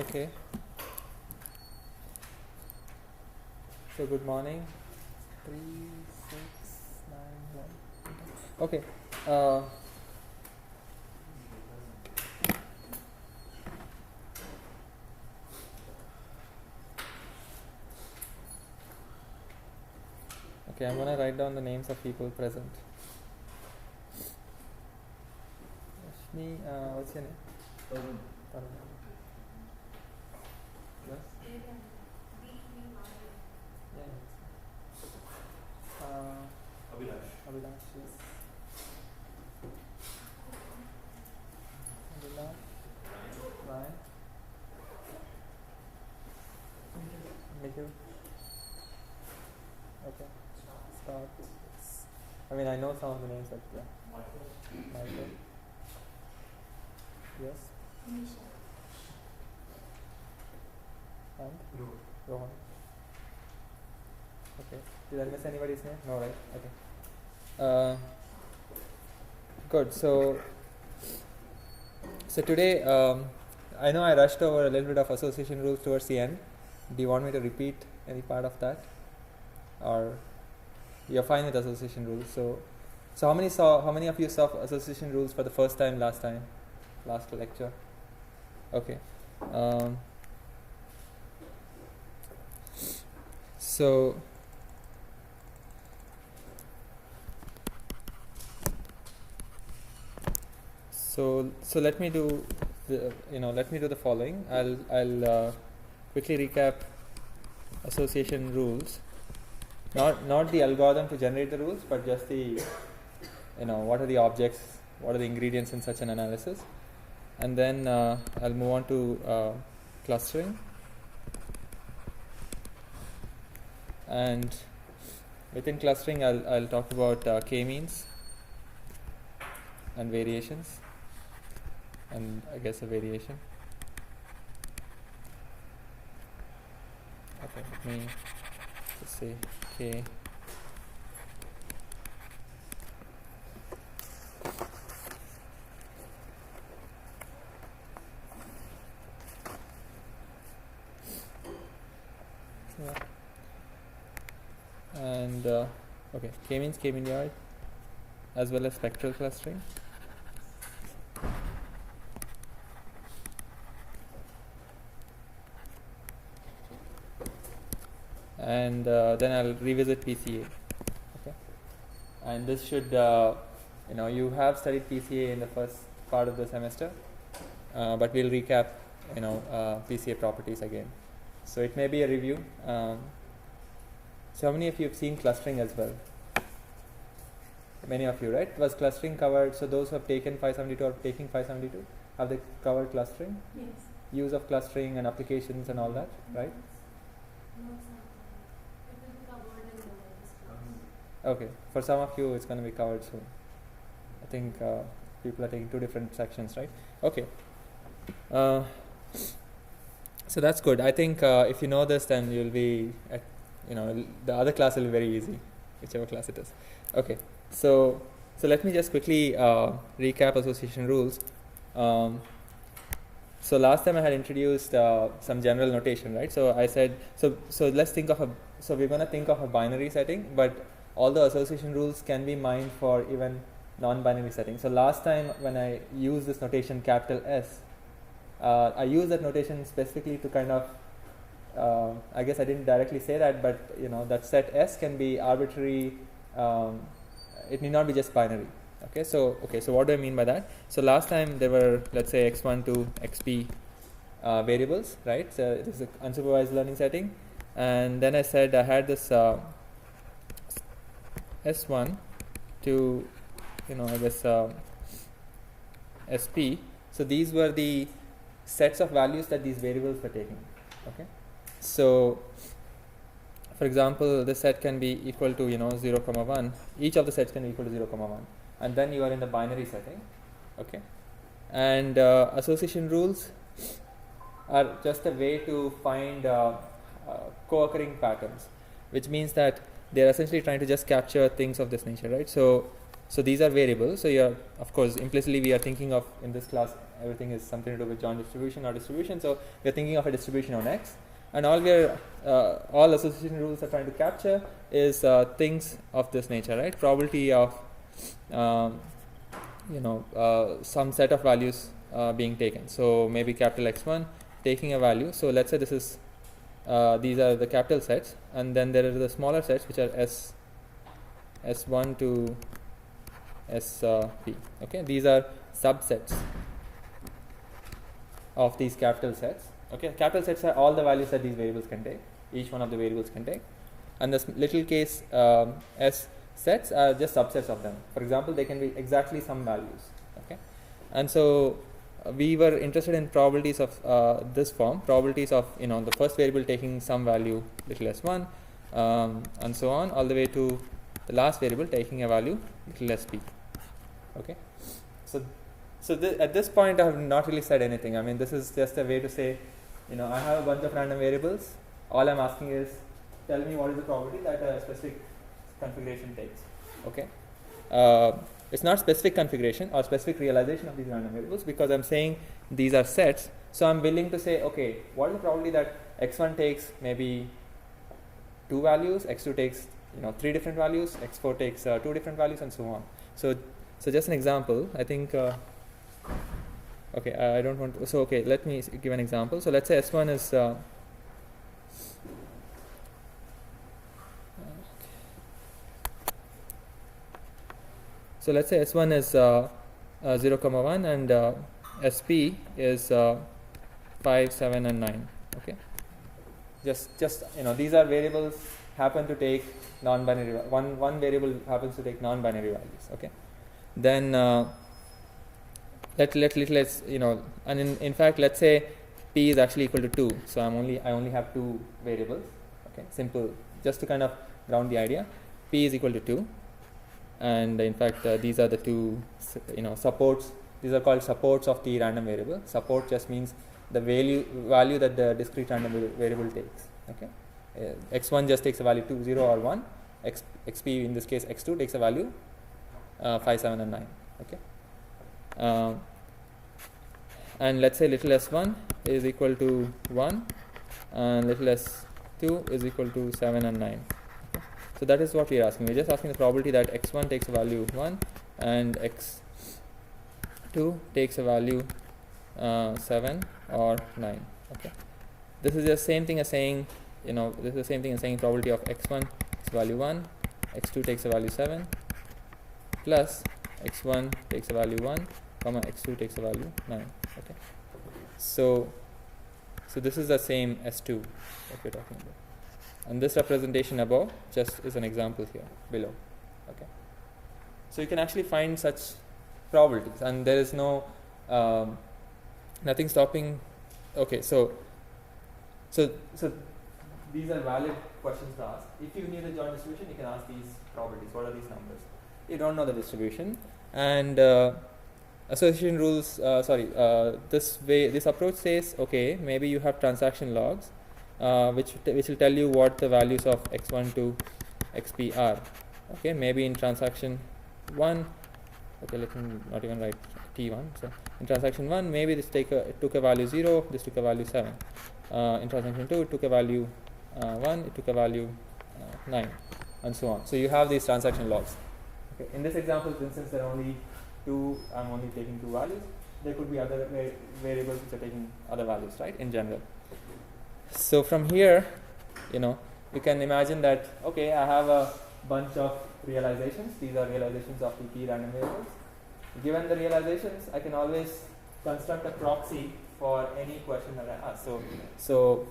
Okay. So good morning. 3, 6, 9, 1. Okay. Okay, I'm gonna write down the names of people present. Rashmi, what's your name? Tarun. Yes? Yeah. Abhilash, yes. Abhilash, Ryan, Nikhil. Okay. Start. I mean, I know some of the names, but Michael. Yes. And Rohan. Okay. Did I miss anybody's name? No, right? Okay. Good. So today, I know I rushed over a little bit of association rules towards the end. Do you want me to repeat any part of that, or you're fine with association rules? So how many of you saw association rules for the first time last lecture? Okay. So let me do the following. I'll quickly recap association rules. Not the algorithm to generate the rules, but just the what are the objects, what are the ingredients in such an analysis, and then I'll move on to clustering, and within clustering I'll talk about Kmeans and variations, and I guess a variation. Okay, let me just say K. And okay, K-means, K-meanoid, as well as spectral clustering. And then I'll revisit PCA. Okay, and this should you have studied PCA in the first part of the semester, but we'll recap PCA properties again. So it may be a review. So how many of you have seen clustering as well? Many of you, right? Was clustering covered? So those who have taken 572 or taking 572, have they covered clustering? Yes. Use of clustering and applications and all that, right? Okay, for some of you it's going to be covered soon. I think people are taking two different sections, right? Okay. So that's good. I think if you know this, then you'll be at the other class will be very easy, whichever class it is. Okay, so let me just quickly recap association rules. So last time I had introduced some general notation, right? So I said, so let's think of we're going to think of a binary setting, but all the association rules can be mined for even non-binary settings. So last time when I used this notation capital S, I used that notation specifically to kind of I guess I didn't directly say that, but that set S can be arbitrary. It need not be just binary. Okay, so what do I mean by that? So last time there were, let's say, x1 to xp variables, right? So it is an unsupervised learning setting, and then I said I had this s1 to I guess sp. So these were the sets of values that these variables were taking. Okay. So, for example, this set can be equal to 0, 1. Each of the sets can be equal to 0, 1, and then you are in the binary setting. Okay, and association rules are just a way to find co-occurring patterns, which means that they are essentially trying to just capture things of this nature, right? So So these are variables. So you're, of course, implicitly we are thinking of, in this class, everything is something to do with joint distribution or distribution. So we're thinking of a distribution on X, and all association rules are trying to capture is things of this nature, right? Probability of some set of values being taken. So maybe capital X1 taking a value. So let's say this is these are the capital sets, and then there are the smaller sets which are S1 to SP. Okay, these are subsets of these capital sets. Okay, capital sets are all the values that these variables can take. Each one of the variables can take, and this little case S sets are just subsets of them. For example, they can be exactly some values. Okay, and so we were interested in probabilities of this form, probabilities of the first variable taking some value little s1, and so on, all the way to the last variable taking a value little sp. Okay, so at this point I have not really said anything. I mean, this is just a way to say, I have a bunch of random variables. All I'm asking is, tell me what is the probability that a specific configuration takes. Okay, it's not specific configuration or specific realization of these random variables, because I'm saying these are sets. So I'm willing to say, okay, what is the probability that x1 takes maybe 2 values, x2 takes 3 different values, x4 takes 2 different values, and so on. So just an example, I think. Okay, I don't want to. So okay, let me give an example. So let's say S1 is. So let's say S1 is 0, 1, and SP is 5, 7, and 9. Okay. Just these are variables happen to take non-binary. One variable happens to take non-binary values. Okay. Then let's and in fact, let's say P is actually equal to 2. So I only have 2 variables. Okay, simple. Just to kind of ground the idea, P is equal to 2, and in fact these are the 2 supports. These are called supports of the random variable. Support just means the value that the discrete random variable takes. Okay, x1 just takes a value 2, 0, or 1. Xp in this case x2 takes a value 5, 7, and 9. Okay. And let's say little s1 is equal to 1 and little s2 is equal to 7 and 9. Okay. So that is what we are asking. We are just asking the probability that x1 takes a value 1 and x2 takes a value 7 or 9. Okay. This is the same thing as saying, this is the same thing as saying probability of x1 takes value 1, x2 takes a value 7, plus x1 takes a value 1, comma x2 takes a value 9. Okay, so this is the same S2 that we're talking about, and this representation above just is an example here below. Okay, so you can actually find such probabilities, and there is no nothing stopping. Okay, so these are valid questions to ask. If you knew the joint distribution, you can ask these probabilities. What are these numbers? You don't know the distribution, and association rules. This approach says, okay, maybe you have transaction logs, which will tell you what the values of x1 to xp are. Okay, maybe in transaction 1. Okay, let me not even write t1. So in transaction 1, maybe this took a value 0. This took a value 7. In transaction 2, it took a value 1. It took a value 9, and so on. So you have these transaction logs. Okay. In this example, for instance, there are only 2. I'm only taking 2 values. There could be other variables which are taking other values, right? In general. So from here, you can imagine that, okay, I have a bunch of realizations. These are realizations of the key random variables. Given the realizations, I can always construct a proxy for any question that I ask. So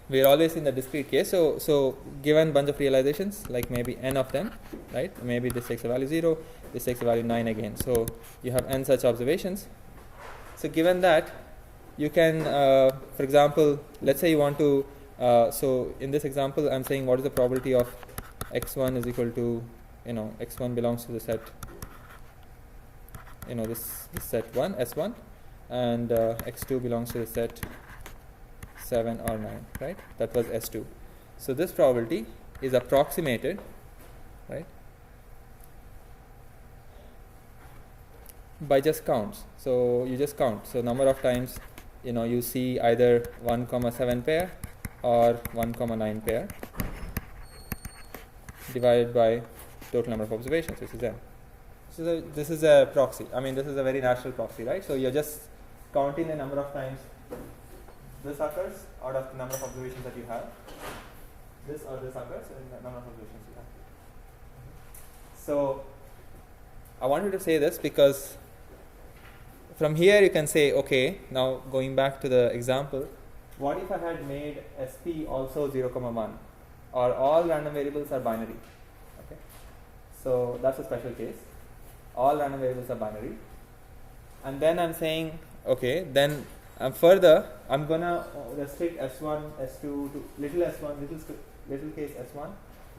we are always in the discrete case. So given bunch of realizations, like maybe n of them, right? Maybe this takes a value 0, this takes a value 9 again. So you have n such observations. So given that, you can, for example, let's say you want to. So in this example, I'm saying what is the probability of x1 is equal to, x1 belongs to the set, this set 1, s1, and x2 belongs to the set 7 or 9, right? That was s2. So this probability is approximated, right, by just counts. So you just count. So number of times, you see either 1,7 pair or 1,9 pair divided by total number of observations, which is n. So this is a proxy. I mean, this is a very natural proxy, right? So you're just counting the number of times this occurs out of the number of observations that you have. This or this occurs and the number of observations you have. So I wanted to say this because from here you can say, okay, now going back to the example, what if I had made SP also 0, 1, or all random variables are binary? Okay, so that's a special case. All random variables are binary, and then I'm saying, okay, then further I'm gonna restrict S1, S2 to little s1, little case s1,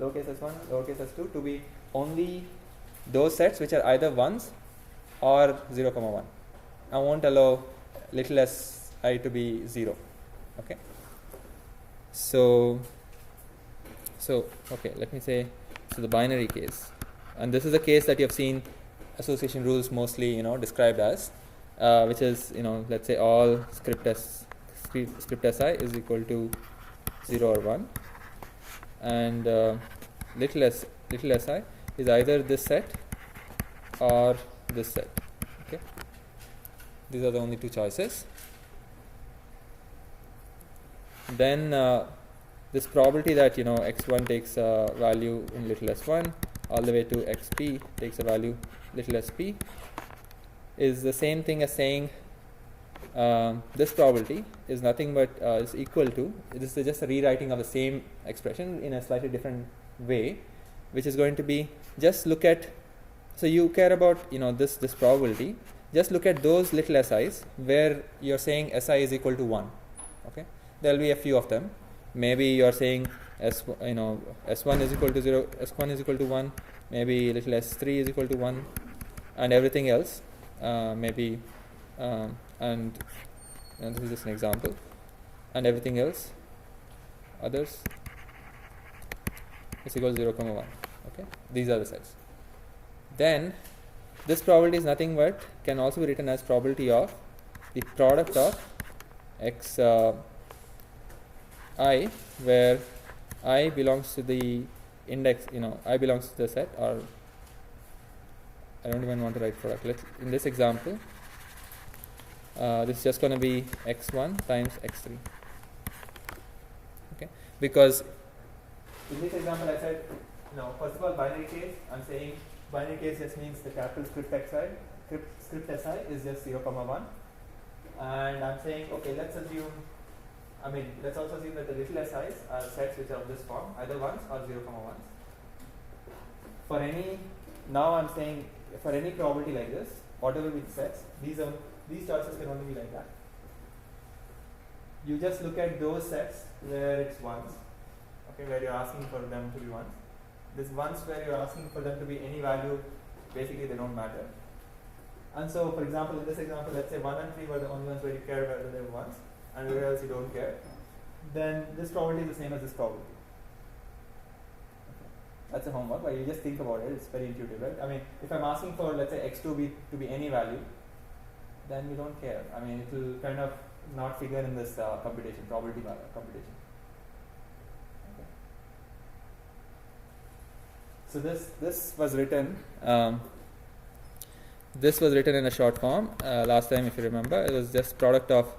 lowercase s1, lowercase s2 to be only those sets which are either ones or 0, 1. I won't allow little si to be 0. Okay. So okay, let me say, so the binary case, and this is a case that you have seen association rules mostly described as, which is let's say all script si is equal to 0 or 1, and little si is either this set or this set. Okay, these are the only two choices. Then this probability that x1 takes a value in little s1 all the way to xp takes a value little sp is the same thing as saying this probability is nothing but is equal to, this is just a rewriting of the same expression in a slightly different way, which is going to be, just look at, so you care about this probability, just look at those little si's where you're saying si is equal to 1. Okay, there will be a few of them. Maybe you're saying s1 is equal to 0, s1 is equal to 1, maybe little s3 is equal to 1, and everything else maybe and this is just an example, and everything else others is equal to 0, 1. Okay, these are the sets. Then this probability is nothing but can also be written as probability of the product of x I, where I belongs to the index, I belongs to the set, or I don't even want to write product. In this example, this is just going to be x1 times x3. Okay, because in this example I said, first of all, binary case, I'm saying binary case just means the capital script si is just 0, 1, and I'm saying, okay, let's also assume that the little si's are sets which are of this form, either ones or 0, 1s. For any, now I'm saying for any probability like this, whatever with sets, these choices can only be like that. You just look at those sets where it's ones, okay, where you're asking for them to be ones. This ones where you're asking for them to be any value, basically they don't matter. And so, for example, in this example, let's say 1 and 3 were the only ones where you care whether they were ones, and everywhere else you don't care. Then this probability is the same as this probability. Okay. That's a homework, but you just think about it. It's very intuitive, right? I mean, if I'm asking for, let's say, x2 to be any value, then you don't care. I mean, it will kind of not figure in this computation, probability computation. Okay. So this was written. This was written in a short form last time, if you remember. It was just product of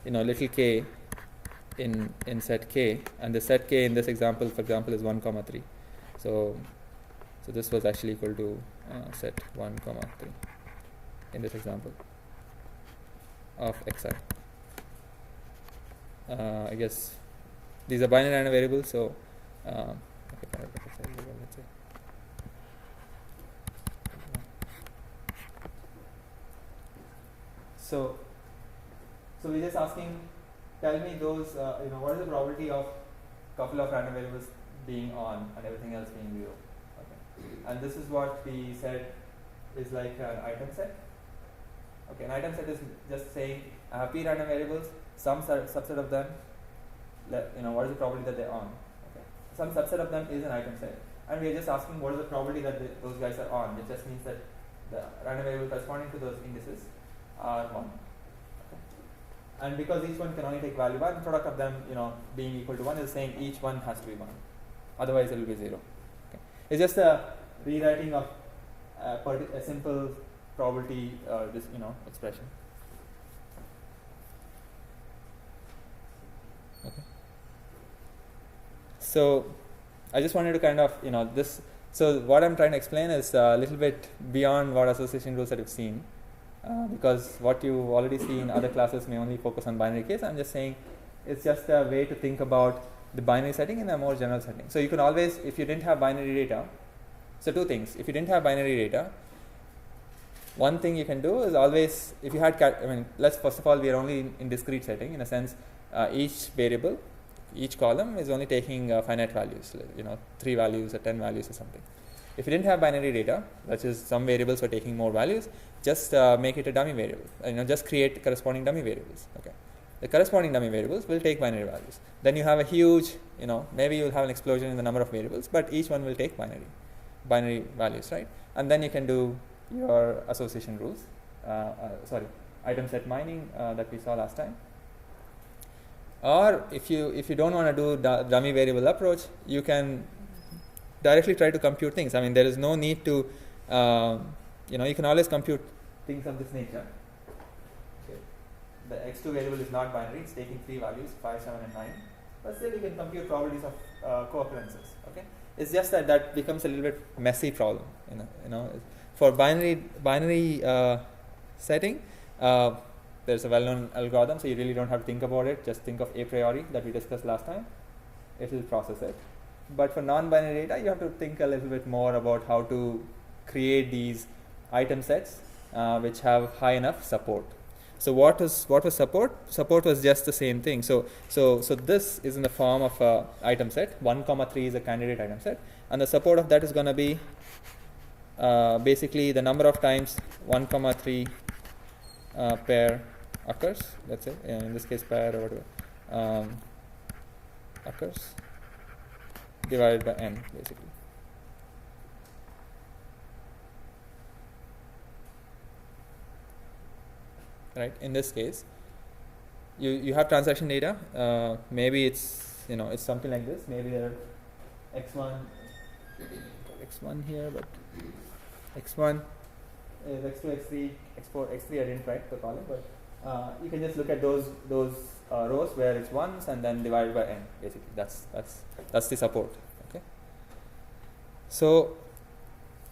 little k in set k, and the set k in this example, for example, is 1, 3. So this was actually equal to set 1, 3 in this example of xi. I guess these are binary random variables, so okay, let's say. So we're just asking, tell me those, what is the probability of couple of random variables being on and everything else being 0? Okay. And this is what we said is like an item set. Okay, an item set is just saying I have p random variables, some subset of them, what is the probability that they're on? Okay. Some subset of them is an item set, and we are just asking what is the probability that those guys are on. It just means that the random variable corresponding to those indices are 1. Okay. And because each one can only take value 1, product of them, being equal to 1 is saying each one has to be 1. Otherwise, it will be 0. Okay. It's just a rewriting of a simple probability expression. Okay. So I just wanted to kind of this. So what I'm trying to explain is a little bit beyond what association rules that you've seen, because what you already see in other classes may only focus on binary case. I'm just saying it's just a way to think about the binary setting in a more general setting. So you can always, if you didn't have binary data, so two things. If you didn't have binary data, one thing you can do is always, if you had, let's first of all, we are only in discrete setting, in a sense, each variable, each column is only taking finite values, 3 values or 10 values or something. If you didn't have binary data, that is some variables were taking more values, just make it a dummy variable. Just create corresponding dummy variables. Okay, the corresponding dummy variables will take binary values. Then you have a huge, maybe you'll have an explosion in the number of variables, but each one will take binary values, right? And then you can do your association rules, item set mining that we saw last time. Or if you don't want to do dummy variable approach, you can directly try to compute things. There is no need to, you can always compute things of this nature. Okay. The x2 variable is not binary; it's taking 3 values, 5, 7, and 9. But still, you can compute probabilities of co-occurrences. Okay. It's just that becomes a little bit messy problem. For binary setting. There's a well-known algorithm, so you really don't have to think about it. Just think of a priori that we discussed last time. It will process it. But for non-binary data, you have to think a little bit more about how to create these item sets which have high enough support. So what was support? Support was just the same thing. So this is in the form of a item set. 1, 3 is a candidate item set, and the support of that is going to be basically the number of times 1, 3 pair occurs, let's say, in this case pair or whatever occurs, divided by n, basically. Right? In this case, you have transaction data. Maybe it's it's something like this. Maybe there are x1 here, but x1. X2, x3, x4, x3 I didn't write the column, but you can just look at those rows where it's ones and then divided by n. Basically, that's the support. Okay. So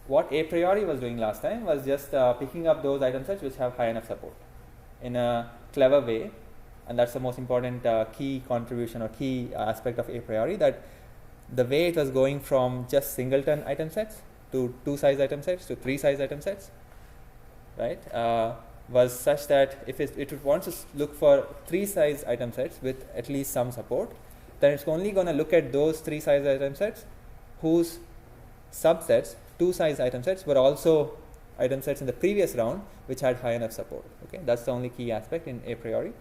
what a priori was doing last time was just picking up those item sets which have high enough support in a clever way, and that's the most important key contribution or key aspect of a priori. That the way it was going from just singleton item sets to 2 size item sets to 3 size item sets, right, was such that if it wants to look for 3 size item sets with at least some support, then it's only going to look at those 3 size item sets whose subsets, 2 size item sets, were also item sets in the previous round which had high enough support. Okay, that's the only key aspect in a priori,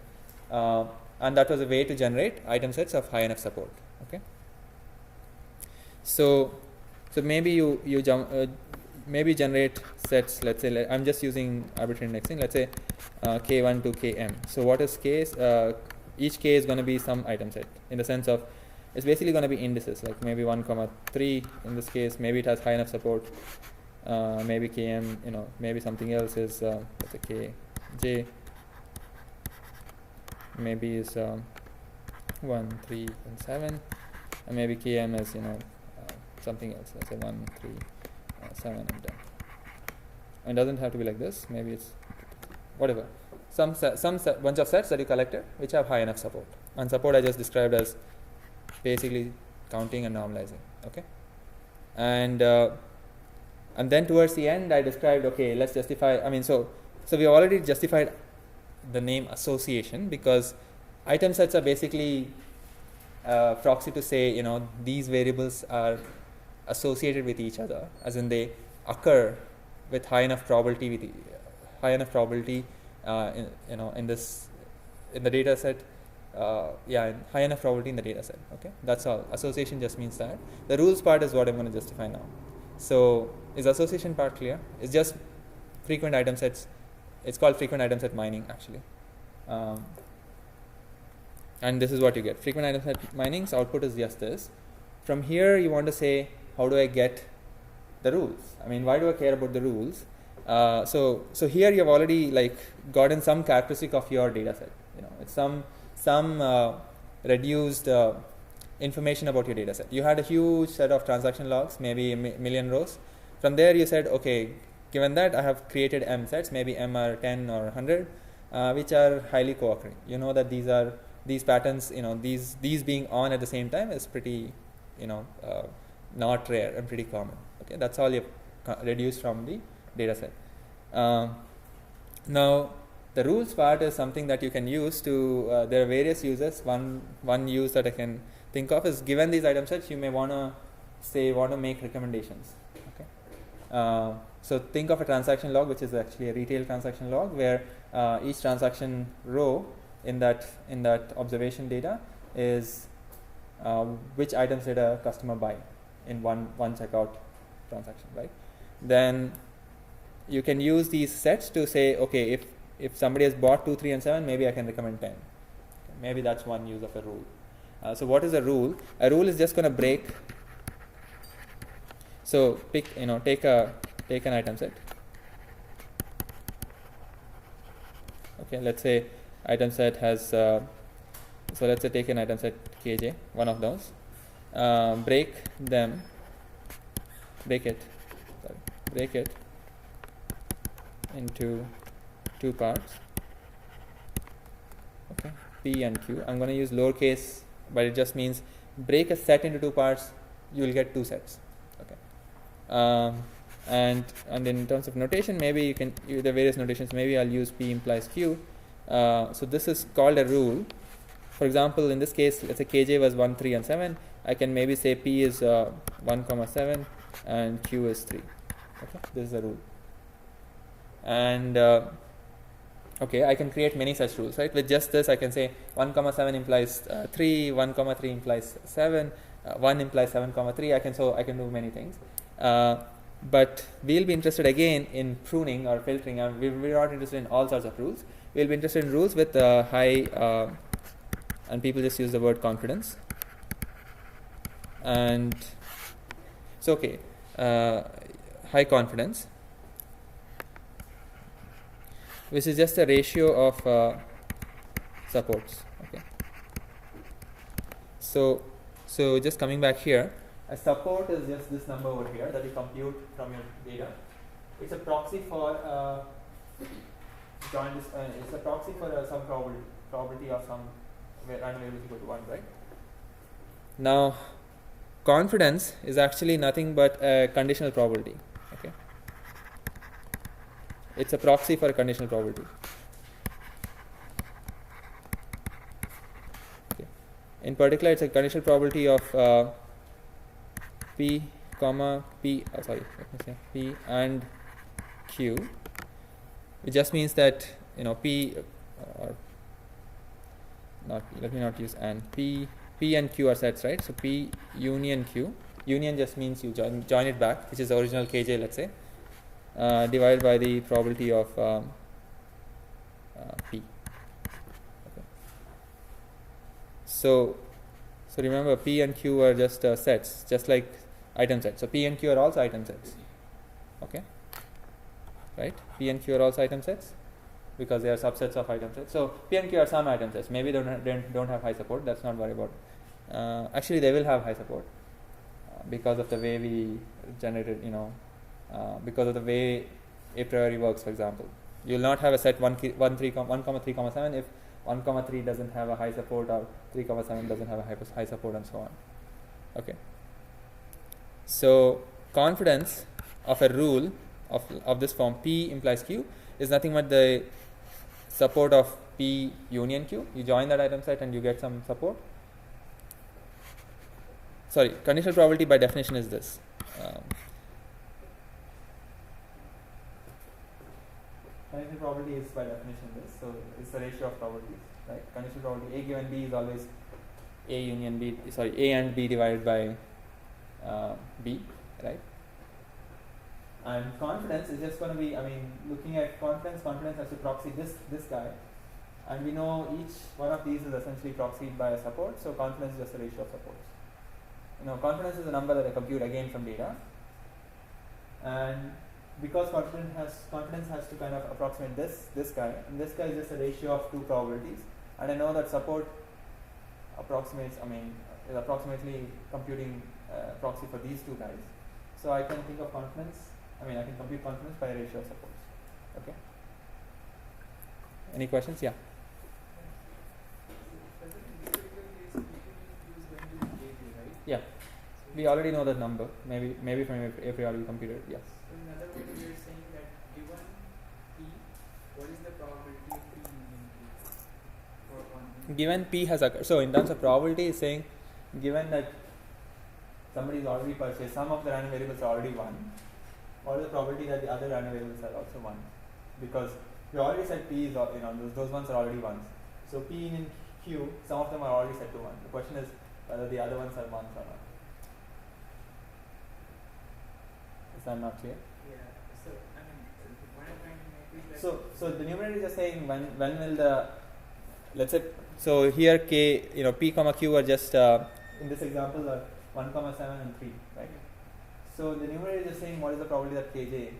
and that was a way to generate item sets of high enough support. Okay, so maybe you maybe generate sets. Let's say I'm just using arbitrary indexing. Let's say k1 to km. So what is k? Each k is going to be some item set, in the sense of it's basically going to be indices, like maybe 1, 3 in this case. Maybe it has high enough support. Maybe km, maybe something else is let's say kj. Maybe is 1, 3, and 7, and maybe km is something else. Let's say 1, 3, 7, and 10. And it doesn't have to be like this. Maybe it's whatever. Some bunch of sets that you collected which have high enough support. And support I just described as basically counting and normalizing. Okay. And then towards the end I described, okay, let's justify. So we already justified the name association, because item sets are basically proxy to say these variables are associated with each other, as in they occur with high enough probability in the data set. High enough probability in the data set. Okay, that's all. Association just means that. The rules part is what I'm going to justify now. So is association part clear? It's just frequent item sets. It's called frequent item set mining actually. And this is what you get. Frequent item set mining's output is just this. From here you want to say, how do I get the rules? I mean, why do I care about the rules? So here you have already like gotten some characteristic of your data set. You know, it's some reduced information about your data set. You had a huge set of transaction logs, maybe a million rows. From there you said, okay, given that I have created M sets, maybe M are 10 or 100, which are highly co-occurring. You know that these patterns, you know, these being on at the same time is pretty, you know, not rare and pretty common. Okay, that's all you've reduced from the data set. Now the rules part is something that you can use to, there are various uses. One use that I can think of is, given these item sets, you may want to make recommendations. Okay, so think of a transaction log, which is actually a retail transaction log, where each transaction row in that observation data is which items did a customer buy in one checkout transaction, right? Then you can use these sets to say, okay, if somebody has bought 2, 3, and 7, maybe I can recommend 10. Okay, maybe that's one use of a rule. So what is a rule? A rule is just going to break. So take an item set. Okay, let's say item set has. So let's say take an item set KJ, one of those. Break it into two parts. Okay, P and Q. I'm going to use lowercase, but it just means break a set into two parts. You will get two sets. Okay, and in terms of notation, maybe you can use the various notations. Maybe I'll use P implies Q. So this is called a rule. For example, in this case, let's say KJ was 1, 3, and 7. I can maybe say P is 1, 7 and Q is 3. Okay, this is a rule. And okay, I can create many such rules, right? With just this, I can say 1, 7 implies 3, 1, 3 implies 7, 1 implies 7, 3. I can do many things. But we'll be interested again in pruning or filtering. We're not interested in all sorts of rules. We'll be interested in rules with high, and people just use the word confidence. And it's okay, high confidence, which is just a ratio of supports. Okay. So just coming back here, a support is just this number over here that you compute from your data. It's a proxy for it's a proxy for some probability of some random variable equal to 1, right? Now, confidence is actually nothing but a conditional probability. Okay, it's a proxy for a conditional probability. Okay. In particular, it's a conditional probability of P, P and Q. It just means that, you know, P or not. Let me not use and P and Q are sets, right? So P union Q. Union just means you join it back, which is the original KJ, let's say, divided by the probability of P. Okay. So remember, P and Q are just sets, just like item sets. So P and Q are also item sets. Okay, right? P and Q are also item sets because they are subsets of item sets. So P and Q are some item sets. Maybe they don't have high support. That's not worry about. Actually, they will have high support because of the way we generated. You know, because of the way a priori works. For example, you will not have a set 1, 3, 7 if 1, 3 doesn't have a high support, or 3, 7 doesn't have a high support, and so on. Okay. So confidence of a rule of this form P implies Q is nothing but the support of P union Q. You join that item set and you get some support. Sorry, conditional probability by definition is this. Conditional probability is by definition this. So it's the ratio of probabilities, right? Conditional probability A given B is always A union B. Sorry, A and B divided by B, right? And confidence is just going to be, I mean, looking at confidence has to proxy this guy. And we know each one of these is essentially proxied by a support, so confidence is just a ratio of supports. Confidence is a number that I compute again from data. And because confidence has to kind of approximate this guy, and this guy is just a ratio of two probabilities. And I know that support is approximately computing proxy for these two guys. So I can think of confidence, I can compute confidence by a ratio of supports. Okay. Any questions? Yeah. Yeah. We already know that number. Maybe from a priori computed. Yes. So in other words, we are saying that given P, what is the probability of P using P for one? Given P has occurred. So in terms of probability, is saying given that somebody is already purchased, some of the random variables are already 1. What is the probability that the other random variables are also 1? Because we already said P is, those ones are already 1s. So P in Q, some of them are already set to 1. The question is whether the other ones are 1s or not. Is that not clear? Yeah. So the point I'm trying to make is that. So the numerator is just saying when will the, let's say, so here K, P comma Q are just in this example are 1, 7 and 3, right? So the numerator is just saying what is the probability that Kj,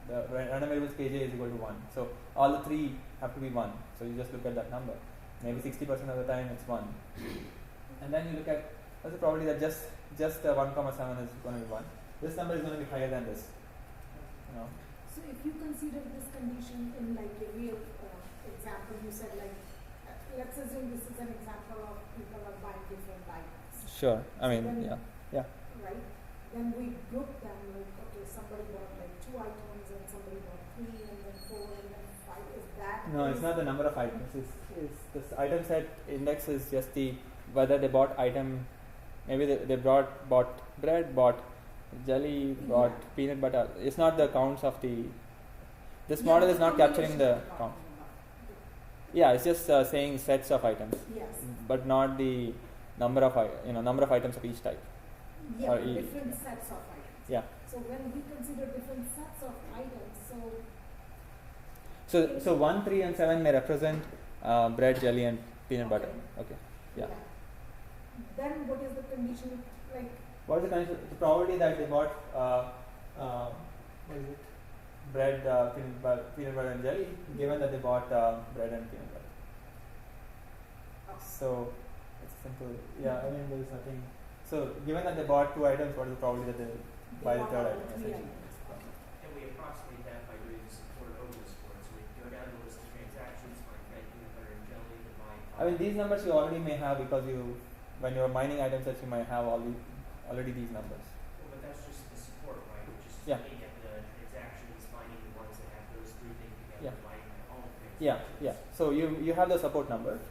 the random variables Kj is equal to 1. So all the 3 have to be 1. So you just look at that number. Maybe 60% of the time it's 1. And then you look at what's the probability that just 1, 7 is going to be 1. This number is going to be higher than this. So if you consider this condition in like a real example, you said like, let's assume this is an example of people are buying different items. Sure. Yeah. Right. Then we group them like, okay, somebody bought like 2 items and somebody bought 3 and then 4 and then 5. Is that? No, it's not the number of items. It's this item set index is just the whether they bought item. Maybe they bought bread, bought jelly, bought peanut butter. It's not the counts of the. This model is not capturing the count. Yeah, it's just saying sets of items. Yes. But not the number of items of each type. Yeah, or different sets of items. Yeah. So when we consider different sets of items, so 1, 3, and 7 may represent bread, jelly, and peanut butter. Okay. Yeah. Then what is the condition like? What is the condition? The probability that they bought what is it? Bread, peanut butter, and jelly, given that they bought bread and peanut butter. So it's simple. Yeah, there is nothing. So given that they bought 2 items, what is the probability that they buy the third item? Essentially. And we approximate that by doing the support over the support. So we go down the list of transactions, find bread, peanut butter, and jelly, divide. These numbers you already may have because when you're mining items sets, you might have already these numbers. Well, but that's just the support, right? Which is looking at the transactions, finding the ones that have those 3 things together, dividing by all the transactions. Yeah. So you have the support number.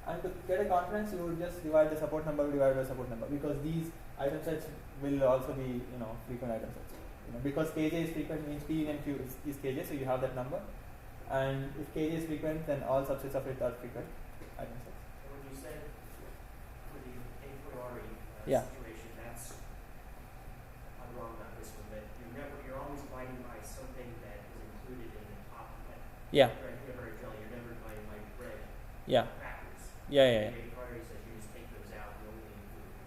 And to get a confidence, you would just divide the support number divided by support number, because these item sets will also be frequent item sets. Because Kj is frequent means P and Q is Kj, so you have that number. And if Kj is frequent, then all subsets of it are frequent item sets. And when you said for the a priori Yeah. situation, I'm wrong about this one, but you're always dividing by something that is included in the top. Yeah. Bread, peanut butter, jelly. You're never dividing by bread. Yeah. Yeah. Priori says you just take those out and only include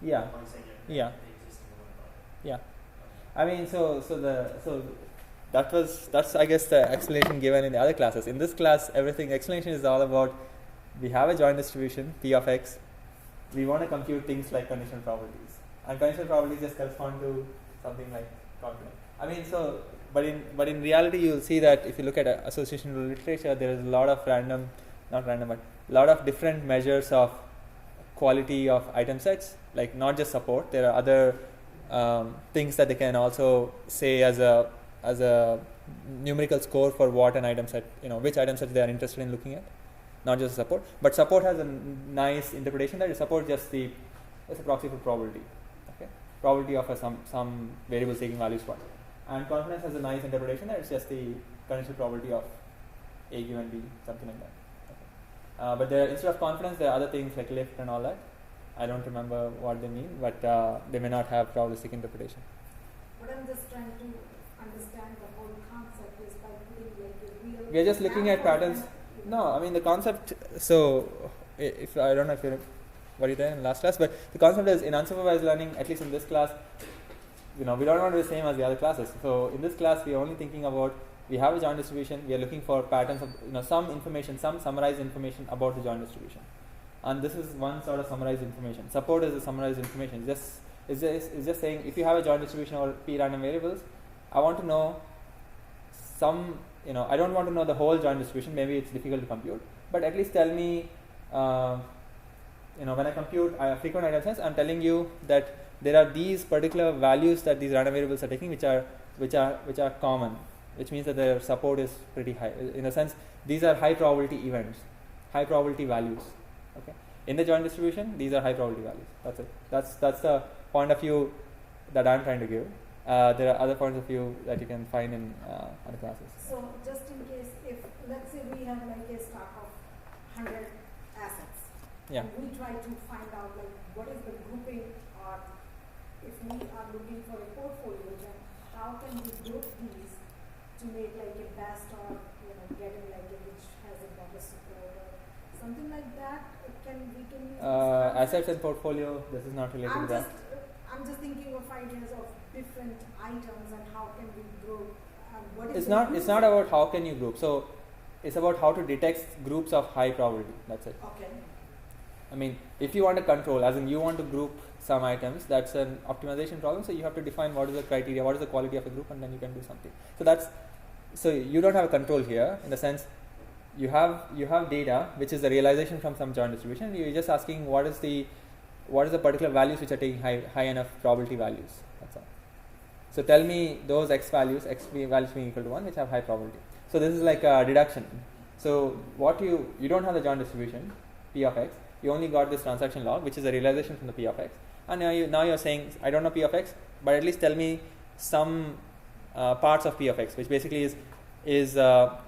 the ones that Yeah. the existing one above. Yeah. That's I guess the explanation given in the other classes. In this class, explanation is all about we have a joint distribution P of X. We want to compute things like conditional probabilities, and conditional probabilities just correspond to something like confidence. But in reality, you will see that if you look at association literature, there is a lot of lot of different measures of quality of item sets, like not just support. There are other things that they can also say as a numerical score for what an item set, which item sets they are interested in looking at, not just support. But support has a nice interpretation that support it's a proxy for probability. Okay, probability of some variable taking values 1. And confidence has a nice interpretation that it's just the conditional probability of A given B, something like that. Okay. But instead of confidence, there are other things like lift and all that. I don't remember what they mean, but they may not have probabilistic interpretation. What I'm just trying to understand the whole concept is by putting like a real. We are just looking at patterns. No, I mean the concept. So, if I don't know if you were you there in last class, but the concept is in unsupervised learning. At least in this class, we don't want to be the same as the other classes. So in this class, we are only thinking about we have a joint distribution. We are looking for patterns of some information, some summarized information about the joint distribution, and this is one sort of summarized information. Support is the summarized information. It's just saying if you have a joint distribution over p random variables, I want to know some. I don't want to know the whole joint distribution. Maybe it's difficult to compute, but at least tell me. When I compute frequent item size, I'm telling you that there are these particular values that these random variables are taking, which are common, which means that their support is pretty high. In a sense, these are high probability events, high probability values. Okay, in the joint distribution, these are high probability values. That's it. That's the point of view that I'm trying to give. There are other points of view that you can find in other classes. So just in case, if let's say we have like a stock of 100 assets, yeah. and we try to find out like what is the grouping, or if we are looking for a portfolio, then how can we group these to make like a best, or getting like a which has a better support or something like that? We can use assets and portfolio. This is not related to that. I'm just thinking of ideas of different items and how can we group. What is it's not about how can you group. So it's about how to detect groups of high probability. That's it. Okay. I mean, if you want to control, as in you want to group some items, that's an optimization problem. So you have to define what is the criteria, what is the quality of a group, and then you can do something. So you don't have a control here in the sense you have data which is the realization from some joint distribution. You're just asking what is the particular values which are taking high enough probability values. That's all. So tell me those x values being equal to 1 which have high probability. So this is like a deduction. So what you don't have the joint distribution p of x. You only got this transaction log, which is a realization from the p of x. And now you're saying I don't know p of x, but at least tell me some parts of p of x, which basically is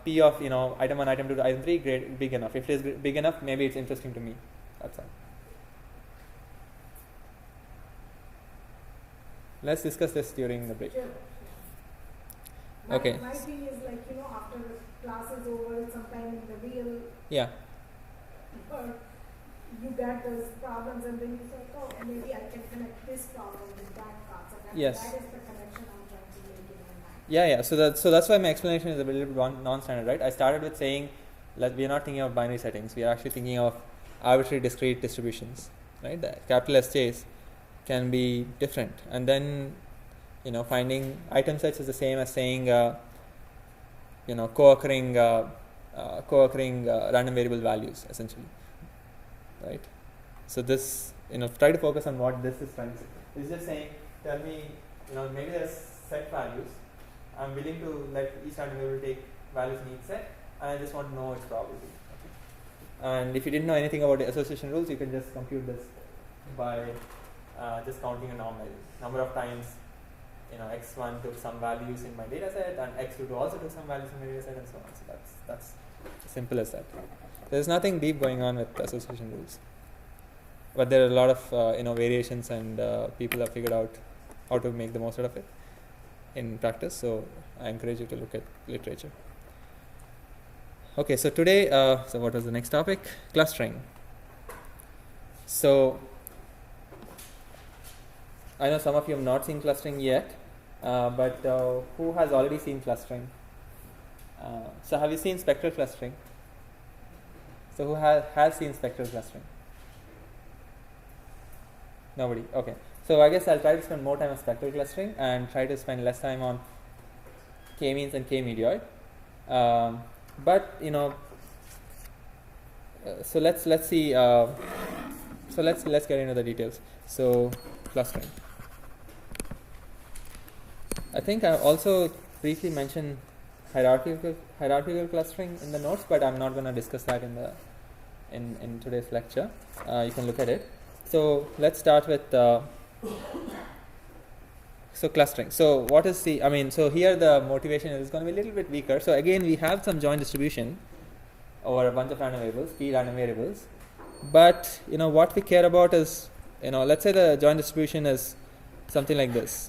p of item 1, item 2 to item 3 big enough. If it is big enough, maybe it's interesting to me. That's all. Let's discuss this during the break. Sure. Okay. My thing is like after class is over, sometime in the real. Yeah. You get those problems and then you say, oh, maybe I can connect this problem with that concept. And yes. That is the connection I'm trying to make in my mind. Yeah. So that's why my explanation is a little bit non-standard, right? I started with saying that we are not thinking of binary settings. We are actually thinking of arbitrary discrete distributions, right? The capital SJs can be different, and then finding item sets is the same as saying co-occurring random variable values essentially. Right. So this, try to focus on what this is trying to say. It's just saying, tell me, maybe there's set values. I'm willing to let each random variable take values in each set, and I just want to know its probability. Okay. And if you didn't know anything about the association rules, you can just compute this by just counting a number of times. X1 took some values in my data set, and X2 also took some values in my data set, and so on. So that's simple as that. There's nothing deep going on with association rules, but there are a lot of variations, and people have figured out how to make the most out of it in practice. So I encourage you to look at literature. Okay, so today, so what was the next topic? Clustering. So I know some of you have not seen clustering yet, but who has already seen clustering? So have you seen spectral clustering? So who has seen spectral clustering? Nobody. Okay. So I guess I'll try to spend more time on spectral clustering and try to spend less time on K-means and K-medioid. But so let's see. So let's get into the details. So clustering. I think I also briefly mentioned hierarchical clustering in the notes, but I'm not going to discuss that in today's lecture. You can look at it. So let's start with so clustering. So what is so here the motivation is going to be a little bit weaker. So again, we have some joint distribution over a bunch of random variables, p random variables. But what we care about is let's say the joint distribution is something like this.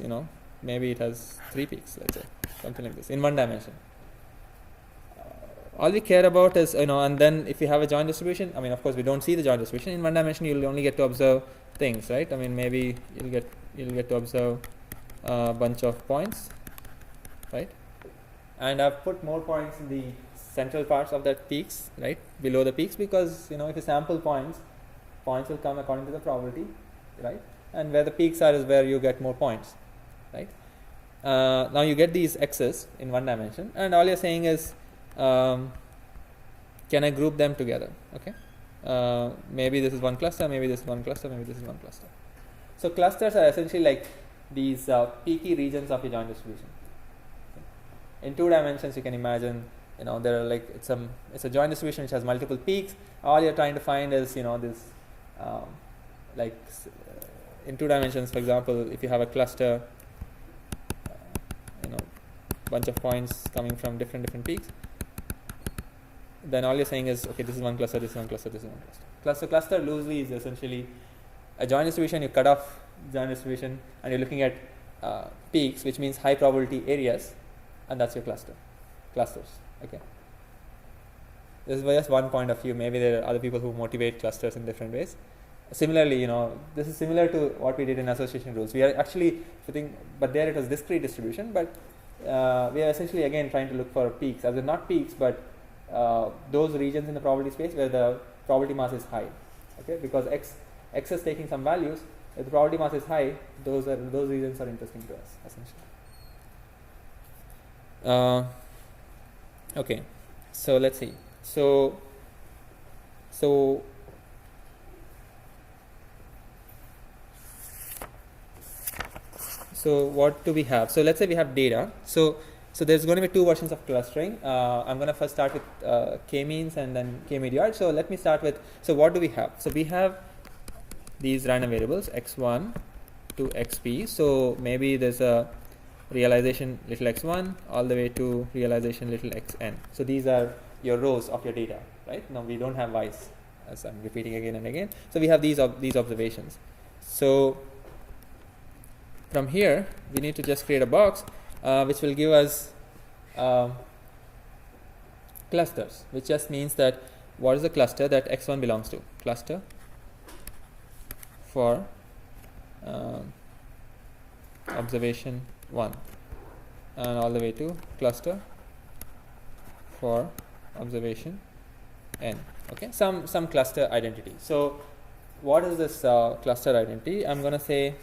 maybe it has 3 peaks, let's say, something like this, in one dimension. All we care about is, and then if you have a joint distribution, of course we don't see the joint distribution. In one dimension you'll only get to observe things, right? Maybe you'll get to observe a bunch of points, right? And I've put more points in the central parts of that peaks, right, below the peaks, because if you sample points will come according to the probability, right? And where the peaks are is where you get more points, right? Now you get these x's in one dimension, and all you're saying is, can I group them together? Okay, maybe this is one cluster, maybe this is one cluster, maybe this is one cluster. So clusters are essentially like these peaky regions of your joint distribution. Okay. In 2 dimensions, you can imagine, there are it's a joint distribution which has multiple peaks. All you're trying to find is this in 2 dimensions, for example, if you have a cluster, bunch of points coming from different peaks, then all you're saying is, okay, this is one cluster, this is one cluster, this is one cluster. Cluster loosely is essentially a joint distribution. You cut off joint distribution and you're looking at peaks, which means high probability areas, and that's your clusters. Okay. This is just one point of view. Maybe there are other people who motivate clusters in different ways. Similarly, this is similar to what we did in association rules. We are actually putting, but there it was discrete distribution, but we are essentially again trying to look for peaks, as in not peaks, but those regions in the probability space where the probability mass is high. Okay, because x is taking some values. If the probability mass is high, those regions are interesting to us essentially. Okay, so let's see. So what do we have? So let's say we have data. So there's going to be 2 versions of clustering. I'm going to first start with Kmeans and then K-median. So let me start with, so what do we have? So we have these random variables x1 to xp. So maybe there's a realization little x1 all the way to realization little xn. So these are your rows of your data, right? Now we don't have y's, as I'm repeating again and again. So we have these observations. So from here we need to just create a box which will give us clusters, which just means that what is the cluster that x1 belongs to? Cluster for observation 1 and all the way to cluster for observation n. Okay, some cluster identity. So what is this cluster identity? I'm going to say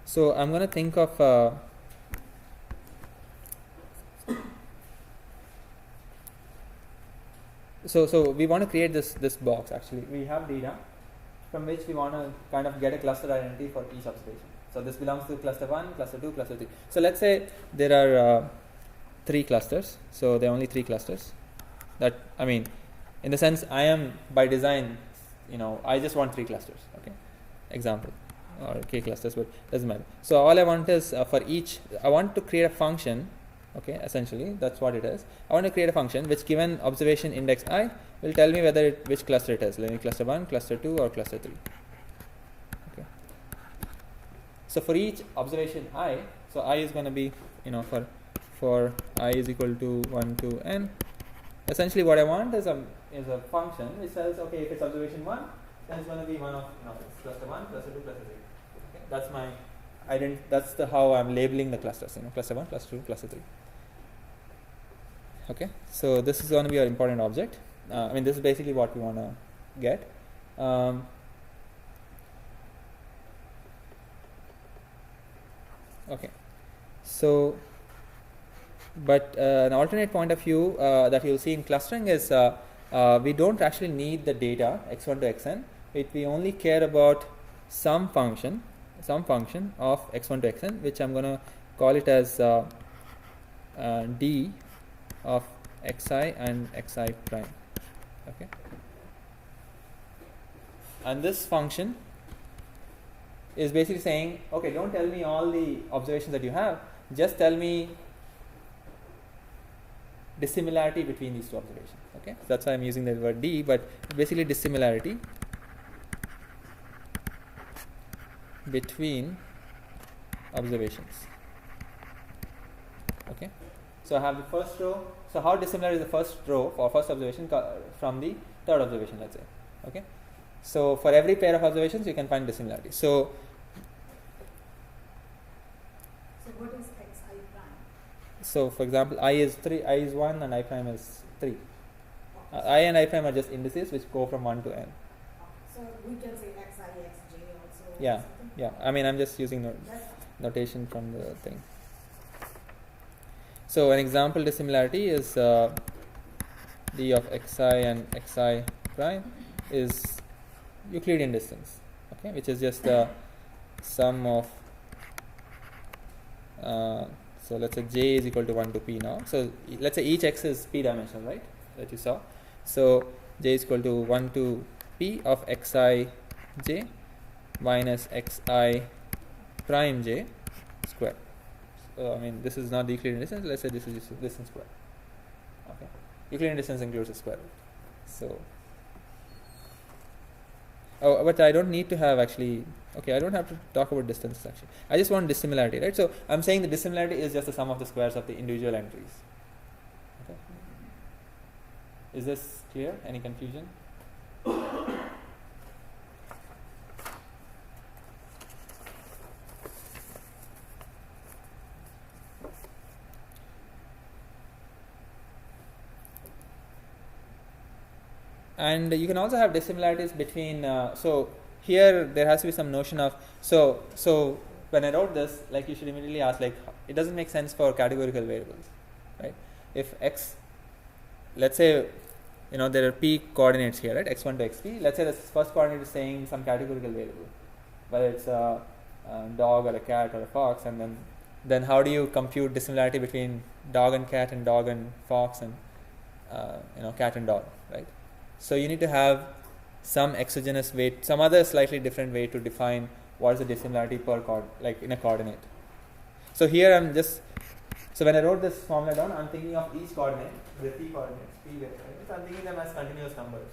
so I'm going to think of so we want to create this box. Actually, we have data from which we want to kind of get a cluster identity for each observation. So this belongs to cluster 1, cluster 2, cluster 3. So let's say there are 3 clusters. So there are only 3 clusters. That, in the sense, I am by design, I just want 3 clusters. Okay, example, or k clusters, but doesn't matter. So all I want is for each, I want to create a function. Okay, essentially that's what it is. I want to create a function which, given observation index I, will tell me whether which cluster it is, like cluster 1, cluster 2, or cluster 3. Okay. So for each observation I, so I is going to be, for I is equal to 1 to n. Essentially, what I want is a function which says, okay, if it's observation 1, then it's going to be one of it's cluster 1, cluster 2, cluster 3. Okay, that's my that's how I'm labeling the clusters. Cluster 1, cluster 2, cluster 3. Okay, so this is going to be our important object. This is basically what we want to get. Okay, so but an alternate point of view that you'll see in clustering is we don't actually need the data x1 to xn. We only care about some function of x1 to xn, which I'm going to call it as d of xi and xi prime. Okay, and this function is basically saying, okay, don't tell me all the observations that you have, just tell me dissimilarity between these two observations. Okay, so that's why I'm using the word D, but basically dissimilarity between observations. Okay, so I have the first row. So how dissimilar is the first row or first observation from the third observation, let's say. Okay, so for every pair of observations you can find dissimilarity. So what is xi prime? so for example, I is 3, I is 1 and I prime is 3. I and I prime are just indices which go from 1 to n. So we can say xi, xj also. Yeah, yeah. I mean, I'm just using notation from the thing. So an example dissimilarity is d of xi and xi prime is Euclidean distance, okay, which is just the sum of so let's say j is equal to 1 to p now. So let's say each x is p dimensional, right, that you saw. So j is equal to 1 to p of xi j minus xi prime j square. So I mean, this is not the Euclidean distance. Let's say this is just distance square. Okay, Euclidean distance includes a square root. So, but I don't need to have actually. Okay, I don't have to talk about distances actually. I just want dissimilarity, right? So I'm saying the dissimilarity is just the sum of the squares of the individual entries. Okay. Is this clear? Any confusion? And you can also have dissimilarities between. So here there has to be some notion of. So when I wrote this, like you should immediately ask, like, it doesn't make sense for categorical variables, right? If x, let's say, there are p coordinates here, right? x1 to xp. Let's say the first coordinate is saying some categorical variable, whether it's a dog or a cat or a fox, and then how do you compute dissimilarity between dog and cat and dog and fox and cat and dog, right? So you need to have some exogenous way, some other slightly different way to define what is the dissimilarity per like in a coordinate. So here I'm just, so when I wrote this formula down, I'm thinking of each coordinate, the p coordinates, p variables. So I'm thinking them as continuous numbers.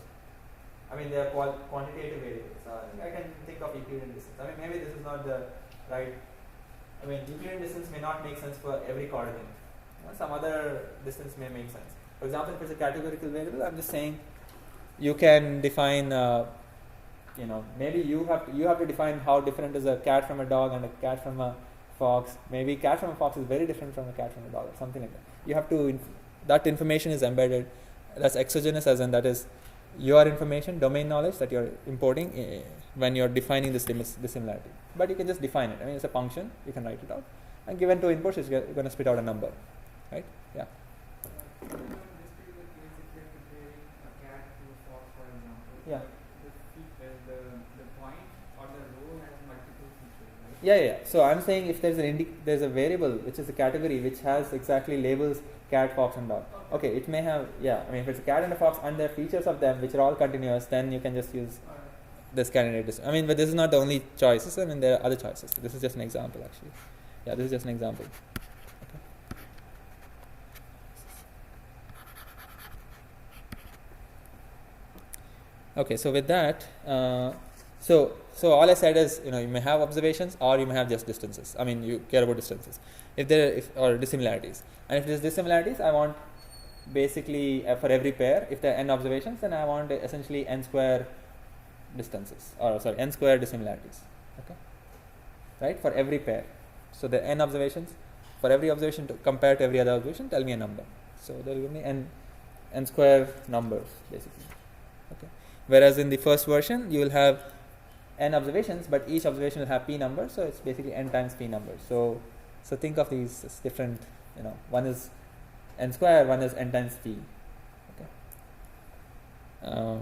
I mean, they are quantitative variables. So I can think of Euclidean distance. I mean, maybe this is not the right. I mean, Euclidean distance may not make sense for every coordinate. Some other distance may make sense. For example, if it's a categorical variable, I'm just saying you can define. Maybe you have to define how different is a cat from a dog and a cat from a fox. Maybe cat from a fox is very different from a cat from a dog, or something like that. You have to. That information is embedded. That's exogenous, as in that is your information, domain knowledge that you're importing when you're defining this dissimilarity. But you can just define it. I mean, it's a function. You can write it out, and given two inputs, it's going to spit out a number, right? Yeah. Yeah. The point or the row has multiple features, right? Yeah. So I'm saying if there's a variable which is a category which has exactly labels cat, fox, and dog. Okay, it may have. Yeah. I mean, if it's a cat and a fox and there are features of them which are all continuous, then you can just use this candidate. I mean, but this is not the only choices. I mean, there are other choices. This is just an example, actually. Yeah, this is just an example. Okay, so with that, so all I said is, you may have observations or you may have just distances. I mean, you care about distances, or dissimilarities. And if there's dissimilarities, I want basically for every pair, if there are n observations, then I want essentially n square distances, n square dissimilarities. Okay, right, for every pair. So the n observations, for every observation to compare to every other observation, tell me a number. So there will give me n square numbers basically. Okay. Whereas in the first version, you will have n observations, but each observation will have p numbers, so it's basically n times p numbers. So think of these as different. One is n square, one is n times p. Okay.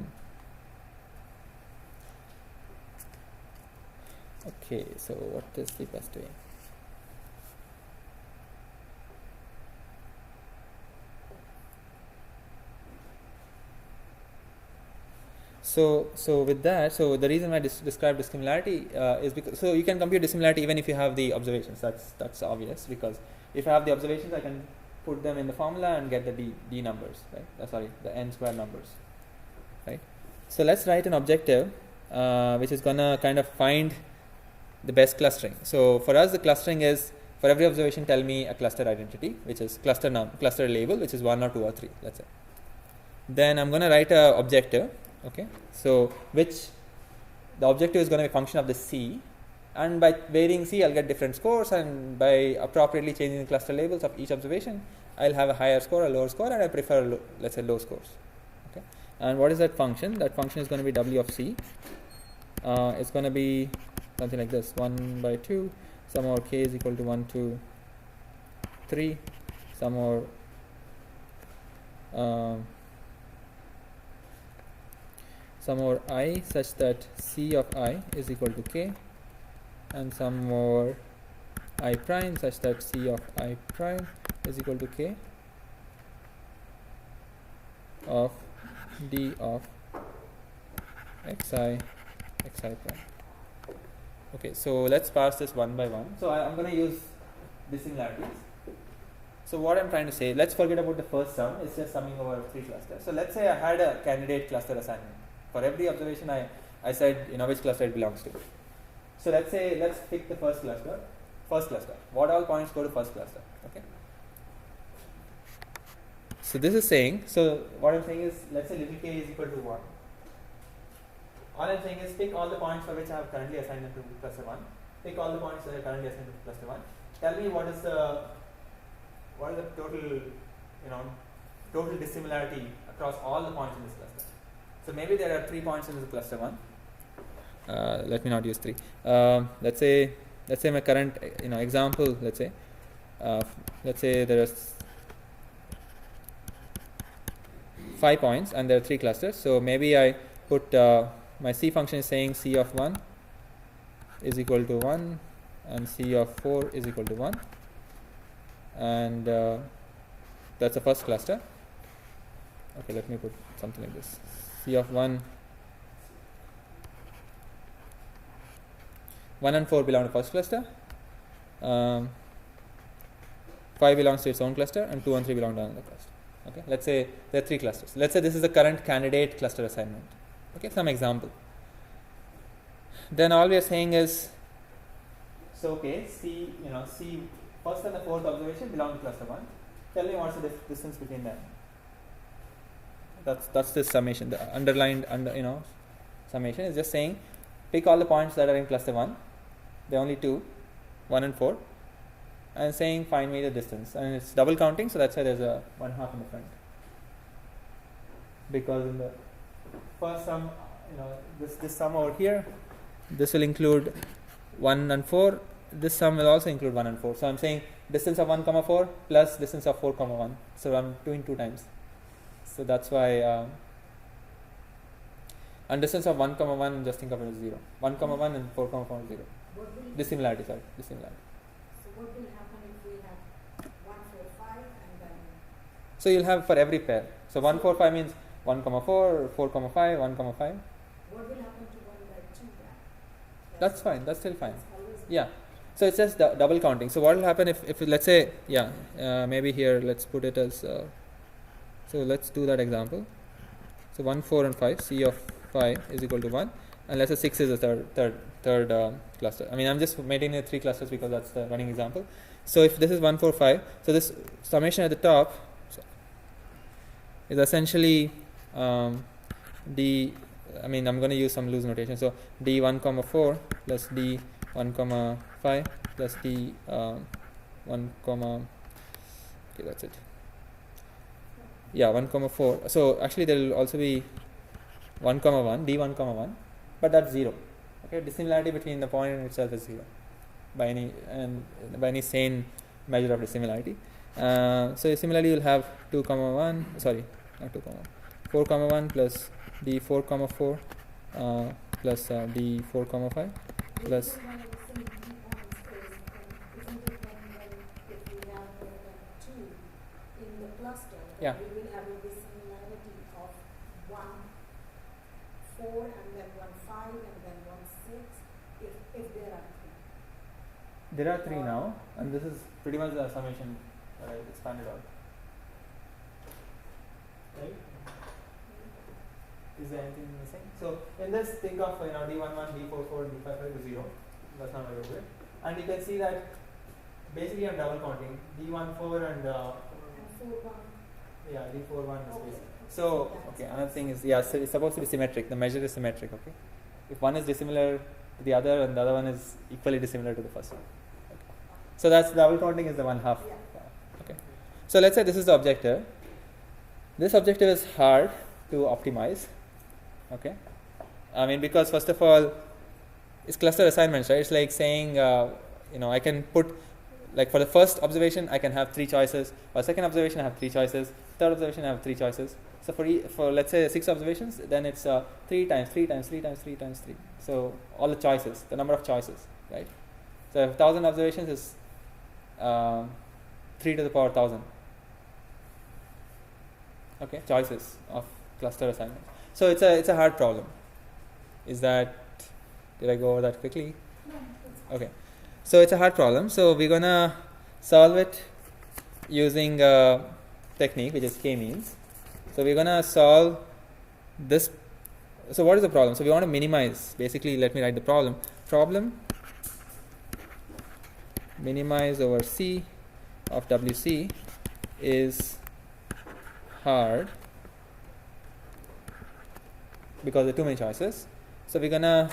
Okay. So what is the best way? So with that, so the reason why I describe dissimilarity is because you can compute dissimilarity even if you have the observations. That's obvious, because if I have the observations, I can put them in the formula and get the d numbers, right? Sorry, the n square numbers, right? So let's write an objective which is gonna kind of find the best clustering. So for us, the clustering is, for every observation, tell me a cluster identity, which is cluster label, which is 1 or 2 or 3, let's say. Then I'm gonna write a objective, okay? So which the objective is gonna be a function of the C, and by varying C, I'll get different scores, and by appropriately changing the cluster labels of each observation, I'll have a higher score, a lower score, and I prefer, let's say, low scores. Okay. And what is that function? That function is going to be W of C. It's going to be something like this: 1 by 2, some more k is equal to 1, 2, 3, some more I such that C of I is equal to k, and some more I prime such that C of I prime is equal to k of d of xi prime. Okay, so let's parse this one by one. So I'm going to use dissimilarities. So what I'm trying to say, let's forget about the first sum. It's just summing over 3 clusters. So let's say I had a candidate cluster assignment. For every observation, I said, which cluster it belongs to. So let's pick the first cluster. What all points go to first cluster? Okay. So this is saying, so what I'm saying is, let's say little k is equal to 1. All I'm saying is pick all the points for which I have currently assigned them to cluster 1. Pick all the points that are currently assigned to cluster 1. Tell me what is the total, total dissimilarity across all the points in this cluster. So maybe there are 3 points in this cluster 1. Let me not use 3. Let's say my current example. Let's say there are 5 points and there are 3 clusters. So maybe I put my C function is saying C of 1 is equal to 1 and C of 4 is equal to 1, and that's the first cluster. Okay, let me put something like this: C of 1 and 4 belong to first cluster, 5 belongs to its own cluster, and 2 and 3 belong to another cluster. Okay, let's say there are 3 clusters. Let's say this is the current candidate cluster assignment. Okay, some example. Then all we are saying is, so okay, C first and the fourth observation belong to cluster 1. Tell me what's the distance between them. That's this summation. The underlined summation is just saying pick all the points that are in cluster 1. There are only 2, 1 and 4, and saying find me the distance. And it's double counting, so that's why there's a 1/2 in the front. Because in the first sum, this sum over here, this will include 1 and 4. This sum will also include 1 and 4. So I'm saying distance of 1, 4 plus distance of 4, 1. So I'm doing 2 times. So that's why. And distance of 1, 1, just think of it as 0. 1, 1 and 4, 4 is 0. Dissimilarity. So what will happen if we have 1, 4, 5 and then? So you'll have for every pair. So 1, 4, 5 means 1, 4, 4, 5, 1, 5. What will happen to 1 by 2 then? That's fine. That's still fine. Yeah. So it's just double counting. So what will happen if let's say, maybe here let's put it as, so let's do that example. So 1, 4 and 5, C of 5 is equal to 1, and let's say 6 is the third cluster. I mean, I'm just maintaining 3 clusters because that's the running example. So if this is 1, 4, 5, so this summation at the top is essentially I'm going to use some loose notation. So D 1, 4 plus D 1, 5 plus D 1, okay, that's it. Yeah, 1, 4. So actually there will also be 1, 1, D 1, 1, but that's 0. Okay, dissimilarity between the point and itself is 0 by any sane measure of dissimilarity. So similarly you'll have 2, 1, sorry, not 2, 4, 1 plus D 4, 4 plus D 4, 5 plus. Yeah. We will have a dissimilarity of 1, 4 and then 1, 5 and then 1, 6 if there are 3. There are 3 now, and this is pretty much the summation that I expanded out. Right? Is there anything missing? So in this, think of D11, D44, D55 is 0. That's not very good. And you can see that basically I'm double counting D14 and yeah, D41 is Okay. basic. So okay, another thing is so it's supposed to be symmetric. The measure is symmetric. Okay, if one is dissimilar to the other and the other one is equally dissimilar to the first one. Okay. So that's double counting is the 1/2. Yeah. Okay. So let's say this is the objective. This objective is hard to optimize. Okay. I mean, because first of all, it's cluster assignments, right? It's like saying, I can put, like for the first observation, I can have 3 choices. For second observation, I have 3 choices. Third observation, I have 3 choices. So for let's say 6 observations, then it's 3 times 3 times 3 times 3 times 3. So all the choices, the number of choices, right? So if 1,000 observations is 3 to the power 1,000. Okay, choices of cluster assignment. So it's a hard problem. Did I go over that quickly? No, Okay. So it's a hard problem. So we're gonna solve it using a technique which is Kmeans. So we're gonna solve this. So what is the problem? So we want to minimize. Basically, let me write the problem. Problem minimize over C of WC is hard because there are too many choices. So we're gonna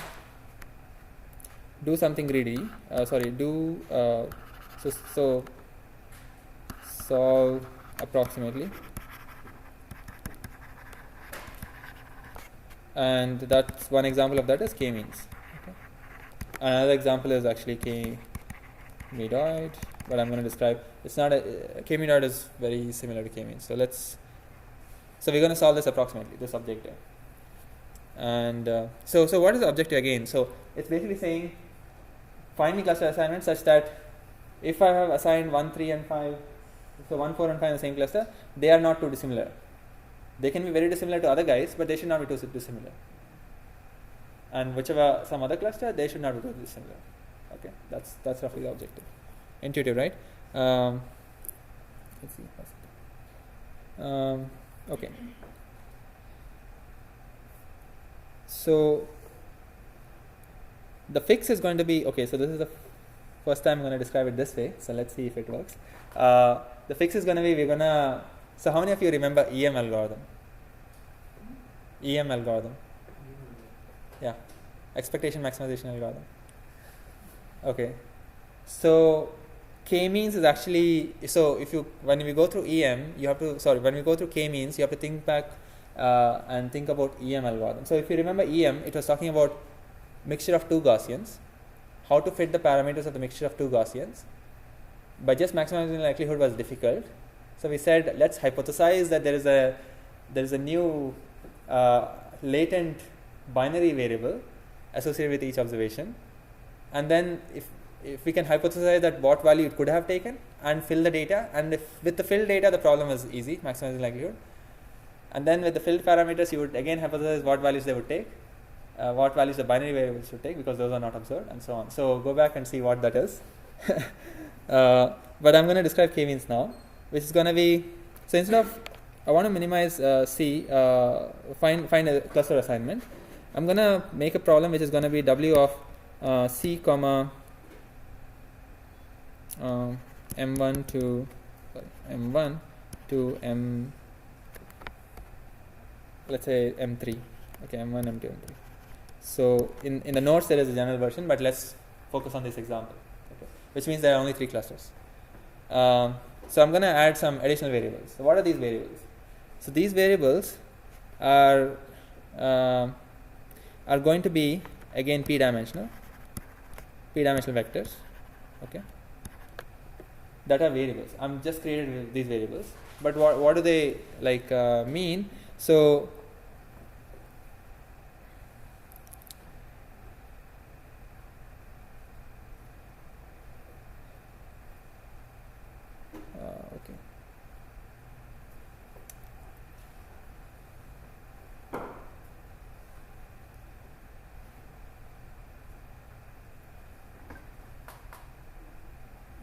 do something greedy. So solve approximately, and that's one example of that is K-means. Okay. Another example is actually K-medoid, but I'm going to describe. It's not K-medoid is very similar to K-means. So we're going to solve this approximately, this objective. And so what is the objective again? So it's basically saying find me cluster assignments such that if I have assigned 1, 3 and 5, so 1, 4 and 5 in the same cluster, they are not too dissimilar. They can be very dissimilar to other guys, but they should not be too dissimilar. And whichever some other cluster, they should not be too dissimilar. Okay, that's roughly the objective. Intuitive, right? Let's see. Okay. So the fix is going to be, okay, so this is the first time I'm going to describe it this way. So let's see if it works. The fix is going to be, so how many of you remember EM algorithm? EM algorithm. Yeah. Expectation maximization algorithm. Okay. So K-means is actually, so when we go through when we go through K-means, you have to think back and think about EM algorithm. So if you remember EM, it was talking about mixture of 2 Gaussians, how to fit the parameters of the mixture of 2 Gaussians. But just maximizing the likelihood was difficult. So we said, let's hypothesize that there is a new latent binary variable associated with each observation, and then if we can hypothesize that what value it could have taken and fill the data, and if with the filled data the problem is easy, maximizing likelihood, and then with the filled parameters you would again hypothesize what values they would take, what values the binary variables should take because those are not observed, and so on. So go back and see what that is. But I'm going to describe K-means now, which is going to be, so instead of, I want to minimize C, find a cluster assignment. I'm going to make a problem which is going to be W of C comma M1 to M, let's say M3. Okay, M1, M2, M3. So in the notes there is a general version, but let's focus on this example. Okay. Which means there are only 3 clusters. So I'm going to add some additional variables. So what are these variables? So these variables are going to be again p-dimensional vectors. Okay, that are variables. I'm just created these variables, but what do they mean? So okay.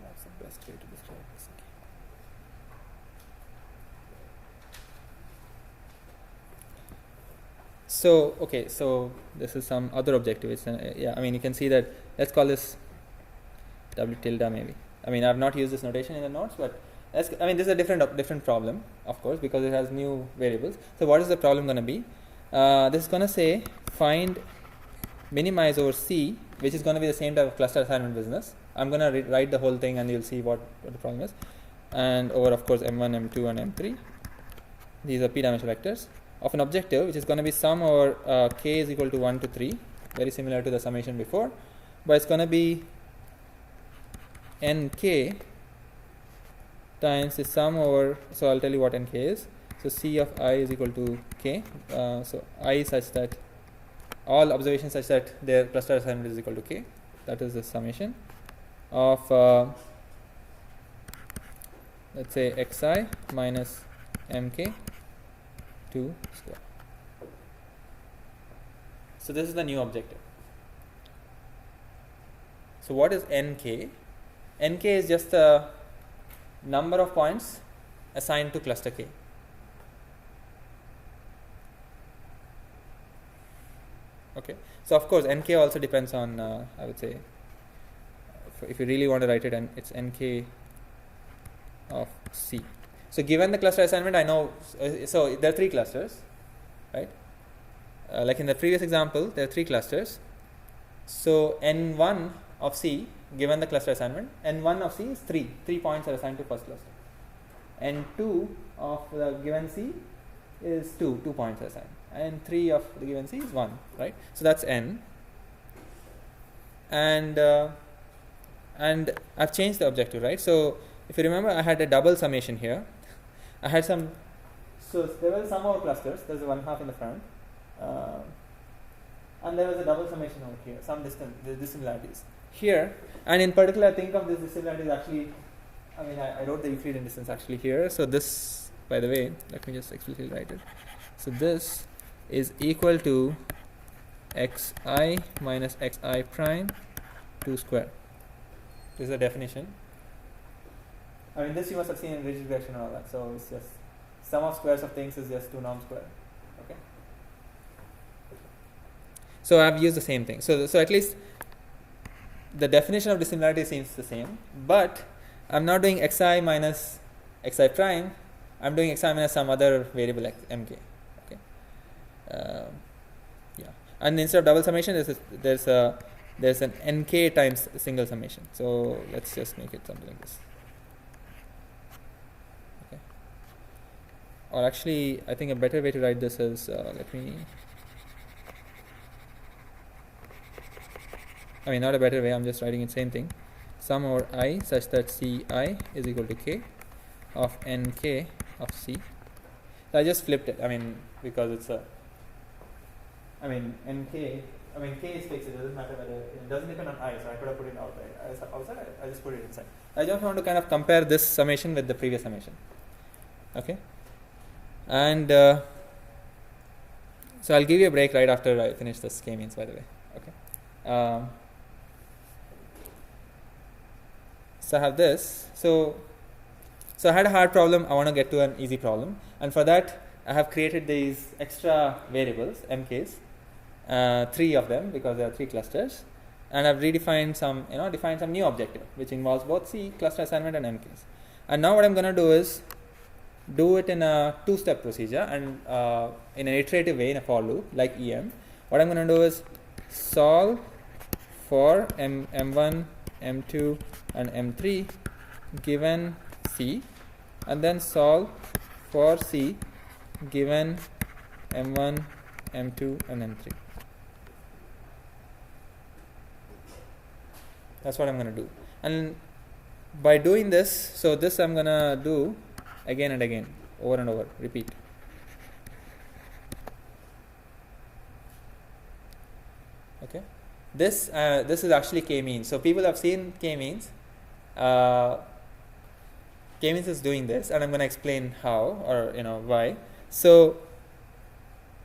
That's the best way to describe this. So okay, so this is some other objective. It's yeah, I mean you can see that. Let's call this W tilde maybe. I mean I've not used this notation in the notes, but I mean this is a different problem, of course, because it has new variables. So what is the problem going to be? This is going to say find minimize over C, which is going to be the same type of cluster assignment business. I'm going to write the whole thing and you'll see what the problem is. And over, of course, M1, M2, and M3. These are p-dimensional vectors of an objective, which is going to be sum over k is equal to 1 to 3, very similar to the summation before. But it's going to be nk times the sum over, so I'll tell you what nk is. So C of I is equal to k. So I such that all observations such that their cluster assignment is equal to k. That is the summation of let's say xi minus mk 2 square. So this is the new objective. So what is nk? Nk is just the number of points assigned to cluster k. Okay. So of course nk also depends on I would say if you really want to write it, and it's nk of C. So given the cluster assignment, I know so there are 3 clusters, right? Like in the previous example, there are 3 clusters. So n1 of C, given the cluster assignment, n1 of C is 3. 3 points are assigned to first cluster. N2 of the given C is 2 points are assigned, and 3 of the given C is 1, right? So that's n. And I've changed the objective, right? So if you remember, I had a double summation here. I had some, so there were some more clusters. There's 1/2 in the front, and there was a double summation over here. Some dissimilarities here, and in particular, I think of this dissimilarities actually. I mean, I wrote the Euclidean distance actually here. So this, by the way, let me just explicitly write it. So this is equal to xi minus xi prime 2 square. This is the definition. I mean, this you must have seen in rigid regression and all that. So it's just sum of squares of things is just 2 norm square. Okay. So I've used the same thing. So at least the definition of dissimilarity seems the same, but I'm not doing xi minus xi prime. I'm doing xi minus some other variable mk. Okay. Yeah. And instead of double summation, there's an nk times single summation. So let's just make it something like this. Okay. Or actually, I think a better way to write this is not a better way. I'm just writing it same thing. Sum over I such that Ci is equal to k of nk of C. So I just flipped it. I mean, because it's a. I mean nk. I mean k is fixed. It doesn't matter whether it doesn't depend on I. So I could have put it outside. I just put it inside. I just want to kind of compare this summation with the previous summation. Okay. And so I'll give you a break right after I finish this Kmeans, by the way. Okay. So I have this. So I had a hard problem. I want to get to an easy problem, and for that I have created these extra variables, mk's, 3 of them because there are 3 clusters, and I've defined some new objective which involves both C cluster assignment and mk's. And now what I'm going to do is do it in a 2-step procedure and in an iterative way in a for loop like EM. What I'm going to do is solve for M1, M2 and M3 given C, and then solve for C given M1, M2 and M3. That's what I'm going to do. And by doing this, so this I'm going to do again and again, over and over, repeat. Okay. This is actually Kmeans. So people have seen Kmeans. Kmeans is doing this, and I'm going to explain how or why. So,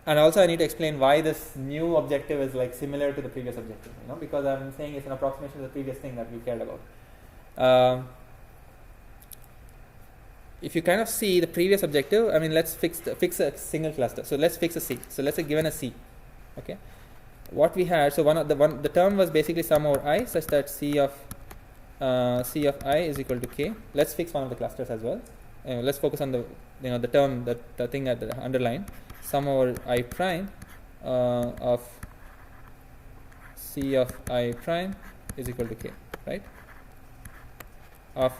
and also I need to explain why this new objective is like similar to the previous objective. Because I'm saying it's an approximation to the previous thing that we cared about. if you kind of see the previous objective, I mean, let's fix a single cluster. So let's fix a C. So let's say given a C, okay. What we had, so the term was basically sum over I, such that C of I is equal to K. Let's fix one of the clusters as well. Let's focus on the the term, the thing at the underline, sum over I prime of C of I prime is equal to K, right? Of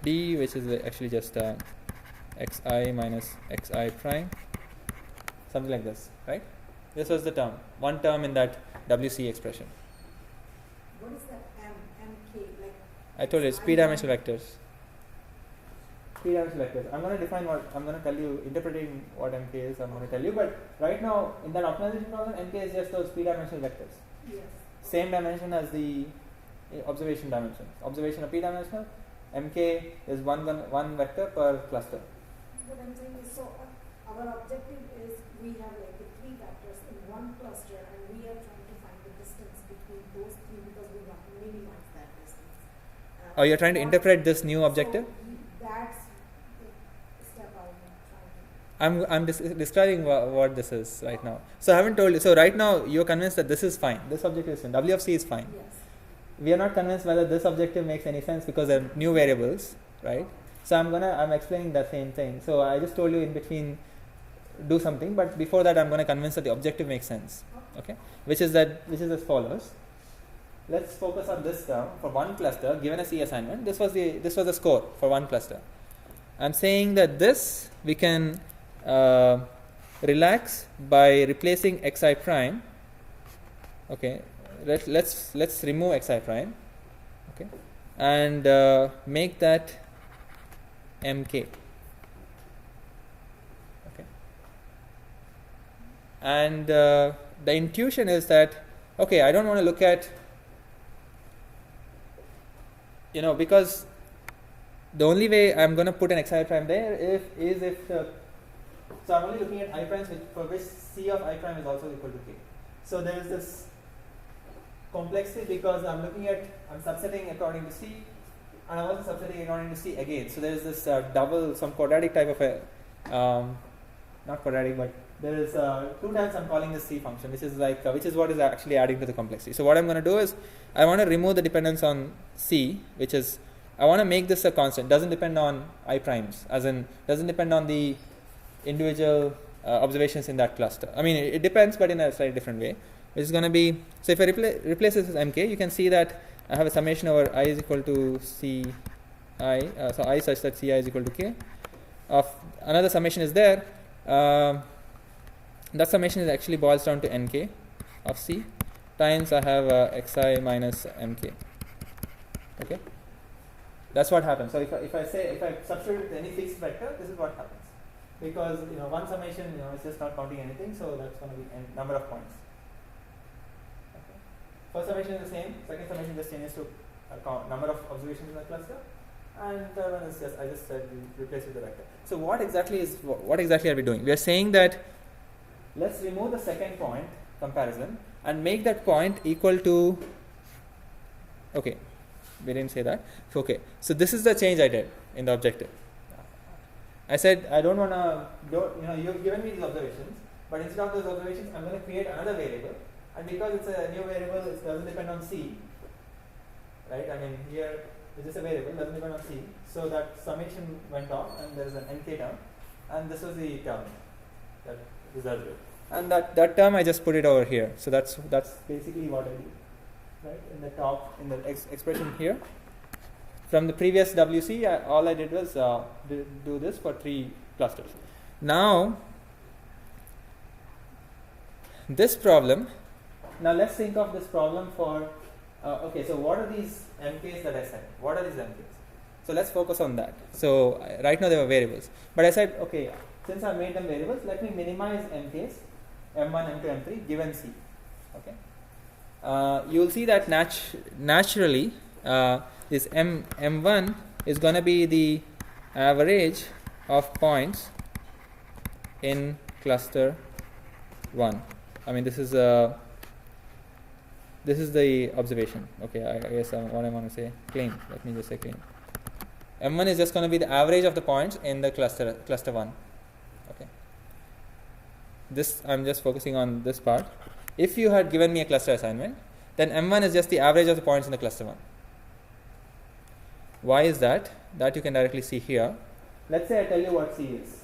D, which is actually just xi minus xi prime, something like this, right? This was the term, one term in that WC expression. What is that MK? Like I told you it's p-dimensional vectors. P-dimensional vectors. I'm going to define what I'm going to tell you, interpreting what MK is. I'm going to tell you, but right now in that optimization problem, MK is just those p-dimensional vectors. yes. Same dimension as the observation dimension. Observation of p-dimensional. MK is one vector per cluster. What I'm saying is, so our objective is we have like the three vectors in one cluster, and we are trying to find the distance between those three because we want to minimize that distance. Oh, you're trying to interpret this new objective? So that's the step I'm trying to. I'm describing what this is right now. So I haven't told you. So right now you're convinced that this is fine. This objective is fine. W of C is fine. Yes. We are not convinced whether this objective makes any sense because there are new variables, right? So I'm explaining the same thing. So I just told you in between do something, but before that I'm going to convince that the objective makes sense. Okay? Which is as follows. Let's focus on this term for one cluster given a C assignment. This was the score for one cluster. I'm saying that this we can relax by replacing xi prime. Okay, let's remove xi prime. Okay, and make that mk. Okay, and the intuition is that okay, I don't want to look at because the only way I'm going to put an xi prime there is if so I'm only looking at I primes for which C of I prime is also equal to K. So there is this complexity because I'm subsetting according to C, and I'm also subsetting according to C again. So there is this some quadratic type of a not quadratic, but there is 2 times I'm calling this C function, which is what is actually adding to the complexity. So what I'm going to do is I want to remove the dependence on C, which is I want to make this a constant. Doesn't depend on I primes, as in doesn't depend on the individual observations in that cluster. I mean it depends, but in a slightly different way. Which is going to be, so if I replace this with mk, you can see that I have a summation over I is equal to C I, so I such that Ci is equal to K. Of another summation is there. That summation is actually boils down to nk of C times I have xi minus mk. Okay, that's what happens. So if I substitute any fixed vector, this is what happens. Because one summation is just not counting anything, so that's going to be n number of points. Okay. First summation is the same. Second summation just changes to number of observations in the cluster, and third one is just I just said we replace with the vector. So what exactly are we doing? We are saying that let's remove the second point comparison and make that point equal to. Okay, we didn't say that. So, okay, so this is the change I did in the objective. I said I don't want to, you've given me these observations, but instead of those observations, I'm going to create another variable, and because it's a new variable, it doesn't depend on C, right? I mean here it's just a variable, doesn't depend on C, so that summation went off, and there is an nk term, and this was the term that resulted it, and that term I just put it over here. So that's basically what I did, right? In the top, in the expression here. From the previous WC, all I did was do this for 3 clusters. Now, this problem, now let's think of this problem for, okay, so what are these MKs that I said? What are these MKs? So let's focus on that. So right now they were variables. But I said, okay, since I made them variables, let me minimize MKs, M1, M2, M3, given C. Okay. You will see that naturally, this M1 is going to be the average of points in cluster 1. I mean this is the observation. Okay, I guess what I want to say claim. Let me just say claim. M1 is just going to be the average of the points in the cluster 1. Okay. This I'm just focusing on this part. If you had given me a cluster assignment, then M1 is just the average of the points in the cluster 1. Why is that? That you can directly see here. Let's say I tell you what C is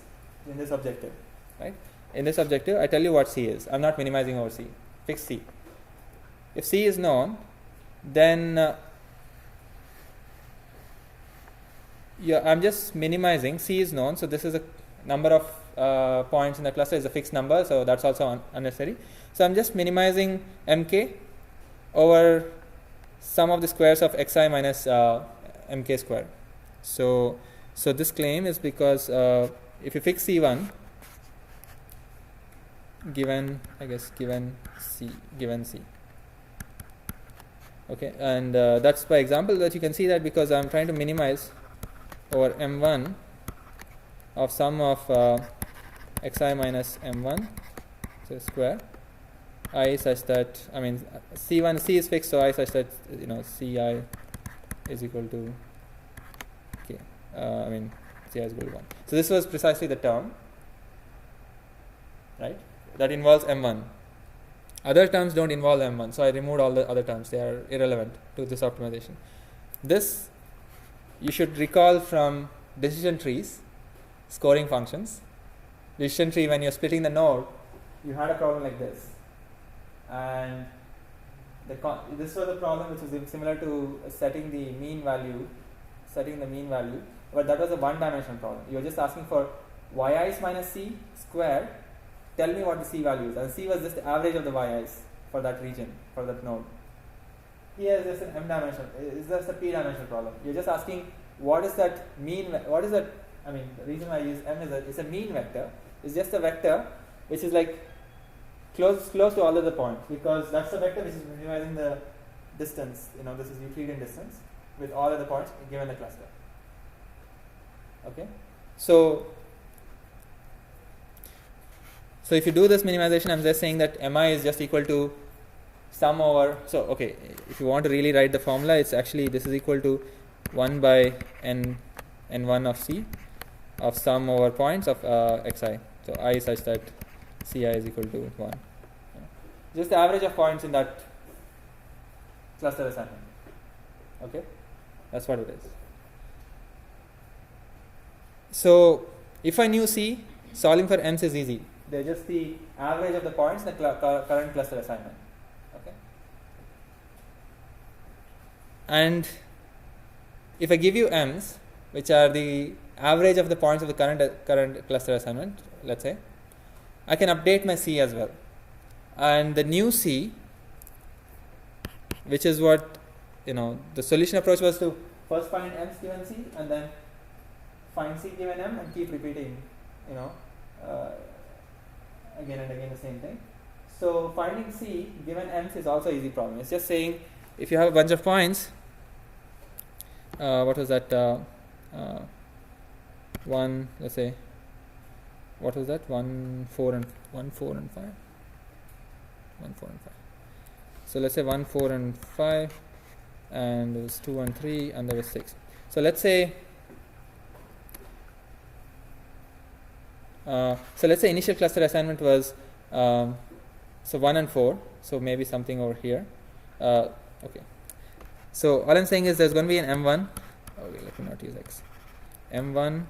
in this objective, right? In this objective, I tell you what C is. I'm not minimizing over C. Fix C. If C is known, then I'm just minimizing. C is known, so this is a number of points in the cluster is a fixed number, so that's also unnecessary. So I'm just minimizing mk over sum of the squares of xi minus mk square. So this claim is because if you fix C1 given C, okay, and that's by example that you can see that because I'm trying to minimize over m1 of sum of xi minus m1 so square I such that C is fixed, so I such that ci is equal to k. Ci is equal to 1. So this was precisely the term, right, that involves m1. Other terms don't involve m1, so I removed all the other terms. They are irrelevant to this optimization. This you should recall from decision trees, scoring functions. Decision tree, when you're splitting the node, you had a problem like this, and this was a problem which was similar to setting the mean value, but that was a one-dimensional problem. You were just asking for yi's minus c squared. Tell me what the c value is, and c was just the average of the yi's for that region, for that node. Here is just an m-dimensional, it's just a p-dimensional problem. You're just asking what is that mean, the reason why I use m is that it's a mean vector. It's just a vector which is like close to all of the points, because that's the vector which is minimizing the distance, this is Euclidean distance with all of the points given the cluster. Okay, so if you do this minimization, I'm just saying that mi is just equal to sum over, so okay, if you want to really write the formula, it's actually this is equal to 1 by n1 of c of sum over points of xi. So I such that ci is equal to 1. Just the average of points in that cluster assignment. Okay, that's what it is. So if I knew C, solving for m's is easy. They're just the average of the points in the current cluster assignment. Okay. And if I give you m's, which are the average of the points of the current cluster assignment, let's say, I can update my C as well. And the new C, which is what the solution approach was to first find m's given C and then find C given m and keep repeating again and again the same thing. So finding C given m's is also an easy problem. It's just saying if you have a bunch of points, what was that, let's say, what was that, 1, 4 and 5. So let's say 1, 4 and 5, and there was 2 and 3, and there was 6. So let's say initial cluster assignment was so 1 and 4, so maybe something over here. Okay, so all I'm saying is there's going to be an m1. Okay, let me not use x. m1,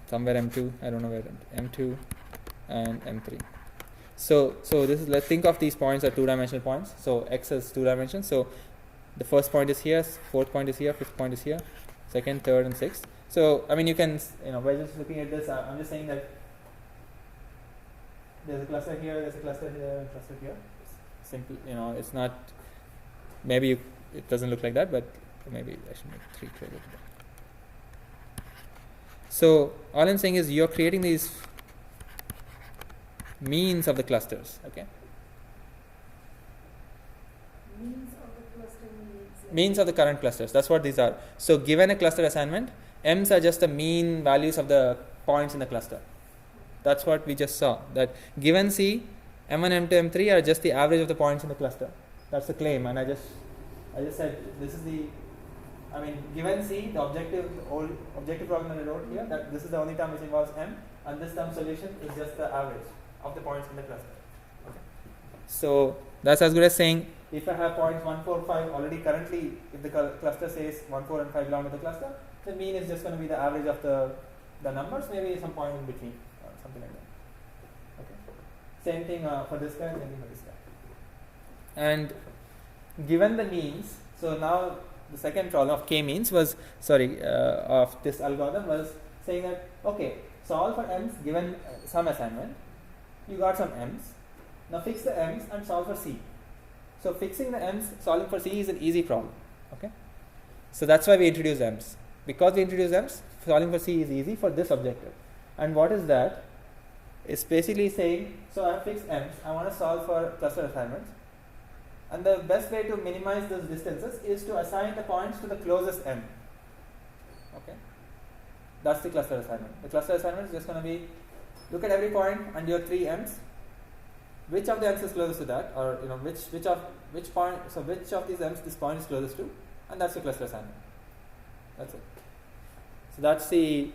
somewhere m2, I don't know where, m2 and m3. So this is, let's think of these points as two-dimensional points. So x is 2 dimensions. So the first point is here, fourth point is here, fifth point is here, second, third, and sixth. So you can, by just looking at this, I'm just saying that there's a cluster here, there's a cluster here, and a cluster here. It's simple, it's not. Maybe it doesn't look like that, but maybe I should make 3 closer to that. So all I'm saying is you're creating these means of the clusters. Okay. Means of the cluster means. Means of the current clusters. That's what these are. So given a cluster assignment, m's are just the mean values of the points in the cluster. That's what we just saw. That given C, m1, m2, m3 are just the average of the points in the cluster. That's the claim, and I just said this is the I mean, given C, the objective problem that I wrote here, that this is the only term which involves M, and this term solution is just the average of the points in the cluster. Okay. So that's as good as saying if I have points 1, 4, 5 already currently, if the cluster says 1, 4, and 5 belong to the cluster, the mean is just going to be the average of the numbers, maybe some point in between, or something like that. Okay. Same thing for this guy, same thing for this guy. And given the means, so now the second problem of K-means was, of this algorithm was saying that, okay, solve for m's given some assignment, you got some m's, now fix the m's and solve for c. So fixing the m's, solving for c is an easy problem, okay. So that's why we introduce m's. Because we introduce m's, solving for c is easy for this objective. And what is that? It's basically saying, so I have fixed m's, I want to solve for cluster assignments. And the best way to minimize those distances is to assign the points to the closest m. Okay, that's the cluster assignment. The cluster assignment is just going to be, look at every point and your 3 m's. Which of the m's is closest to that, or which of these m's this point is closest to, and that's the cluster assignment. That's it. So that's the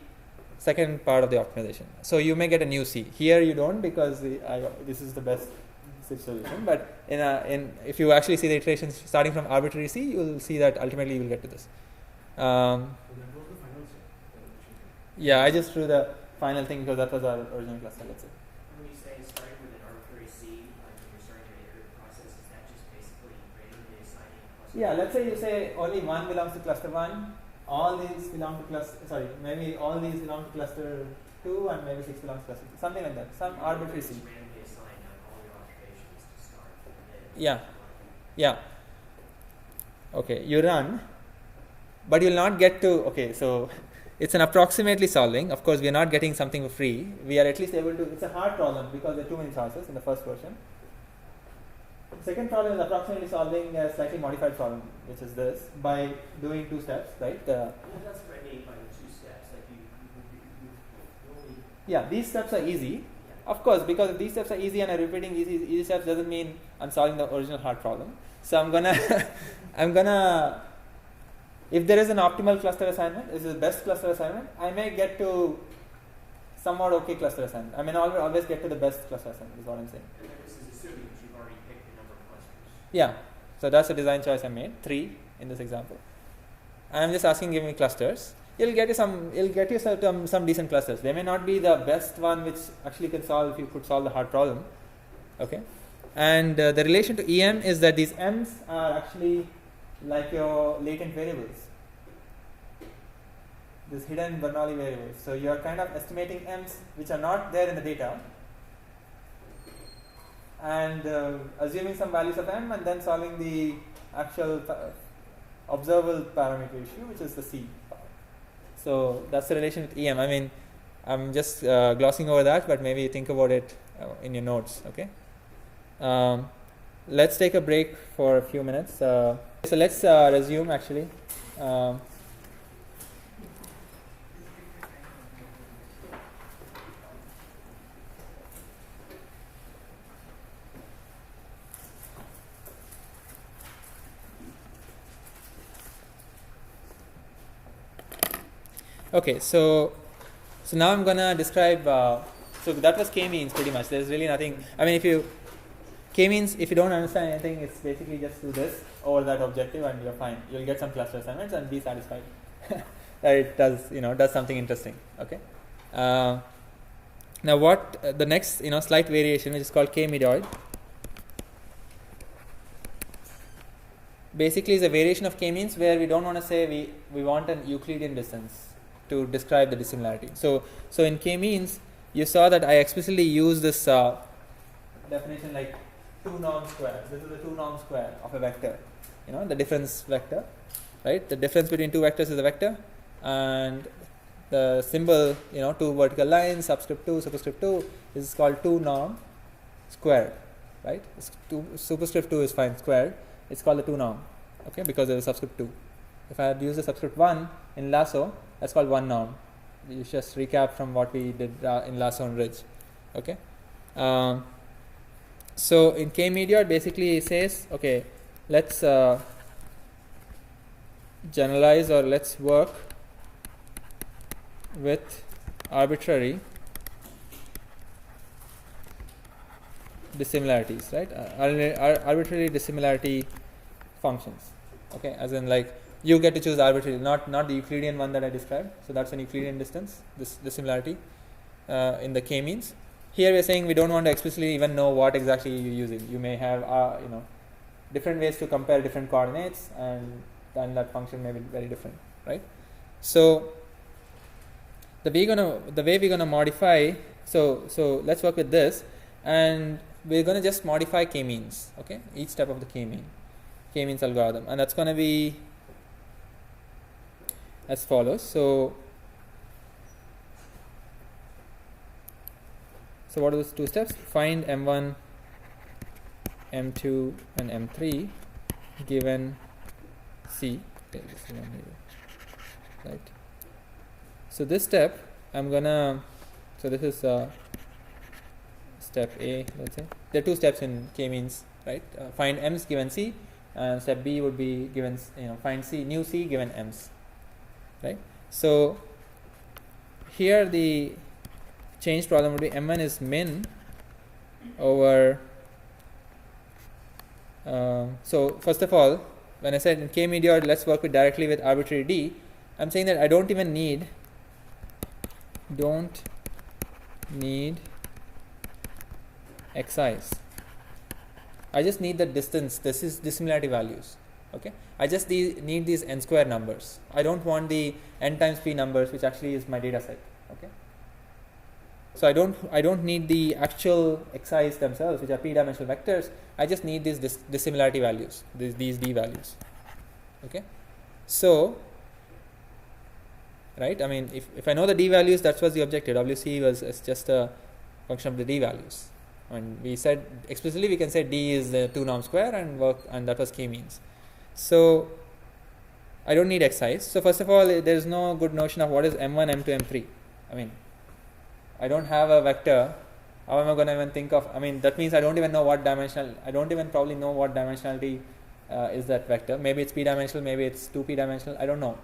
second part of the optimization. So you may get a new C. Here you don't, because this is the best solution, but if you actually see the iterations starting from arbitrary C, you will see that ultimately you will get to this. Yeah, I just drew the final thing because that was our original cluster. That's it. When you say starting with an arbitrary C, like when you're starting your iterative process, is that just basically randomly assigning cluster? Yeah, let's say you say only 1 belongs to cluster 1, all these belong to cluster, maybe all these belong to cluster 2, and maybe 6 belongs to cluster 2, something like that, some arbitrary C. Yeah. Okay, you run, but you'll not get to, okay, so it's an approximately solving. Of course, we are not getting something for free. We are at least able to, it's a hard problem because there are too many sources in the first version. The second problem is approximately solving a slightly modified problem, which is this, by doing 2 steps, right? That's what I mean by the 2 steps. Like you only. Yeah, these steps are easy. Of course, because if these steps are easy and I'm repeating easy steps doesn't mean I'm solving the original hard problem. So I'm gonna, if there is an optimal cluster assignment, is the best cluster assignment, I may get to somewhat okay cluster assignment. I may not always get to the best cluster assignment, is what I'm saying. And this is assuming that you've already picked the number of clusters. Yeah, so that's a design choice I made, 3 in this example. And I'm just asking, give me clusters. It'll get you some decent clusters. They may not be the best one which actually can solve, if you could solve the hard problem. Okay, and the relation to EM is that these M's are actually like your latent variables, these hidden Bernoulli variables. So you are kind of estimating M's which are not there in the data, and assuming some values of M, and then solving the actual observable parameter issue, which is the C part. So that's the relation with EM. I mean, I'm just glossing over that, but maybe think about it in your notes. Okay. Let's take a break for a few minutes. So let's resume actually. Okay, so now I'm gonna describe. So that was K-means pretty much. There's really nothing. I mean, K-means, if you don't understand anything, it's basically just do this over that objective and you're fine. You'll get some cluster assignments and be satisfied that it does something interesting. Okay. Now what the next slight variation, which is called K-medioid, basically is a variation of K-means where we don't want to say we want an Euclidean distance to describe the dissimilarity. So in K-means, you saw that I explicitly use this definition like 2 norm squares. This is the 2 norm square of a vector, the difference vector, right? The difference between 2 vectors is a vector, and the symbol, 2 vertical lines, subscript 2, superscript 2, is called 2 norm squared, right? Superscript 2 is fine, squared. It's called the 2 norm, okay, because there is subscript 2. If I had used the subscript 1 in lasso, that's called 1 norm. You just recap from what we did in lasso and ridge, okay. So in K-medioid, basically it says, okay, let's generalize, or let's work with arbitrary dissimilarities, right? Arbitrary dissimilarity functions. Okay, as in like you get to choose arbitrary, not the Euclidean one that I described. So that's an Euclidean distance, this dissimilarity in the K-means. Here we are saying we don't want to explicitly even know what exactly you're using. You may have different ways to compare different coordinates, and then that function may be very different, right? So the way we're gonna modify. So let's work with this, and we're gonna just modify K-means. Okay, each step of the K-means algorithm, and that's gonna be as follows. So what are those two steps? Find M1, M2, and M3 given C. Okay, this is one here, right? So this step, I'm gonna. So this is step A. Let's say there are two steps in K-means, right? Find M's given C, and step B would be given find C, new C given M's, right? So here the change problem would be M1 is min over. So first of all, when I said in K-meteor, let's work directly with arbitrary D, I'm saying that I don't need xi's. I just need the distance. This is dissimilarity values. Okay, I just need these n square numbers. I don't want the n times p numbers, which actually is my data set. Okay, so I don't need the actual xi's themselves, which are p-dimensional vectors. I just need these dissimilarity values, these d values. Okay, so right, I mean if I know the d values, that was the objective. WC was just a function of the d values. And we said explicitly we can say d is the 2 norm square and that was K-means. So I don't need xi's. So first of all, there is no good notion of what is M1, M2, M3. I mean, I don't have a vector. How am I going to even think of? I mean, that means I don't even know what dimensional. I don't even probably know what dimensionality is that vector. Maybe it's p-dimensional. Maybe it's 2p-dimensional. I don't know.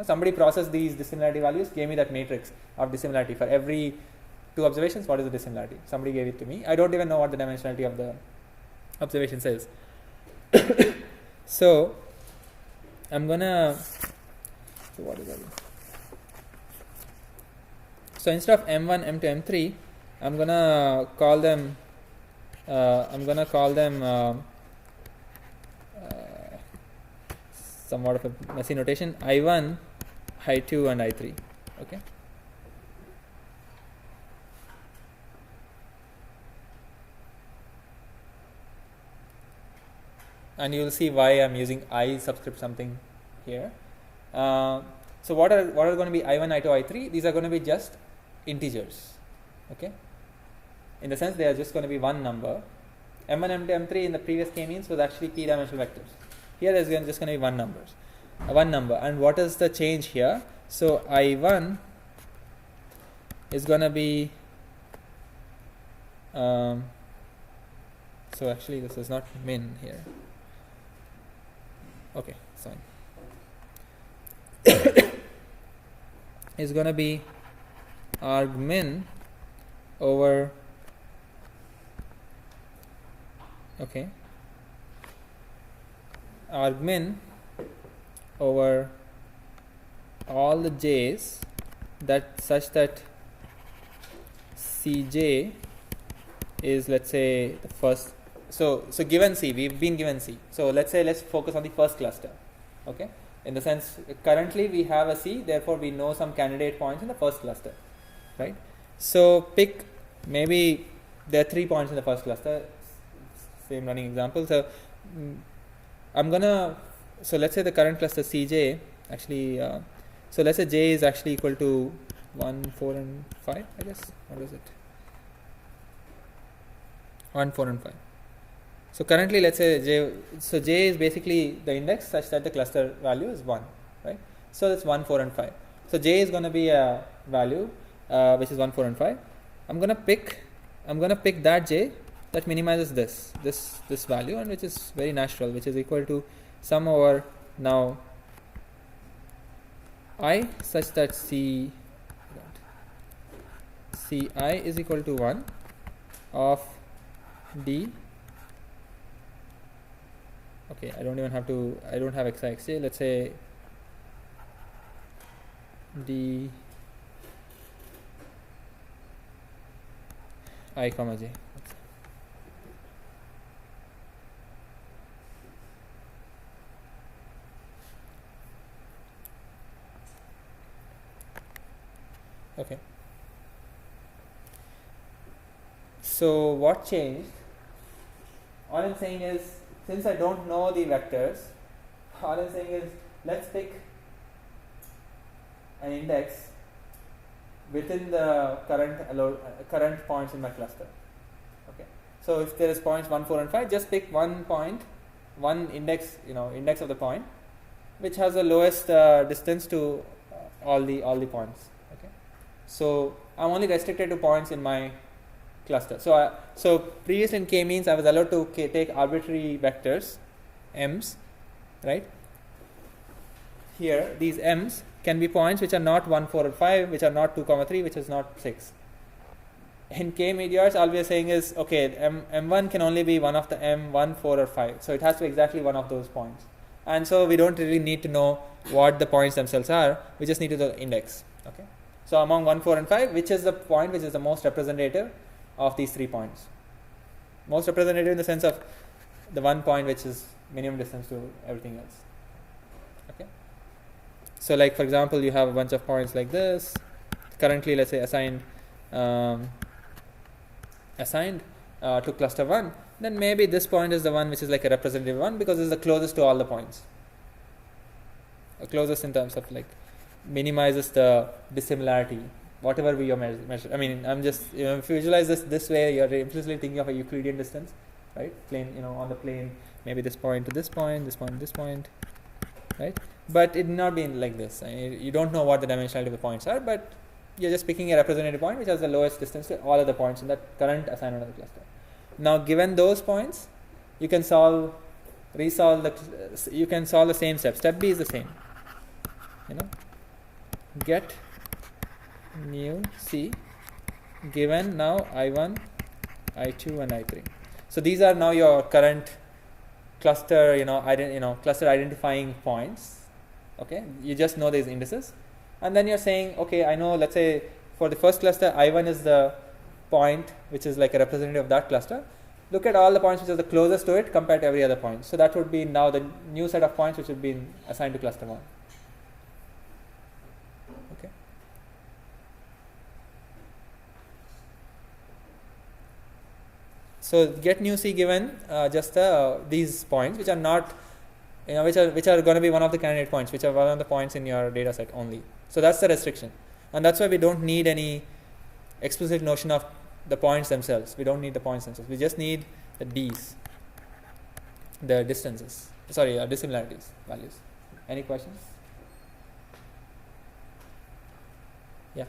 Somebody processed these dissimilarity values, gave me that matrix of dissimilarity for every 2 observations. What is the dissimilarity? Somebody gave it to me. I don't even know what the dimensionality of the observation says. So I'm gonna. So what is that? So instead of M1, M2, M3, I'm gonna call them. Somewhat of a messy notation. I1, I2, and I3. Okay. And you will see why I'm using I subscript something here. So what are going to be I1, I2, I3? These are going to be just integers. Okay. In the sense they are just going to be one number. M1, M2, M3 in the previous K-means was actually p-dimensional vectors. Here there's just going to be one number. And what is the change here? So I1 is going to be. So actually this is not min here. Okay, fine. Is going to be argmin over. Okay. Argmin over all the j's that such that Cj is, let's say, the first. So given C, we've been given C. So let's focus on the first cluster. Okay. In the sense, currently we have a C, therefore we know some candidate points in the first cluster, right? So pick, maybe there are 3 points in the first cluster. Same running example. So so let's say the current cluster Cj actually. So let's say J is actually equal to 1, 4, and 5. I guess. What is it? 1, 4, and 5. So currently, let's say J. So J is basically the index such that the cluster value is 1, right? So that's 1, 4, and 5. So J is going to be a value which is 1, 4, and 5. I'm going to pick that J that minimizes this value, and which is very natural, which is equal to sum over now I such that Ci is equal to 1 of D. Okay, I don't have xi xj. Let's say D I comma j. Okay. So what changed? All I'm saying is, since I don't know the vectors, all I'm saying is let's pick an index within the current points in my cluster. Okay. So if there is points 1, 4, and 5, just pick one point, one index, index of the point, which has the lowest distance to all the points. Okay. So I'm only restricted to points in my cluster. So previously in K-means I was allowed to take arbitrary vectors, m's, right? Here these m's can be points which are not 1, 4, or 5, which are not 2, 3, which is not 6. In K-meteors, all we are saying is, okay, m1 can only be one of the m, 1, 4, or 5. So it has to be exactly one of those points. And so we don't really need to know what the points themselves are. We just need to know the index. Okay. So among 1, 4, and 5, which is the point which is the most representative of these 3 points? Most representative in the sense of the one point which is minimum distance to everything else. Okay. So like for example, you have a bunch of points like this. Currently, let's say assigned to cluster 1, then maybe this point is the one which is like a representative one because it's the closest to all the points. Closest in terms of like minimizes the dissimilarity, whatever we measure. I mean, I'm just, if you visualize this way, you're implicitly thinking of a Euclidean distance, right? Plane, on the plane, maybe this point to this point, this point to this point, right? But it not be like this. You don't know what the dimensionality of the points are, but you're just picking a representative point which has the lowest distance to all of the points in that current assignment of the cluster. Now, given those points, you can solve the same step. Step B is the same. Get mu C given now I1, I2, and I3. So these are now your current cluster, cluster identifying points. Okay, you just know these indices, and then you're saying, okay, I know. Let's say for the first cluster, I1 is the point which is like a representative of that cluster. Look at all the points which are the closest to it compared to every other point. So that would be now the new set of points which would be assigned to cluster 1. Okay. So get mu C given just these points which are not, which are going to be one of the candidate points, which are one of the points in your data set only. So that's the restriction, and that's why we don't need any explicit notion of the points themselves. We don't need the points themselves. We just need the D's, the distances. Sorry, dissimilarities values. Any questions? Yeah.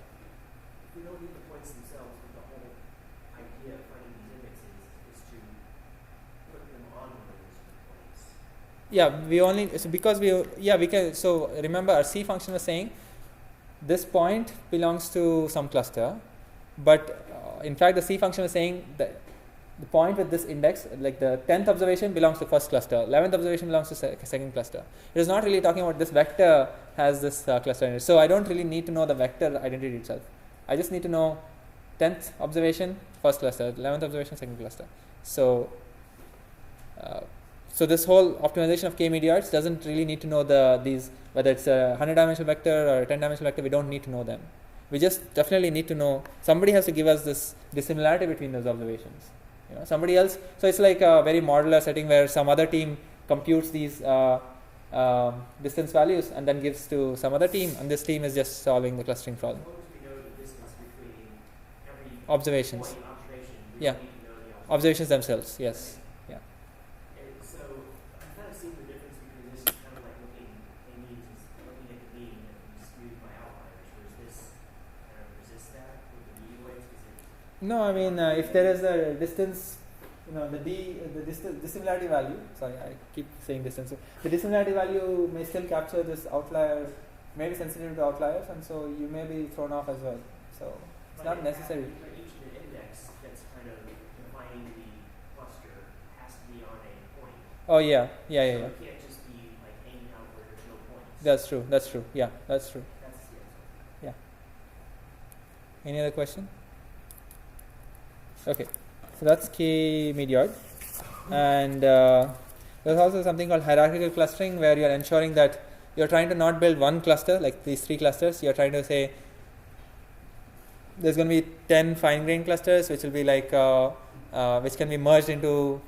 We don't need the points themselves, but the whole idea of finding these indexes is to put them on one of those points. Yeah, we can. So remember, our C function was saying this point belongs to some cluster, but in fact the C function was saying that the point with this index, like the 10th observation, belongs to first cluster, 11th observation belongs to second cluster. It is not really talking about this vector has this cluster in it. So I don't really need to know the vector identity itself. I just need to know 10th observation, first cluster, 11th observation, second cluster. So so this whole optimization of K-meteors doesn't really need to know these, whether it's a 100-dimensional vector or a 10-dimensional vector. We don't need to know them. We just definitely need to know, somebody has to give us this dissimilarity between those observations. Somebody else. So it's like a very modular setting where some other team computes these distance values and then gives to some other team, and this team is just solving the clustering problem. Suppose we know the distance between every Observations. point observation. We Yeah. don't need to know the Observations themselves. Yes. Yeah. And so I'm kind of seeing the difference between this kind of like looking at the mean and skewed by outliers, whereas this kind of resists that with the mean weights because No, I mean if there is a distance, the dissimilarity value. Sorry, I keep saying distance. The dissimilarity value may still capture this outlier may be sensitive to outliers, and so you may be thrown off as well. So it's not necessary. But each of the index that's kind of defining the cluster has to be on a point. Oh yeah. So it can't just be like hanging out where there's no points. That's true. That's true. Yeah, that's true. That's the answer. Yeah. Any other question? Okay, so that's K-meteoid, and there's also something called hierarchical clustering, where you're ensuring that you're trying to not build one cluster like these 3 clusters. You're trying to say there's going to be 10 fine-grained clusters, which will be like which can be merged into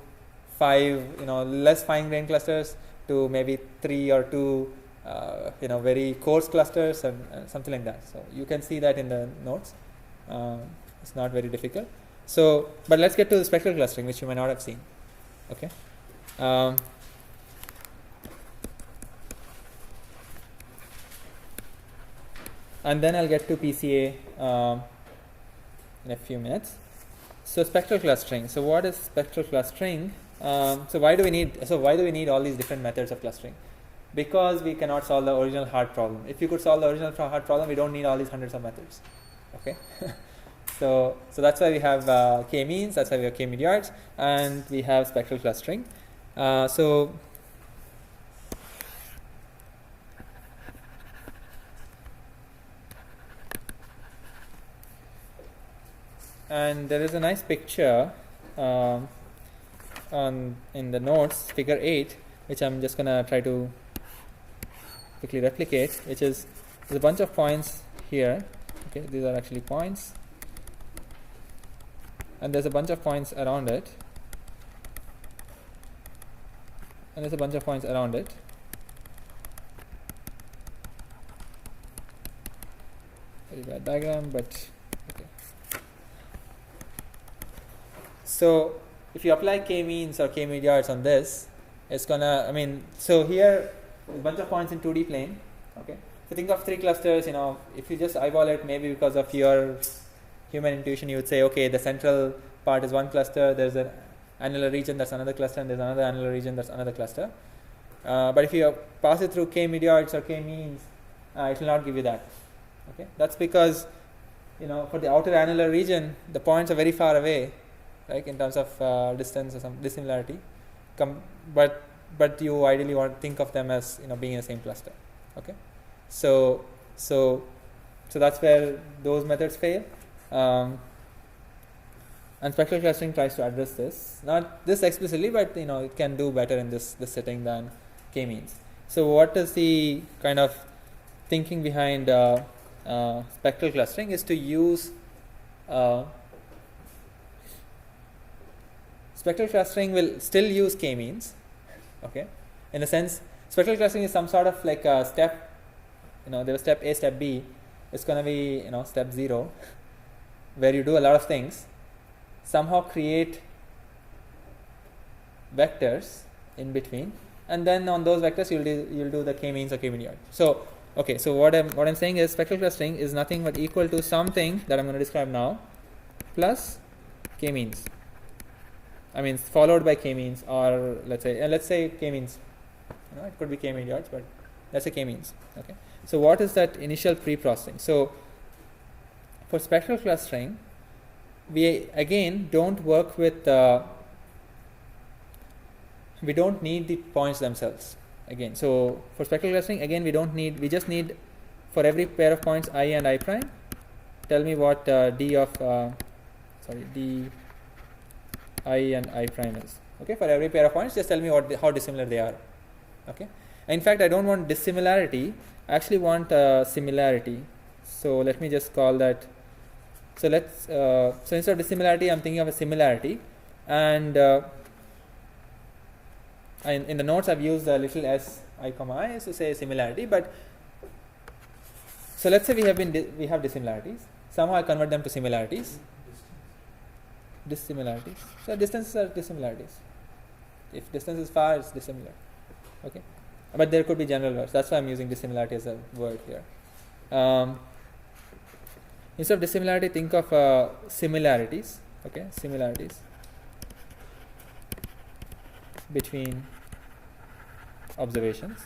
5 less fine-grained clusters, to maybe 3 or 2 very coarse clusters, and something like that. So you can see that in the notes. It's not very difficult. So, but let's get to the spectral clustering, which you may not have seen. Okay. And then I'll get to PCA in a few minutes. So spectral clustering. So what is spectral clustering? So why do we need all these different methods of clustering? Because we cannot solve the original hard problem. If you could solve the original hard problem, we don't need all these hundreds of methods. Okay. So that's why we have K-means, that's why we have K-meteoids, and we have spectral clustering. And there is a nice picture in the notes, figure 8, which I'm just going to try to quickly replicate, which is there's a bunch of points here. Okay, these are actually points. And there's a bunch of points around it. And there's a bunch of points around it. Very bad diagram, but okay. So if you apply K-means or K-meteoids on this, it's gonna, so here a bunch of points in 2D plane. Okay. So think of 3 clusters, if you just eyeball it, maybe because of your human intuition, you would say, okay, the central part is one cluster, there's an annular region, that's another cluster, and there's another annular region, that's another cluster. But if you pass it through K-meteoids or K-means, it will not give you that. Okay, that's because, for the outer annular region, the points are very far away, right, in terms of distance or some dissimilarity. But you ideally want to think of them as being in the same cluster. Okay, so that's where those methods fail. And spectral clustering tries to address this, not this explicitly, but it can do better in this setting than K-means. So what is the kind of thinking behind spectral clustering is to use spectral clustering will still use K-means. Okay, in the sense spectral clustering is some sort of like a step. There was step A, step B. It's going to be step 0, where you do a lot of things, somehow create vectors in between, and then on those vectors you'll do the K-means or K-meteoid. So okay, so what I'm saying is spectral clustering is nothing but equal to something that I'm going to describe now plus K-means. Followed by K-means, or let's say K-means. It could be K-meteoids, but let's say K-means. Okay. So what is that initial pre-processing? So for spectral clustering, we again don't work with we don't need the points themselves again. So for spectral clustering, again we just need for every pair of points I and I prime, tell me what d I and I prime is. Okay, for every pair of points, just tell me how dissimilar they are. Okay, in fact I don't want dissimilarity, I actually want similarity. So let me just call that. So let's so instead of dissimilarity, I'm thinking of a similarity, and in the notes I've used the little s I comma I to say similarity. But so let's say we have dissimilarities. Somehow I convert them to similarities. Dissimilarities. So distances are dissimilarities. If distance is far, it's dissimilar. Okay, but there could be general words. That's why I'm using dissimilarity as a word here. Instead of dissimilarity, think of similarities. Okay, similarities between observations.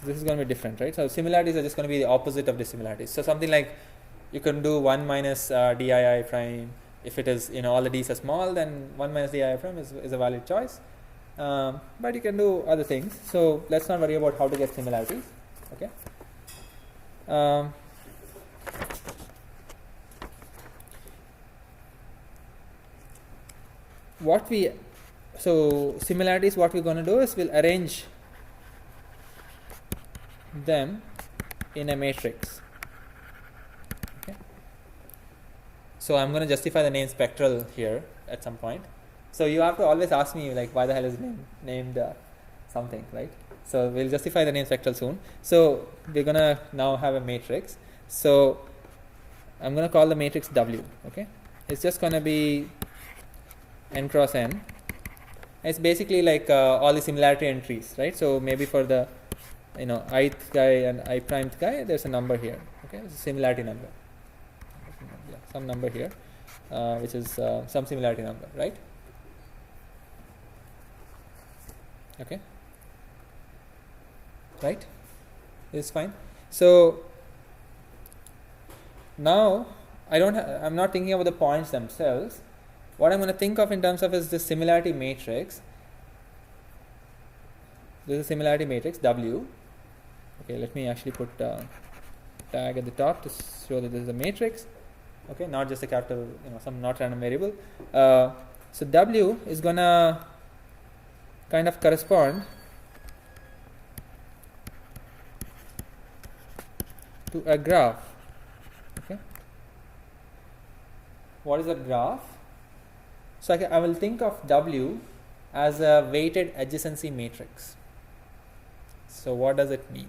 this is going to be different, right? So similarities are just going to be the opposite of dissimilarities. So something like you can do 1 minus dii prime. If it is, all the d's are small, then 1 minus dii prime is a valid choice. But you can do other things. So let's not worry about how to get similarities. Okay. Similarities, what we're going to do is we'll arrange them in a matrix. Okay. So I'm going to justify the name spectral here at some point. So you have to always ask me, like, why the hell is it named something, right? So we'll justify the name spectral soon. So we're going to now have a matrix. So I'm going to call the matrix W. Okay. It's just going to be n cross n. It's basically like all the similarity entries, right? So maybe for the ith guy and I primed guy, there's a number here. Okay, it's a similarity number. Yeah, some number here, which is some similarity number, right? Okay, right? This is fine. So now I'm not thinking about the points themselves. What I'm going to think of in terms of is the similarity matrix. This is similarity matrix W. Okay, let me actually put tag at the top to show that this is a matrix. Okay, not just a capital, some not random variable. So W is going to kind of correspond to a graph. Okay, what is a graph? So I will think of W as a weighted adjacency matrix. So what does it mean?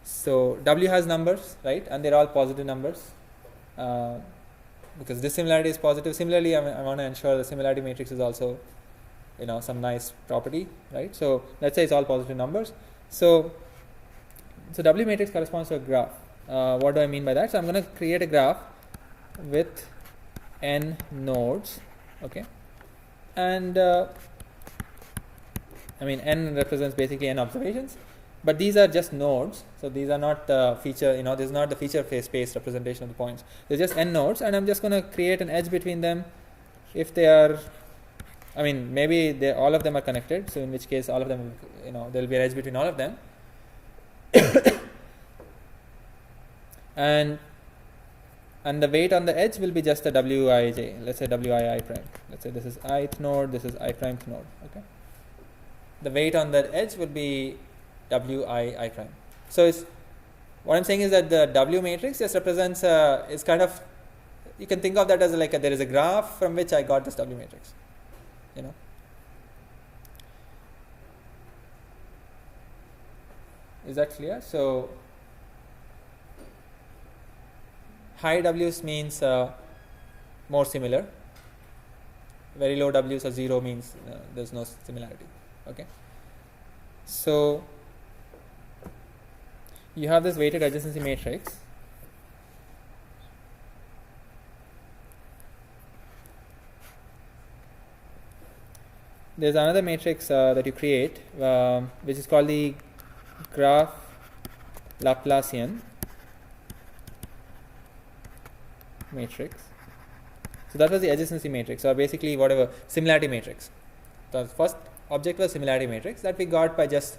So W has numbers, right, and they're all positive numbers because dissimilarity is positive. Similarly, I want to ensure the similarity matrix is also, some nice property, right? So let's say it's all positive numbers. So W matrix corresponds to a graph. What do I mean by that? So I'm going to create a graph with n nodes. Okay, and n represents basically n observations, but these are just nodes. So these are not feature. This is not the feature space representation of the points. They're just n nodes, and I'm just going to create an edge between them. If they are, maybe all of them are connected. So in which case, all of them, there will be an edge between all of them, and the weight on the edge will be just a wij. Let's say wi prime. Let's say this is ith node, this is I prime node. Okay. The weight on the edge will be wi prime. So what I'm saying is that the W matrix just represents is kind of, you can think of that as like there is a graph from which I got this W matrix. Is that clear? So high W's means more similar. Very low W's or 0 means there's no similarity. Okay. So you have this weighted adjacency matrix. There's another matrix that you create, which is called the graph Laplacian matrix. So that was the adjacency matrix, or basically whatever similarity matrix. The first object was similarity matrix that we got by just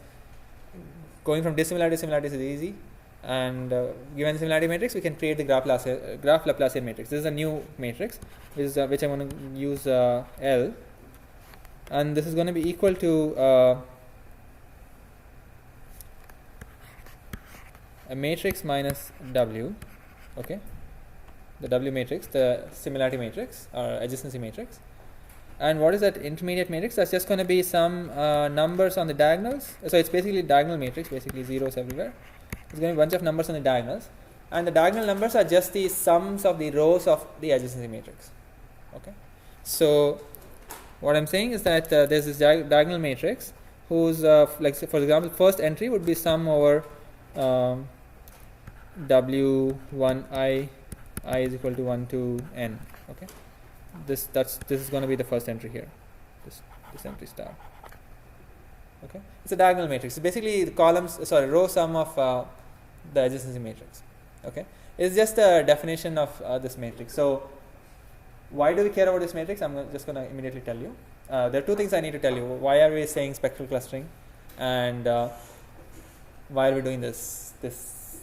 going from dissimilarity to similarity is easy, and given the similarity matrix we can create the graph Laplacian matrix. This is a new matrix which I'm going to use L, and this is going to be equal to a matrix minus W. Okay, the W matrix, the similarity matrix or adjacency matrix. And what is that intermediate matrix? That's just going to be some numbers on the diagonals. So it's basically diagonal matrix, basically zeros everywhere. It's going to be a bunch of numbers on the diagonals, and the diagonal numbers are just the sums of the rows of the adjacency matrix. Okay, so what I'm saying is that there's this diagonal matrix whose like for example first entry would be sum over W1 I is equal to 1 to n. Okay, this is going to be the first entry here, this entry star. Okay, it's a diagonal matrix. So basically, the row sum of the adjacency matrix. Okay, it's just a definition of this matrix. So why do we care about this matrix? I'm just going to immediately tell you. There are two things I need to tell you. Why are we saying spectral clustering, and why are we doing this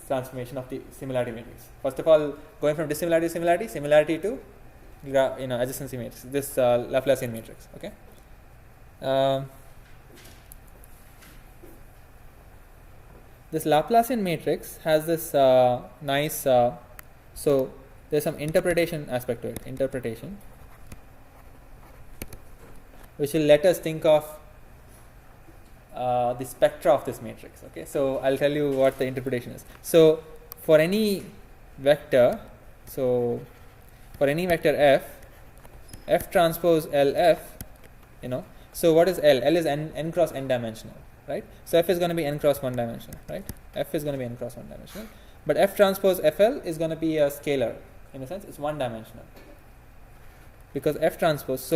transformation of the similarity matrix? First of all, going from dissimilarity to similarity to adjacency matrix. This Laplacian matrix. Okay. This Laplacian matrix has this nice. So there's some interpretation aspect to it. Which will let us think of the spectra of this matrix. Okay, so I'll tell you what the interpretation is. So for any vector, f transpose LF, so what is L? L is n cross n dimensional, right? So f is going to be n cross 1 dimensional, right? F is going to be n cross 1 dimensional, but f transpose FL is going to be a scalar. In a sense, it's 1 dimensional. Because f transpose,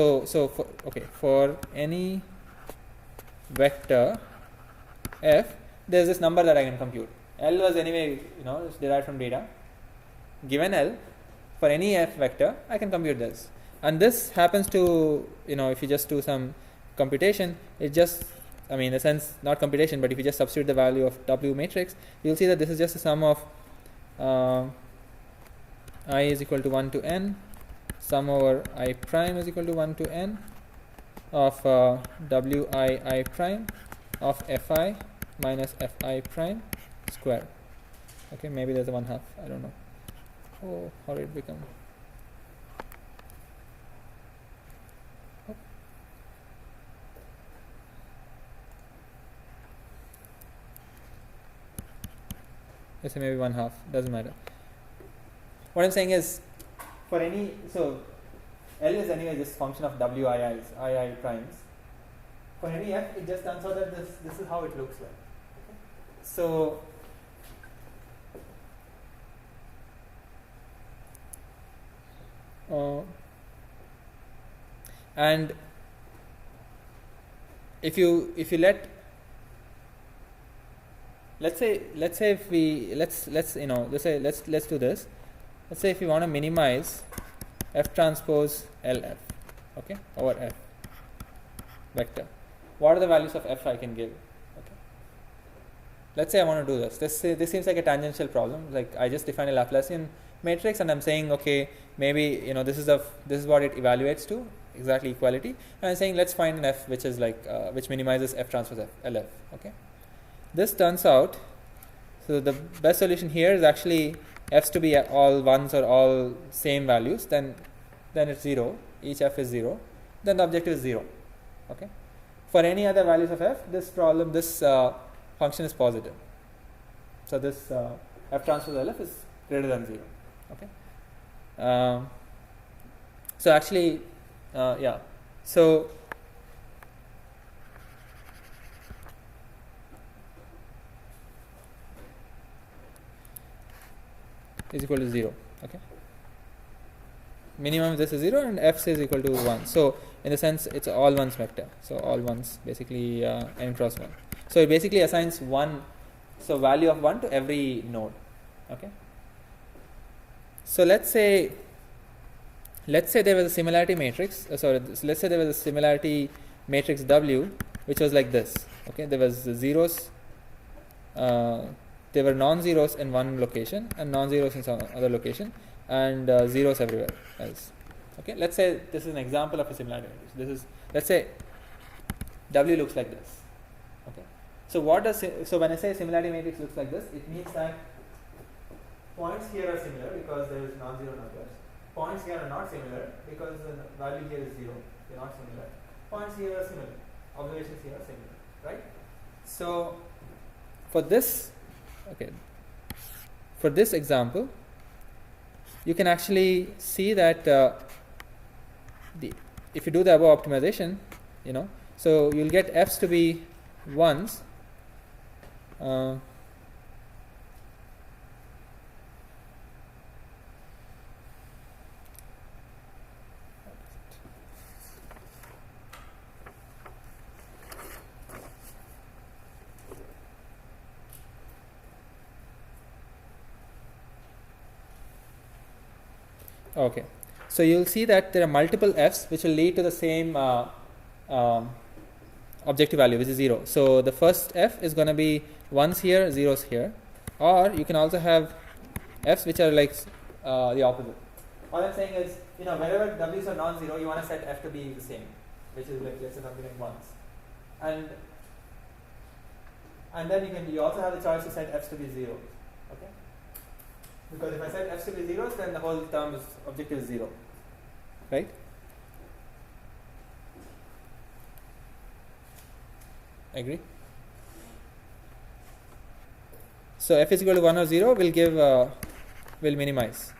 for any vector f, there's this number that I can compute. L was anyway, it's derived from data. Given L, for any f vector, I can compute this. And this happens to, if you just do some computation, it just, in a sense, not computation, but if you just substitute the value of W matrix, you'll see that this is just a sum of I is equal to 1 to n, sum over I prime is equal to 1 to n of Wi prime of Fi minus Fi prime square. Okay, maybe there's a 1/2, I don't know. Oh, how did it become? Oh. Let's say maybe 1/2, doesn't matter. What I'm saying is, for any, so L is anyway just function of Wi's, II primes. For any f, it just turns out that this is how it looks like. Okay? So and if you let's say if we let's do this. Let's say if you want to minimize f transpose LF, okay, over f vector, what are the values of f I can give? Okay, let's say I want to do this. This seems like a tangential problem. Like I just define a Laplacian matrix and I'm saying, okay, maybe this is what it evaluates to, exactly equality. And I'm saying let's find an f which is like which minimizes f transpose LF. Okay, this turns out, so the best solution here is actually f's to be all ones or all same values, then it's 0, each f is 0, then the objective is 0. Okay, for any other values of f, this function is positive, so this f transpose LF is greater than 0. Okay, so actually so is equal to 0. Okay, minimum of this is 0 and f is equal to 1. So in the sense, it's all ones vector. So all ones, basically n cross 1. So it basically assigns one, so value of 1 to every node. Okay, so let's say there was a similarity matrix. Let's say there was a similarity matrix W, which was like this. Okay, there was zeros. There were non-zeros in one location and non-zeros in some other location, and zeros everywhere else. Okay, let's say this is an example of a similarity matrix. Let's say W looks like this. Okay, so when I say similarity matrix looks like this, it means that points here are similar because there is non-zero numbers. Points here are not similar because the value here is 0. They're not similar. Points here are similar. Observations here are similar. Right? So for this example, you can actually see that if you do the above optimization, so you'll get f's to be ones. Okay. So you'll see that there are multiple f's which will lead to the same objective value, which is 0. So the first f is going to be 1s here, 0s here. Or you can also have f's which are like the opposite. All I'm saying is, wherever w's are non-zero, you want to set f to be the same, which is like, let's say something like 1s. And then you also have the choice to set f's to be 0. Okay? Because if I set f's to be 0s, then the whole term is objective is 0. Right? Agree? So f is equal to 1 or 0 will give will minimize.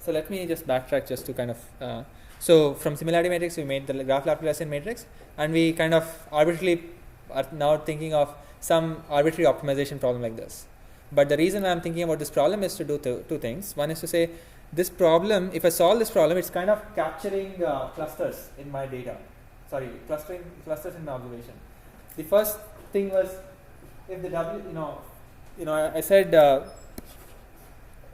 So let me just backtrack just to kind of so from similarity matrix we made the graph Laplacian matrix, and we kind of arbitrarily are now thinking of some arbitrary optimization problem like this. But the reason I'm thinking about this problem is to do two things. One is to say, this problem, if I solve this problem, it's kind of capturing clusters in my data. Sorry, clusters in my observation. The first thing was, if the I said,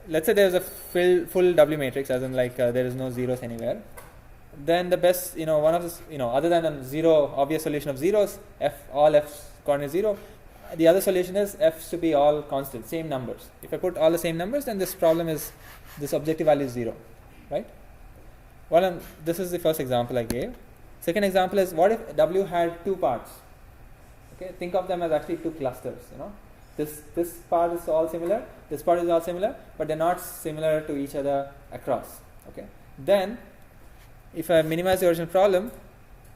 let's say there's a full W matrix, as in like there is no zeros anywhere. Then the best, one of this, other than a zero obvious solution of zeros, all f's coordinate 0. The other solution is f's to be all constant, same numbers. If I put all the same numbers, then this problem is, this objective value is 0, right? Well, this is the first example I gave. Second example is, what if W had two parts? Okay, think of them as actually two clusters. This part is all similar, this part is all similar, but they're not similar to each other across. Okay, then if I minimize the original problem,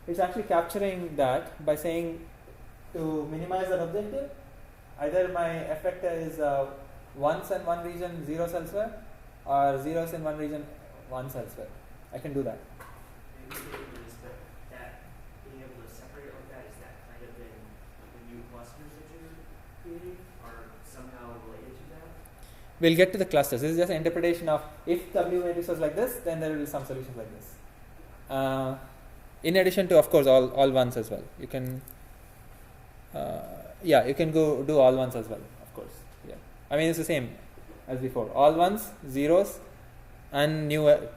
it's actually capturing that by saying, to minimize that objective, either my f vector is 1s in one region, 0s elsewhere, or 0s in one region, 1s elsewhere. I can do that. Maybe that being able to separate like that, is that kind of the new clusters that you're creating are somehow related to that? We'll get to the clusters. This is just an interpretation of, if W matrix was like this, then there will be some solutions like this. In addition to, of course, all ones as well. You can you can go do all ones as well, of course. Yeah, I mean it's the same as before. All ones, zeros, and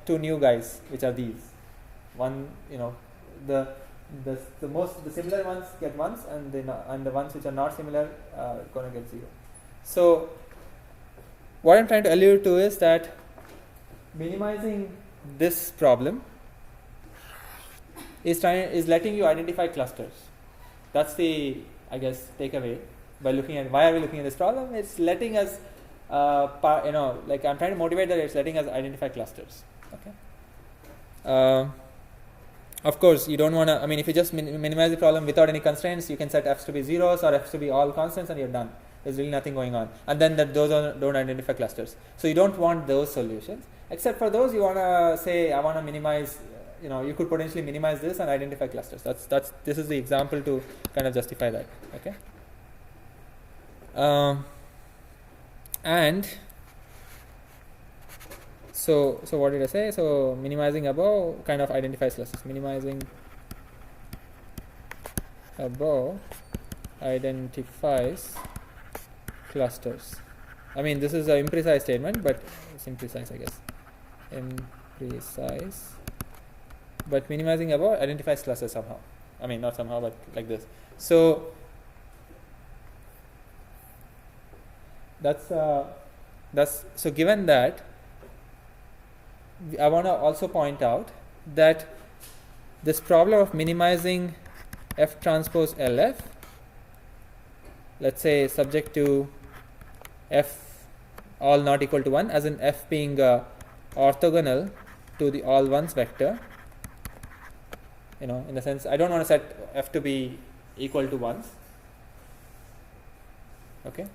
two new guys, which are these. One, the similar ones get ones, and the ones which are not similar are going to get 0. So what I'm trying to allude to is that minimizing this problem is letting you identify clusters. That's the, I guess, takeaway by looking at, why are we looking at this problem? It's letting us, like I'm trying to motivate that it's letting us identify clusters. Okay. Of course, you don't want to, if you just minimize the problem without any constraints, you can set f's to be zeros or f's to be all constants and you're done. There's really nothing going on. And then those don't identify clusters. So you don't want those solutions. Except for those, you want to say, I want to minimize, you could potentially minimize this and identify clusters. This is the example to kind of justify that. Okay. And so what did I say? So minimizing above kind of identifies clusters. Minimizing above identifies clusters. This is an imprecise statement, but it's imprecise, I guess. Imprecise. But minimizing above identifies clusters somehow. Not somehow, but like this. So that's so given that, I want to also point out that this problem of minimizing F transpose LF, let's say subject to F all not equal to 1, as in F being orthogonal to the all ones vector. In the sense, I don't want to set F to be equal to 1s. Okay.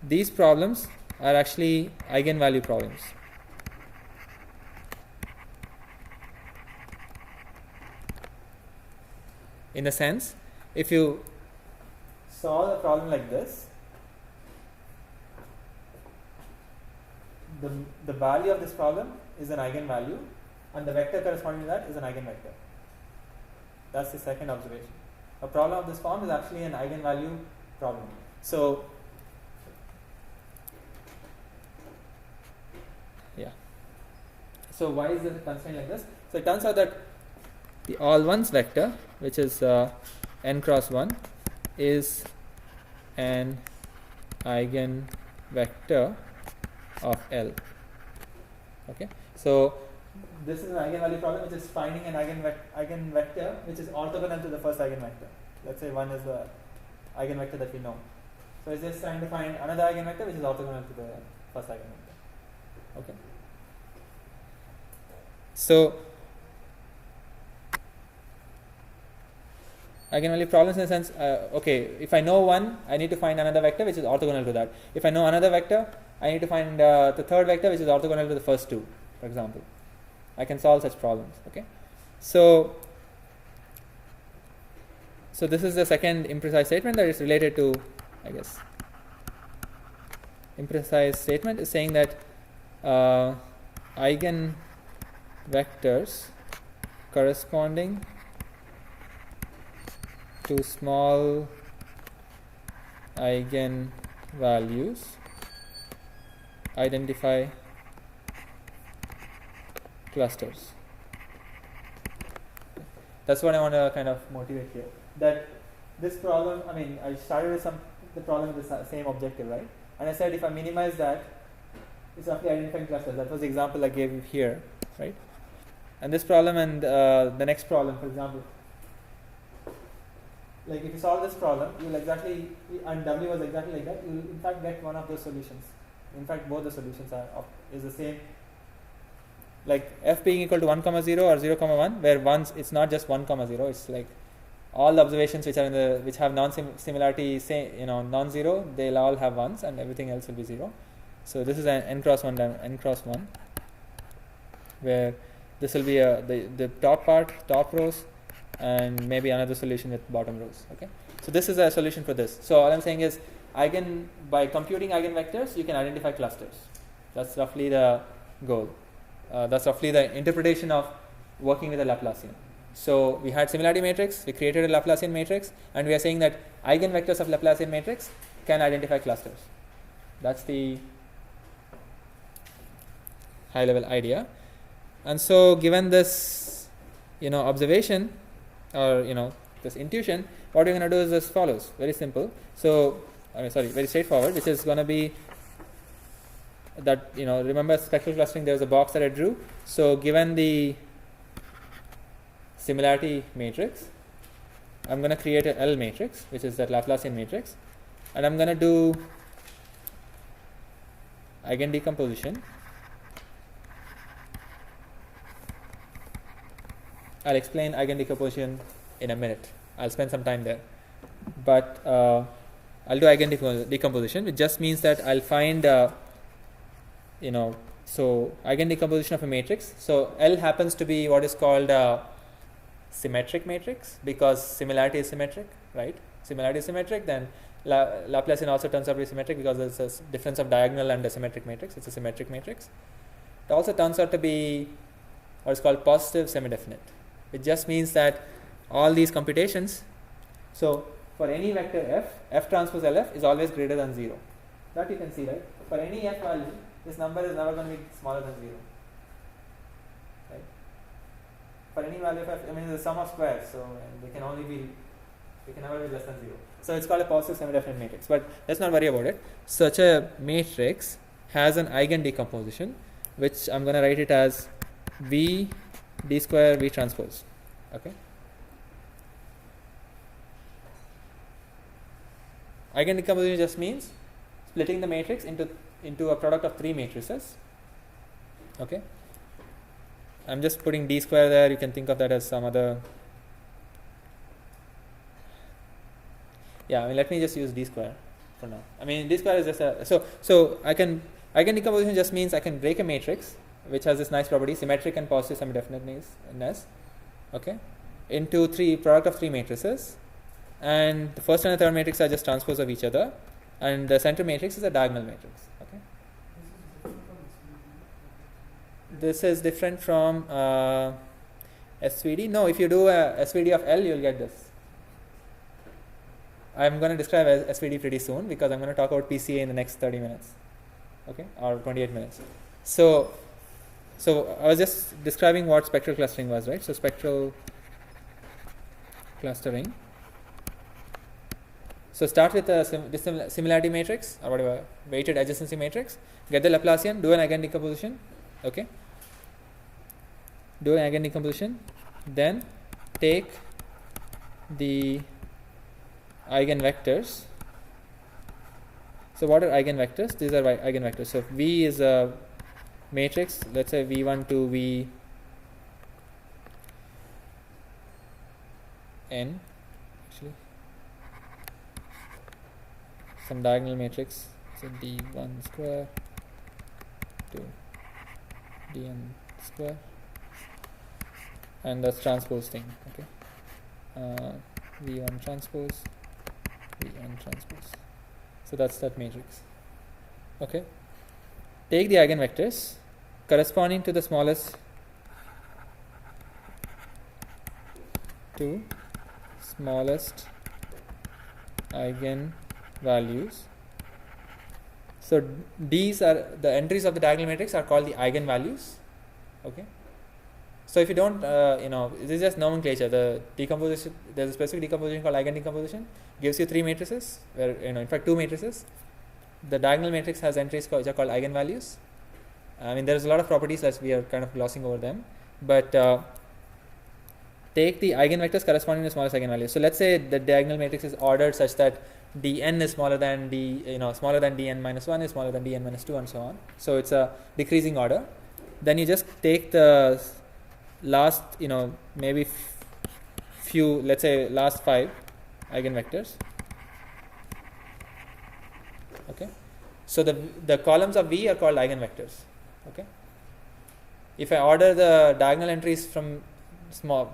These problems are actually eigenvalue problems. In the sense, if you solve a problem like this, the value of this problem is an eigenvalue, and the vector corresponding to that is an eigenvector. That's the second observation. A problem of this form is actually an eigenvalue problem. So Yeah. So why is the constraint like this? So it turns out that the all ones vector, which is n cross 1, is an eigenvector of L. Okay. So this is an eigenvalue problem, which is finding an eigenvector which is orthogonal to the first eigenvector. Let's say 1 is the eigenvector that we know. So it's just trying to find another eigenvector which is orthogonal to the first eigenvector. Okay. So eigenvalue problems in the sense, okay, if I know one, I need to find another vector which is orthogonal to that. If I know another vector, I need to find the third vector which is orthogonal to the first two, for example. I can solve such problems. Okay. So this is the second imprecise statement that is related to, I guess, imprecise statement is saying that eigenvectors corresponding to small eigenvalues identify clusters. That's what I want to kind of motivate here. That this problem, I mean, I started with the problem with the same objective, right? And I said if I minimize that, it's roughly identifying clusters. That was the example I gave here, right? And this problem and the next problem, for example, like if you solve this problem, you will exactly, and W was exactly like that, you will in fact get one of those solutions. In fact, both the solutions is the same. Like f being equal to 1, 0 or 0, 1, where once it's not just 1, 0, it's like all the observations which are which have non-similarity, non-zero, they'll all have ones, and everything else will be 0. So this is an n cross 1, where this will be the top rows, and maybe another solution with bottom rows. Okay. So this is a solution for this. So all I'm saying is, by computing eigenvectors, you can identify clusters. That's roughly the goal. That's roughly the interpretation of working with a Laplacian. So we had similarity matrix, we created a Laplacian matrix, and we are saying that eigenvectors of Laplacian matrix can identify clusters. That's the high level idea. And so given this observation, or this intuition, what we're going to do is as follows. Very simple. So very straightforward, which is going to be that, remember spectral clustering, there was a box that I drew. So given the similarity matrix, I'm going to create a L matrix, which is that Laplacian matrix, and I'm going to do eigendecomposition. I'll explain eigendecomposition in a minute. I'll spend some time there. But I'll do eigendecomposition, which just means that I'll find so eigendecomposition of a matrix. So L happens to be what is called a symmetric matrix, because similarity is symmetric, right? Similarity is symmetric, then Laplacian also turns out to be symmetric because there's a difference of diagonal and a symmetric matrix. It's a symmetric matrix. It also turns out to be what is called positive semi-definite. It just means that all these computations, so for any vector f transpose LF is always greater than 0. That you can see, right? For any f value, this number is never going to be smaller than 0. Right? For any value of f, I mean, the sum of squares, so they can never be less than 0. So it's called a positive semi-definite matrix. But let's not worry about it. Such a matrix has an eigendecomposition, which I'm going to write it as V d square V transpose. Okay. Eigendecomposition just means splitting the matrix into a product of 3 matrices. Okay. I'm just putting d square there. You can think of that as some other. Yeah, I mean, let me just use d square for now. I mean, d square is just a so eigendecomposition just means I can break a matrix which has this nice property, symmetric and positive semi-definiteness, okay, into product of 3 matrices, and the first and the third matrix are just transpose of each other, and the center matrix is a diagonal matrix. Okay. This is different from SVD. No, if you do a SVD of L, you'll get this. I'm going to describe SVD pretty soon because I'm going to talk about PCA in the next 30 minutes, okay, or 28 minutes. So So I was just describing what spectral clustering was, right? So spectral clustering. So start with a similarity matrix or whatever, weighted adjacency matrix. Get the Laplacian, do an eigendecomposition. Okay. Do an eigendecomposition. Then take the eigenvectors. So what are eigenvectors? These are eigenvectors. So V is a matrix. Let's say V1 to Vn. Actually, some diagonal matrix. So D1 square to Dn square, and that's transpose thing. Okay. V1 transpose, Vn transpose. So that's that matrix. Okay. Take the eigenvectors corresponding to the smallest eigenvalues. So these are the entries of the diagonal matrix are called the eigenvalues. Okay. So if you don't, this is just nomenclature. The decomposition, there's a specific decomposition called eigendecomposition. Gives you three matrices, where in fact two matrices. The diagonal matrix has entries which are called eigenvalues. I mean, there's a lot of properties that we are kind of glossing over them, but take the eigenvectors corresponding to the smallest eigenvalues. So let's say the diagonal matrix is ordered such that dn is smaller than smaller than dn minus 1 is smaller than dn minus 2 and so on. So it's a decreasing order. Then you just take the last, maybe few, let's say last 5 eigenvectors. Okay. So the columns of V are called eigenvectors. Okay. If I order the diagonal entries from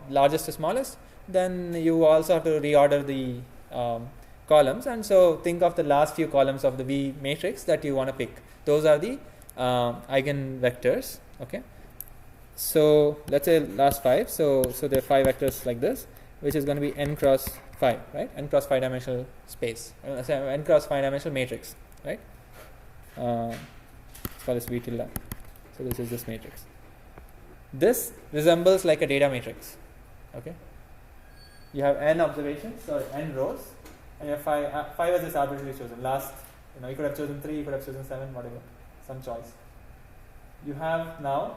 largest to smallest, then you also have to reorder the columns, and so think of the last few columns of the V matrix that you want to pick. Those are the eigenvectors. Okay. So let's say last 5. So there are 5 vectors like this, which is going to be n cross 5, right? N cross 5 dimensional space. N cross 5 dimensional matrix, right? Let's call this V tilde. So this is this matrix. This resembles like a data matrix. Okay. You have n observations or n rows, and you have 5 is just arbitrarily chosen. Last, you could have chosen 3, you could have chosen 7, whatever, some choice. You have now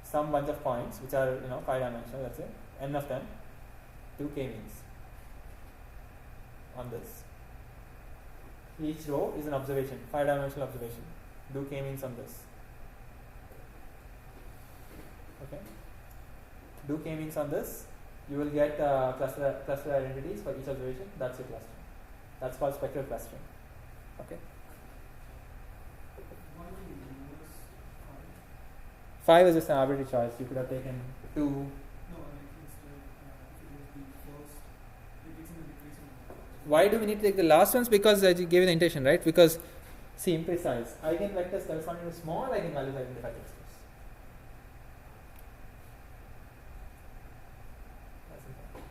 some bunch of points which are 5 dimensional. Let's say n of them, 2 Kmeans on this. Each row is an observation, 5 dimensional observation. Do Kmeans on this. Okay. Do Kmeans on this. You will get cluster identities for each observation. That's your clustering. That's called spectral clustering. Okay. 5 is just an arbitrary choice. You could have taken 2. No, I mean, instead, if it was the first, it's in the decreasing. Why do we need to take the last ones? Because I gave you the intention, right? Because, see, imprecise. Eigenvectors corresponding to small eigenvalues identified in space. That's important.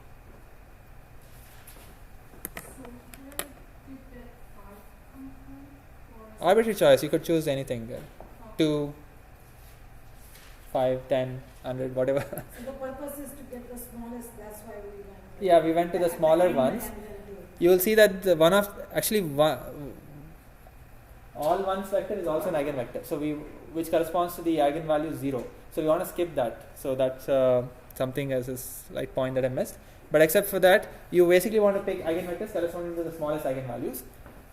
So where did that 5 come from? Arbitrary choice. You could choose anything there. 2, 5, 10, 100, whatever. So the purpose is to get the smallest, that's why we went. Yeah, we went to the smaller ones. You will see that all ones vector is also an eigenvector. So which corresponds to the eigenvalue 0. So we want to skip that. So that's something as a slight point that I missed. But except for that, you basically want to pick eigenvectors corresponding to the smallest eigenvalues.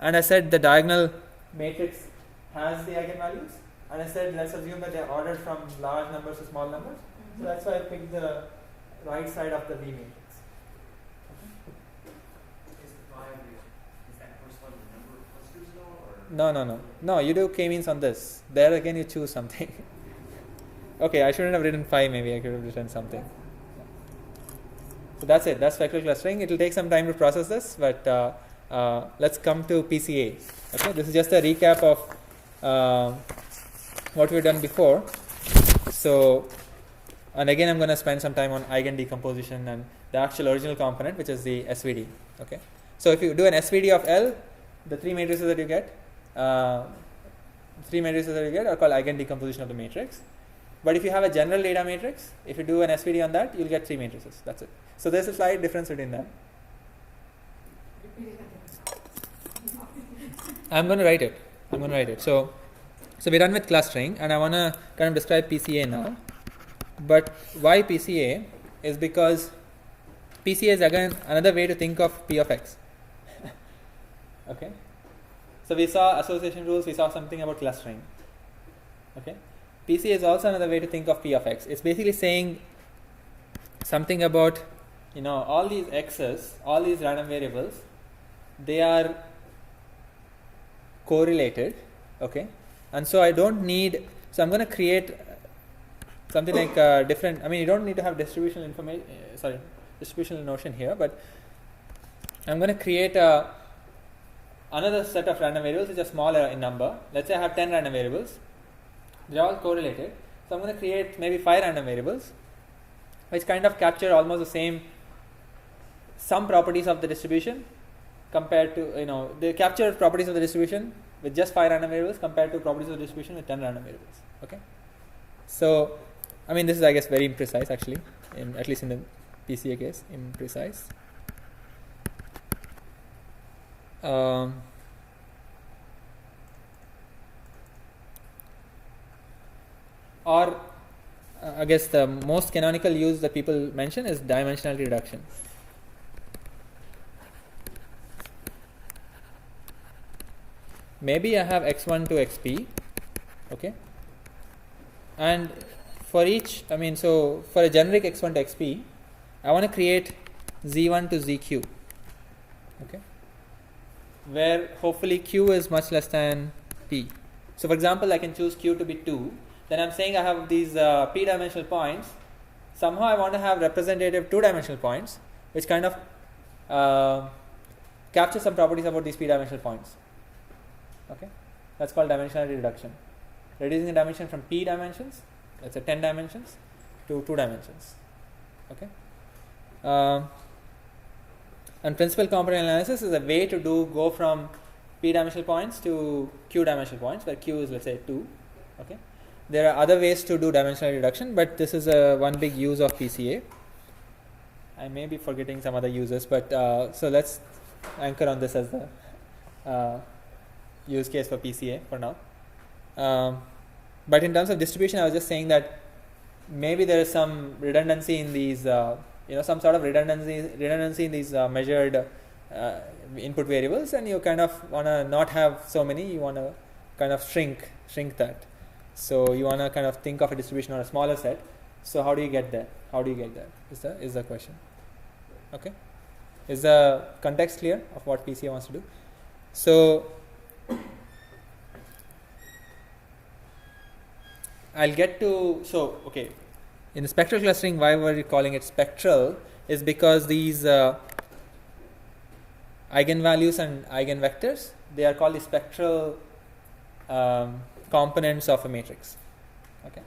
And I said the diagonal matrix has the eigenvalues. And I said let's assume that they are ordered from large numbers to small numbers. So that's why I picked the right side of the V matrix. Is that corresponding to the number of clusters at all? Or? No, you do K-means on this. There again you choose something. Okay, I shouldn't have written 5, maybe I could have written something. So that's it, that's spectral clustering. It will take some time to process this, but let's come to PCA. Okay, this is just a recap of what we've done before. So, and again I'm going to spend some time on eigendecomposition and the actual original component, which is the SVD. Okay, so if you do an SVD of L, the 3 matrices that you get are called eigendecomposition of the matrix. But if you have a general data matrix, if you do an SVD on that, you'll get 3 matrices. That's it. So there's a slight difference between them. I'm going to write it. So we're done with clustering, and I want to kind of describe PCA now. But why PCA is because PCA is again another way to think of P of X. Okay. So we saw association rules, we saw something about clustering. Okay. PCA is also another way to think of P of X. It's basically saying something about, all these X's, all these random variables, they are correlated. Okay. And so I don't need, so I'm going to create something like different, you don't need to have distributional information, distributional notion here, but I'm going to create another set of random variables which are smaller in number. Let's say I have 10 random variables. They're all correlated. So I'm going to create maybe 5 random variables which kind of capture almost the same, some properties of the distribution compared to, they capture properties of the distribution with just 5 random variables compared to properties of the distribution with 10 random variables. Okay. So, this is, I guess, very imprecise actually, at least in the PCA case, imprecise. Or I guess the most canonical use that people mention is dimensionality reduction. Maybe I have x1 to xp, okay, and for each, so for a generic x1 to xp, I want to create z1 to zq, okay, where hopefully q is much less than p. So for example, I can choose q to be 2, then I'm saying I have these p-dimensional points. Somehow I want to have representative 2-dimensional points which kind of capture some properties about these p-dimensional points. Okay, that's called dimensionality reduction. Reducing the dimension from p dimensions, let's say 10 dimensions, to 2 dimensions. Okay, and principal component analysis is a way to go from p dimensional points to q dimensional points, where q is, let's say, 2. Okay, there are other ways to do dimensionality reduction, but this is one big use of PCA. I may be forgetting some other uses, but so let's anchor on this as the use case for PCA for now. But in terms of distribution, I was just saying that maybe there is some redundancy in these, some sort of redundancy in these measured input variables, and you kind of want to not have so many. You want to kind of shrink that. So you want to kind of think of a distribution on a smaller set. So how do you get there? Is the question. Okay, is the context clear of what PCA wants to do? So I'll get to, okay, in the spectral clustering, why were we calling it spectral is because these eigenvalues and eigenvectors, they are called the spectral components of a matrix. Okay,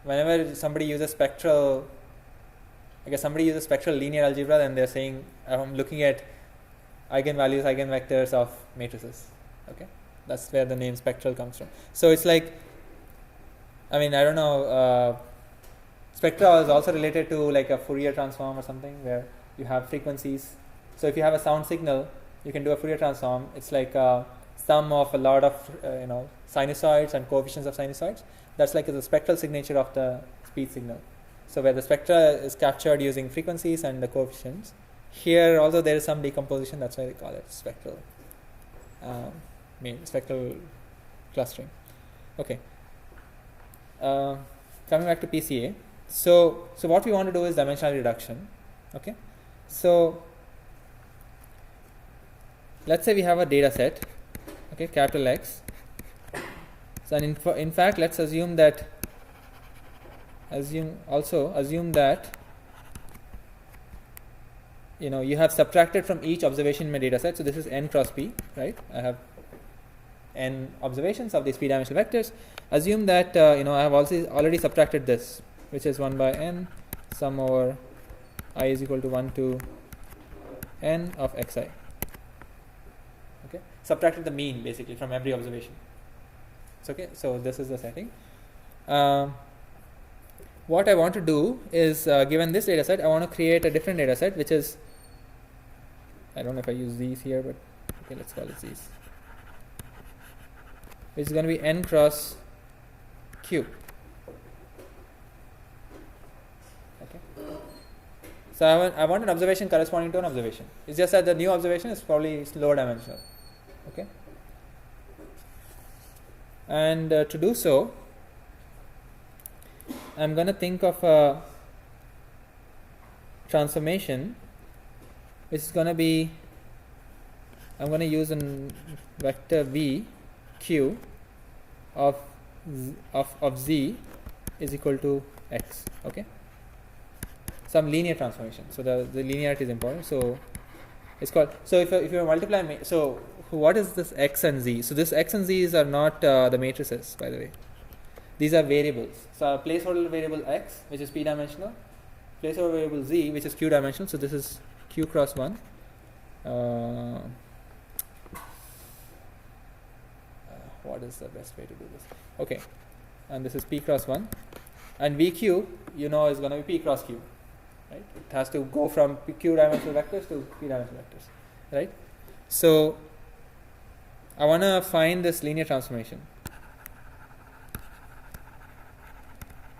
whenever somebody uses spectral linear algebra, then they're saying I'm looking at eigenvalues, eigenvectors of matrices. Okay, that's where the name spectral comes from. So it's like, I don't know, spectra is also related to like a Fourier transform or something where you have frequencies. So if you have a sound signal, you can do a Fourier transform. It's like a sum of a lot of sinusoids and coefficients of sinusoids. That's like the spectral signature of the speech signal. So where the spectra is captured using frequencies and the coefficients. Here also there is some decomposition. That's why they call it spectral. Spectral clustering. Okay. Coming back to PCA. So what we want to do is dimensionality reduction. Okay. So let's say we have a data set. Okay, capital X. So in fact, let's assume that you have subtracted from each observation in my data set. So this is n cross p, right? I have n observations of these p-dimensional vectors. Assume that I have also already subtracted this, which is 1 by n sum over I is equal to 1 to n of xi. Okay, subtracted the mean basically from every observation. It's okay. So this is the setting. what I want to do is, given this data set, I want to create a different data set, which is, I don't know if I use these here, but okay, let's call it these, which is going to be n cross q. Okay. So I want an observation corresponding to an observation. It's just that the new observation is probably lower dimensional. Okay. And to do so, I'm going to think of a transformation which is going to be, I'm going to use a vector v q of z is equal to x. Okay, some linear transformation. So the linearity is important. So it's called, so if you multiply, so what is this x and z? So this x and z's are not the matrices, by the way. These are variables. So a placeholder variable x, which is p dimensional, placeholder variable z, which is q dimensional. So this is q cross 1. What is the best way to do this? Okay, and this is p cross 1, and vq, you know, is going to be p cross q, right? It has to go from q dimensional vectors to p dimensional vectors, right? So I want to find this linear transformation.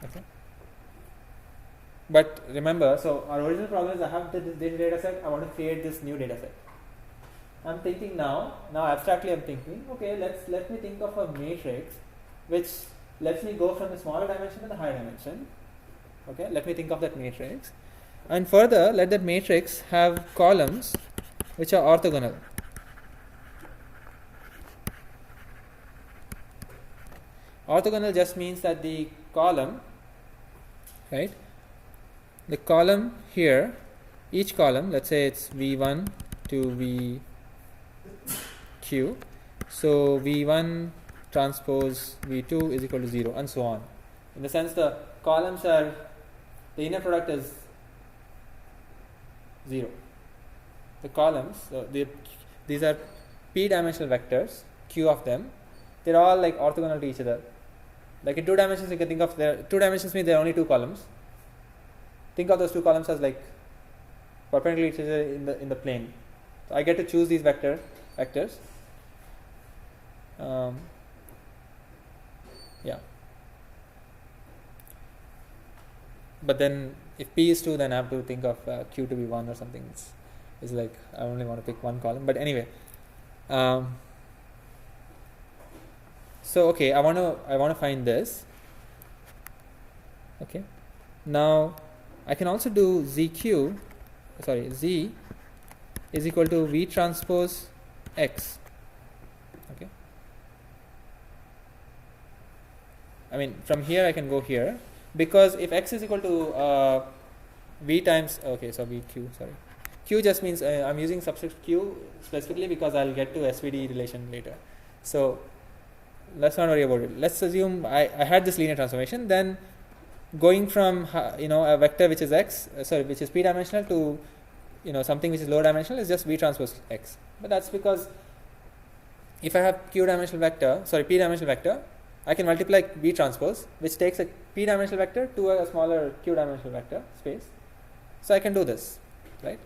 Okay. But remember, so our original problem is I have this data set, I want to create this new data set. I'm thinking now abstractly I'm thinking, okay, let me think of a matrix which lets me go from the smaller dimension to the higher dimension. Okay, let me think of that matrix. And further, let that matrix have columns which are orthogonal. Orthogonal just means that the column, right? The column here, each column, let's say it's v1 to vq. So v1 transpose v2 is equal to 0, and so on. In the sense the columns are, the inner product is 0. The columns, these are p-dimensional vectors, q of them. They're all like orthogonal to each other. Like in 2 dimensions, you can think of 2 dimensions means there are only 2 columns. Think of those 2 columns as like perpendicular to each other in the plane. So I get to choose these vectors. Yeah. But then if p is 2, then I have to think of q to be 1 or something. It's like I only want to pick one column. But anyway, so okay, I want to find this. Okay, now I can also do z is equal to v transpose x. Okay, I mean from here I can go here, because if x is equal to v times, okay, so vq, sorry, q just means I'm using subscript q specifically because I'll get to SVD relation later. So let's not worry about it. Let's assume I had this linear transformation, then going from a vector which is x, which is p-dimensional to something which is lower dimensional is just v transpose x. But that's because if I have p-dimensional vector, I can multiply v transpose, which takes a p-dimensional vector to a smaller q-dimensional vector space. So I can do this, right?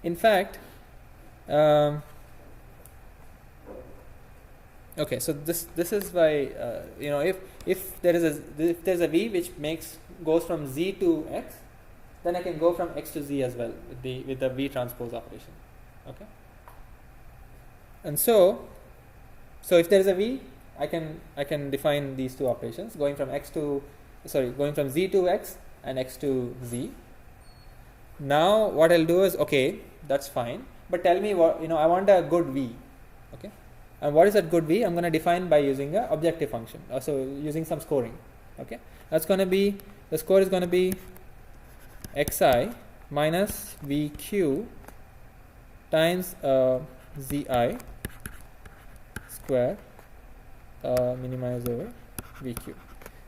In fact, okay, so this is why if there's a v which goes from z to x, then I can go from x to z as well with the v transpose operation. Okay, and so if there is a v, I can define these two operations going from z to x and x to z. Now what I'll do is, okay, that's fine, but tell me what I want a good v. Okay. And what is that good v? I'm going to define by using an objective function, also using some scoring. Okay, that's going to be, the score is going to be xi minus vq times zi square minimized over vq.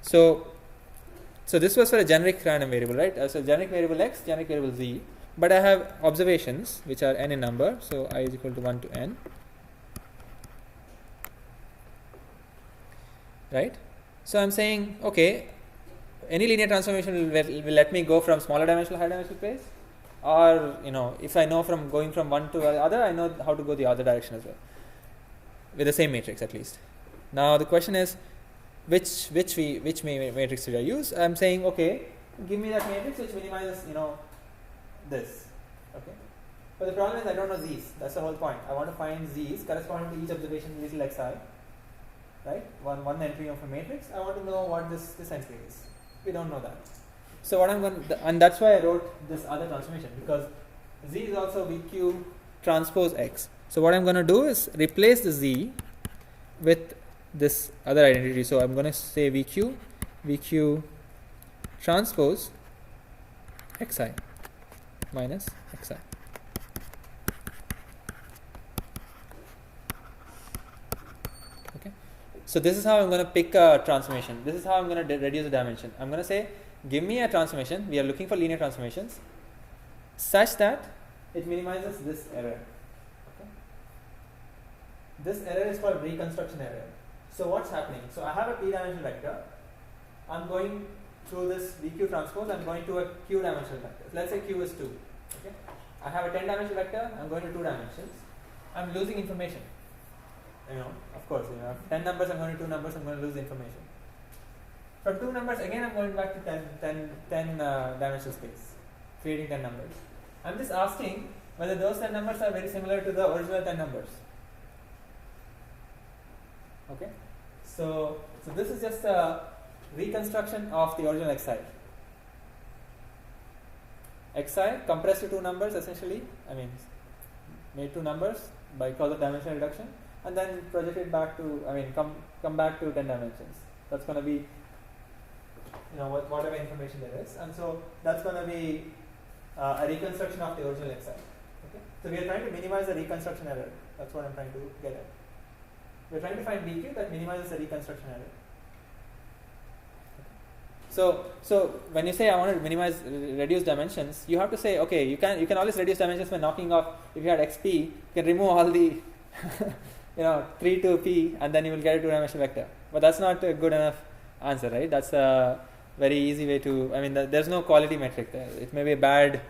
So this was for a generic random variable, right? So generic variable x, generic variable z, but I have observations which are n in number, so I is equal to 1 to n. Right? So I'm saying, okay, any linear transformation will let me go from smaller dimensional higher dimensional space, or if I know from going from one to the other, I know how to go the other direction as well with the same matrix at least. Now the question is, which matrix should I use? I'm saying, okay, give me that matrix which minimizes this. Okay, but the problem is I don't know z's. That's the whole point. I want to find z's corresponding to each observation little xi. Right, one entry of a matrix. I want to know what this entry is. We don't know that. So what I'm going to, and that's why I wrote this other transformation, because z is also vq transpose x. So what I'm going to do is replace the z with this other identity. So I'm going to say vq transpose xi minus xi. Okay. So this is how I'm going to pick a transformation. This is how I'm going to reduce the dimension. I'm going to say, give me a transformation. We are looking for linear transformations such that it minimizes this error. Okay. This error is called reconstruction error. So what's happening? So I have a p-dimensional vector. I'm going through this vq transpose. I'm going to a q-dimensional vector. Let's say q is 2. Okay. I have a 10-dimensional vector. I'm going to 2 dimensions. I'm losing information. Of course, 10 numbers, I'm going to 2 numbers, I'm going to lose information. From 2 numbers, again, I'm going back to 10 dimensional space, creating 10 numbers. I'm just asking whether those 10 numbers are very similar to the original 10 numbers. Okay, so this is just a reconstruction of the original xi. Xi compressed to 2 numbers essentially, made 2 numbers by cause of dimensional reduction, and then projected back to, come back to 10 dimensions. That's going to be, whatever information there is, and so that's going to be a reconstruction of the original xi. Okay, so we are trying to minimize the reconstruction error. That's what I'm trying to get at. We're trying to find vq that minimizes the reconstruction error. Okay. So when you say I want to reduce dimensions, you have to say, okay, you can always reduce dimensions by knocking off. If you had xp, you can remove all the 3 to p, and then you will get a 2-dimensional vector. But that's not a good enough answer, right? That's a very easy way to, there's no quality metric there. It may be a bad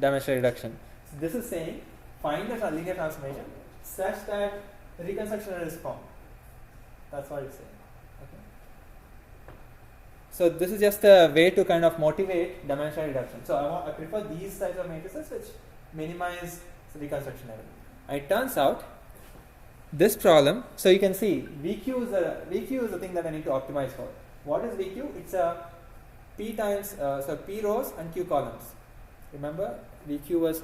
dimensional reduction. So this is saying, find a linear transformation such that the reconstruction error is formed. That's what it's saying. Okay. So this is just a way to kind of motivate dimensional reduction. So I prefer these types of matrices which minimize the reconstruction error. And it turns out, this problem, so you can see VQ is the thing that I need to optimize for. What is VQ? It's a P times, P rows and Q columns. Remember, VQ was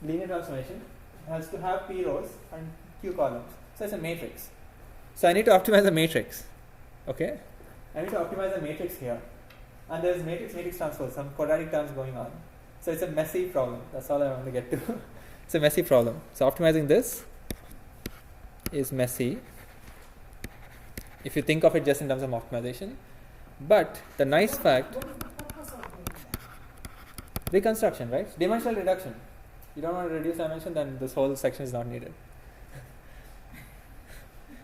linear transformation, has to have P rows and Q columns. So it's a matrix. So I need to optimize the matrix. Okay? I need to optimize the matrix here. And there's matrix transpose, some quadratic terms going on. So it's a messy problem. That's all I want to get to. It's a messy problem. So optimizing this is messy if you think of it just in terms of optimization. But the nice fact, What is the purpose of doing that? reconstruction, right? Dimensional reduction. You don't want to reduce dimension, then this whole section is not needed.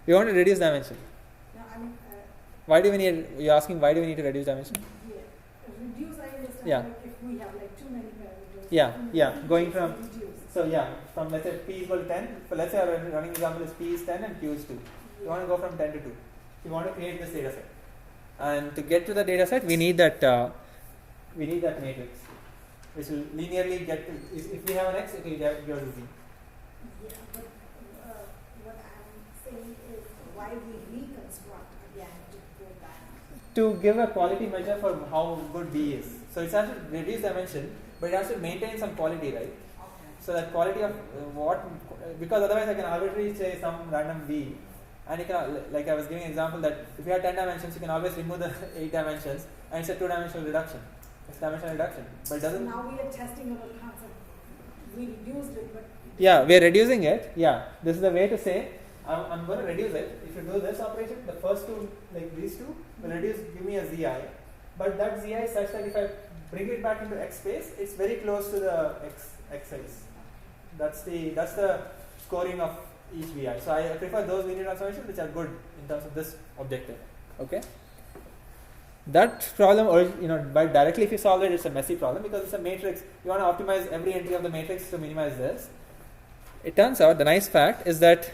You want to reduce dimension. No, Why do we need? You're asking why do we need to reduce dimension? yeah, reduce, I understand, Yeah. like if we have like too many parameters. Yeah, too many yeah, features, going we from- reduce. So yeah, from let's say p equal to 10. So let's say our running example is p is 10 and q is 2. You want to go from 10 to 2. You want to create this data set, and to get to the data set, we need that matrix, which will linearly get to. If we have an x, it will give us a z. Yeah, but what I'm saying is why we reconstruct again to go back. To give a quality measure for how good B is. So it has to reduce dimension, but it has to maintain some quality, right? Okay. So that quality of because otherwise I can arbitrarily say some random B, and you can, like I was giving an example that if you have 10 dimensions, you can always remove the 8 dimensions, and it's a 2-dimensional reduction. It's dimensional reduction, but it So doesn't. now we are testing our concept. We reduced it, but Yeah, we are reducing it. Yeah, this is the way to say I'm going to reduce it. If you do this operation, the first two, like these two, will reduce, give me a zi. But that zi is such that if I bring it back into x space, it's very close to the x size. That's the scoring of each vi. So I prefer those linear transformations which are good in terms of this objective. Okay. That problem, or by directly if you solve it, it's a messy problem because it's a matrix. You want to optimize every entry of the matrix to minimize this. It turns out the nice fact is that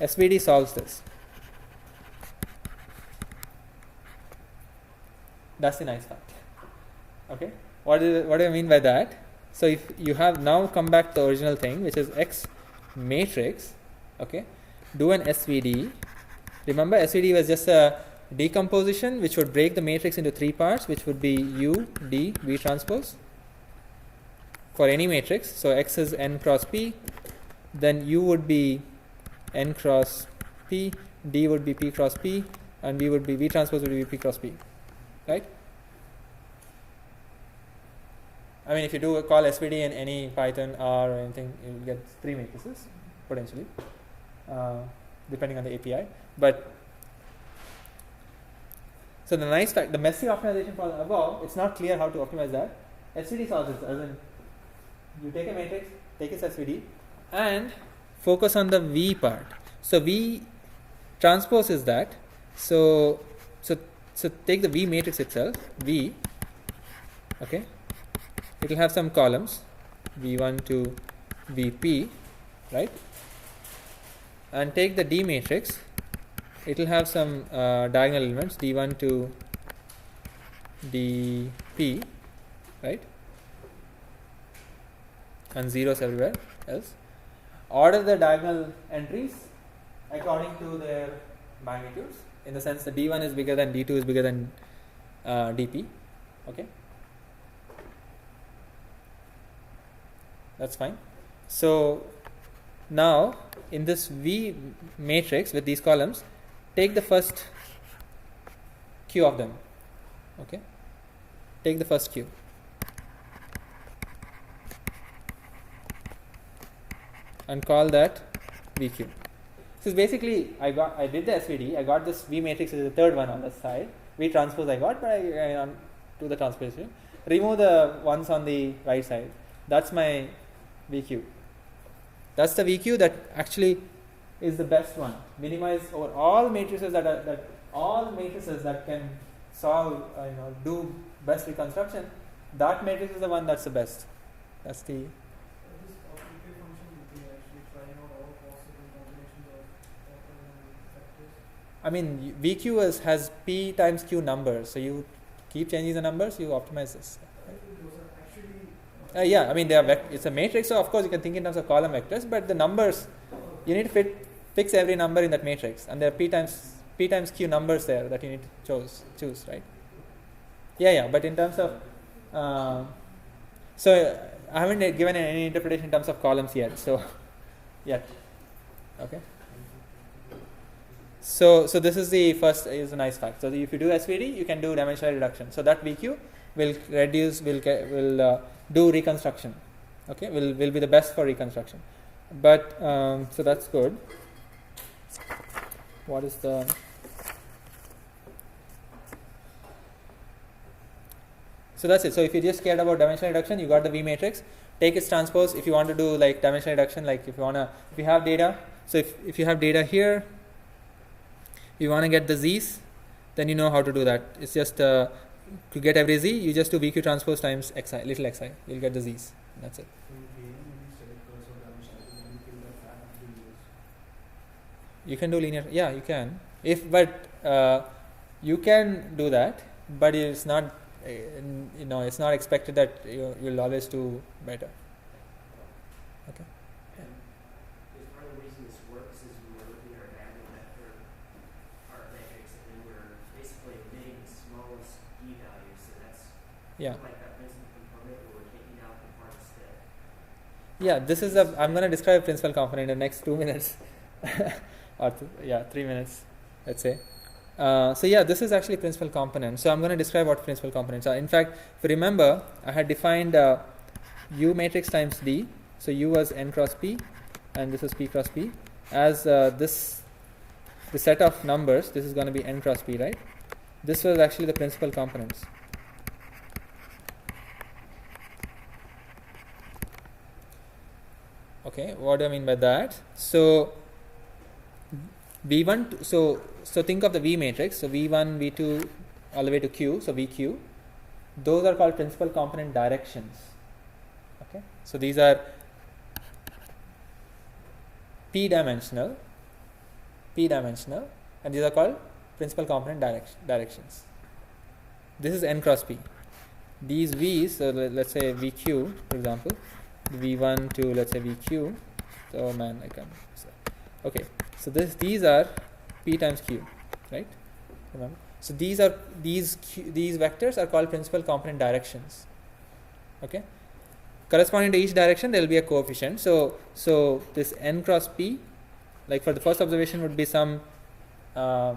SVD solves this. That's the nice fact. Okay. What do I mean by that? So if you have now come back to the original thing, which is X matrix, okay, do an SVD. Remember, SVD was just a decomposition which would break the matrix into three parts, which would be U, D, V transpose for any matrix. So X is N cross P, then U would be N cross P, D would be P cross P, and V would be V transpose would be P cross P, right? I mean, if you do call SVD in any Python R or anything, you will get three matrices potentially, depending on the API. But so the nice fact, the messy optimization for above, it's not clear how to optimize that. SVD solves it. As in, you take a matrix, take its SVD, and focus on the V part. So V transpose is that. So take the V matrix itself, V. Okay. It will have some columns, V1 to Vp, right? And take the D matrix. It will have some diagonal elements, D1 to Dp, right? And zeros everywhere else. Order the diagonal entries according to their magnitudes, in the sense that D1 is bigger than D2 is bigger than Dp. Okay. That's fine. So now in this V matrix with these columns, take the first q of them. Okay. Take the first q. And call that VQ. So basically, I did the SVD. I got this V matrix as the third one on the side. V transpose I got, but I do the transposition. Remove the ones on the right side. That's my VQ. That's the VQ that actually is the best one. Minimize over all matrices that can solve, do best reconstruction. That matrix is the one that's the best. That's the. This VK function, you can actually try out all possible combinations of factors. I mean, VQ has P times Q numbers, so you keep changing the numbers, you optimize this. Yeah, I mean, it's a matrix, so of course you can think in terms of column vectors, but the numbers, you need to fix every number in that matrix, and there are P times Q numbers there that you need to choose, right? Yeah, but in terms of, so I haven't given any interpretation in terms of columns yet, okay. So this is the first, is a nice fact. So if you do SVD, you can do dimensional reduction. So that VQ will reduce, will do reconstruction. Okay, will be the best for reconstruction. But so that's good. What is the? So that's it. So if you just cared about dimensional reduction, you got the V matrix. Take its transpose. If you want to do like dimensional reduction, like if you have data. So if you have data here, you want to get the z's, then you know how to do that. It's just to get every z, you just do VQ transpose times xi, little xi. You'll get the z's. That's it. You can do linear. Yeah, you can. You can do that, but it's not. It's not expected that you'll always do better. Okay. Is part of the reason this works is we were looking at our diagonal vector, our matrix, and then we're basically omitting the smallest p values. So that's like that principal component where we're taking out the parts that. Yeah, this is I'm going to describe principal component in the next 2 minutes, or 3 minutes, let's say. This is actually principal component. So I'm going to describe what principal components are. In fact, if you remember, I had defined U matrix times D. So U was N cross P, and this is P cross P. As the set of numbers, this is going to be N cross P, right? This was actually the principal components. Okay, what do I mean by that? So V1, so think of the V matrix. So V1, V2, all the way to q, so vq, those are called principal component directions. Okay, so these are p-dimensional, and these are called principal component directions. This is n cross p. These v's, so let's say vq, for example, v1 to let's say vq. So man, I can't. Okay, so these are p times q, right? Remember. So these vectors are called principal component directions. Okay, corresponding to each direction there will be a coefficient. So this n cross p, like for the first observation would be some ud,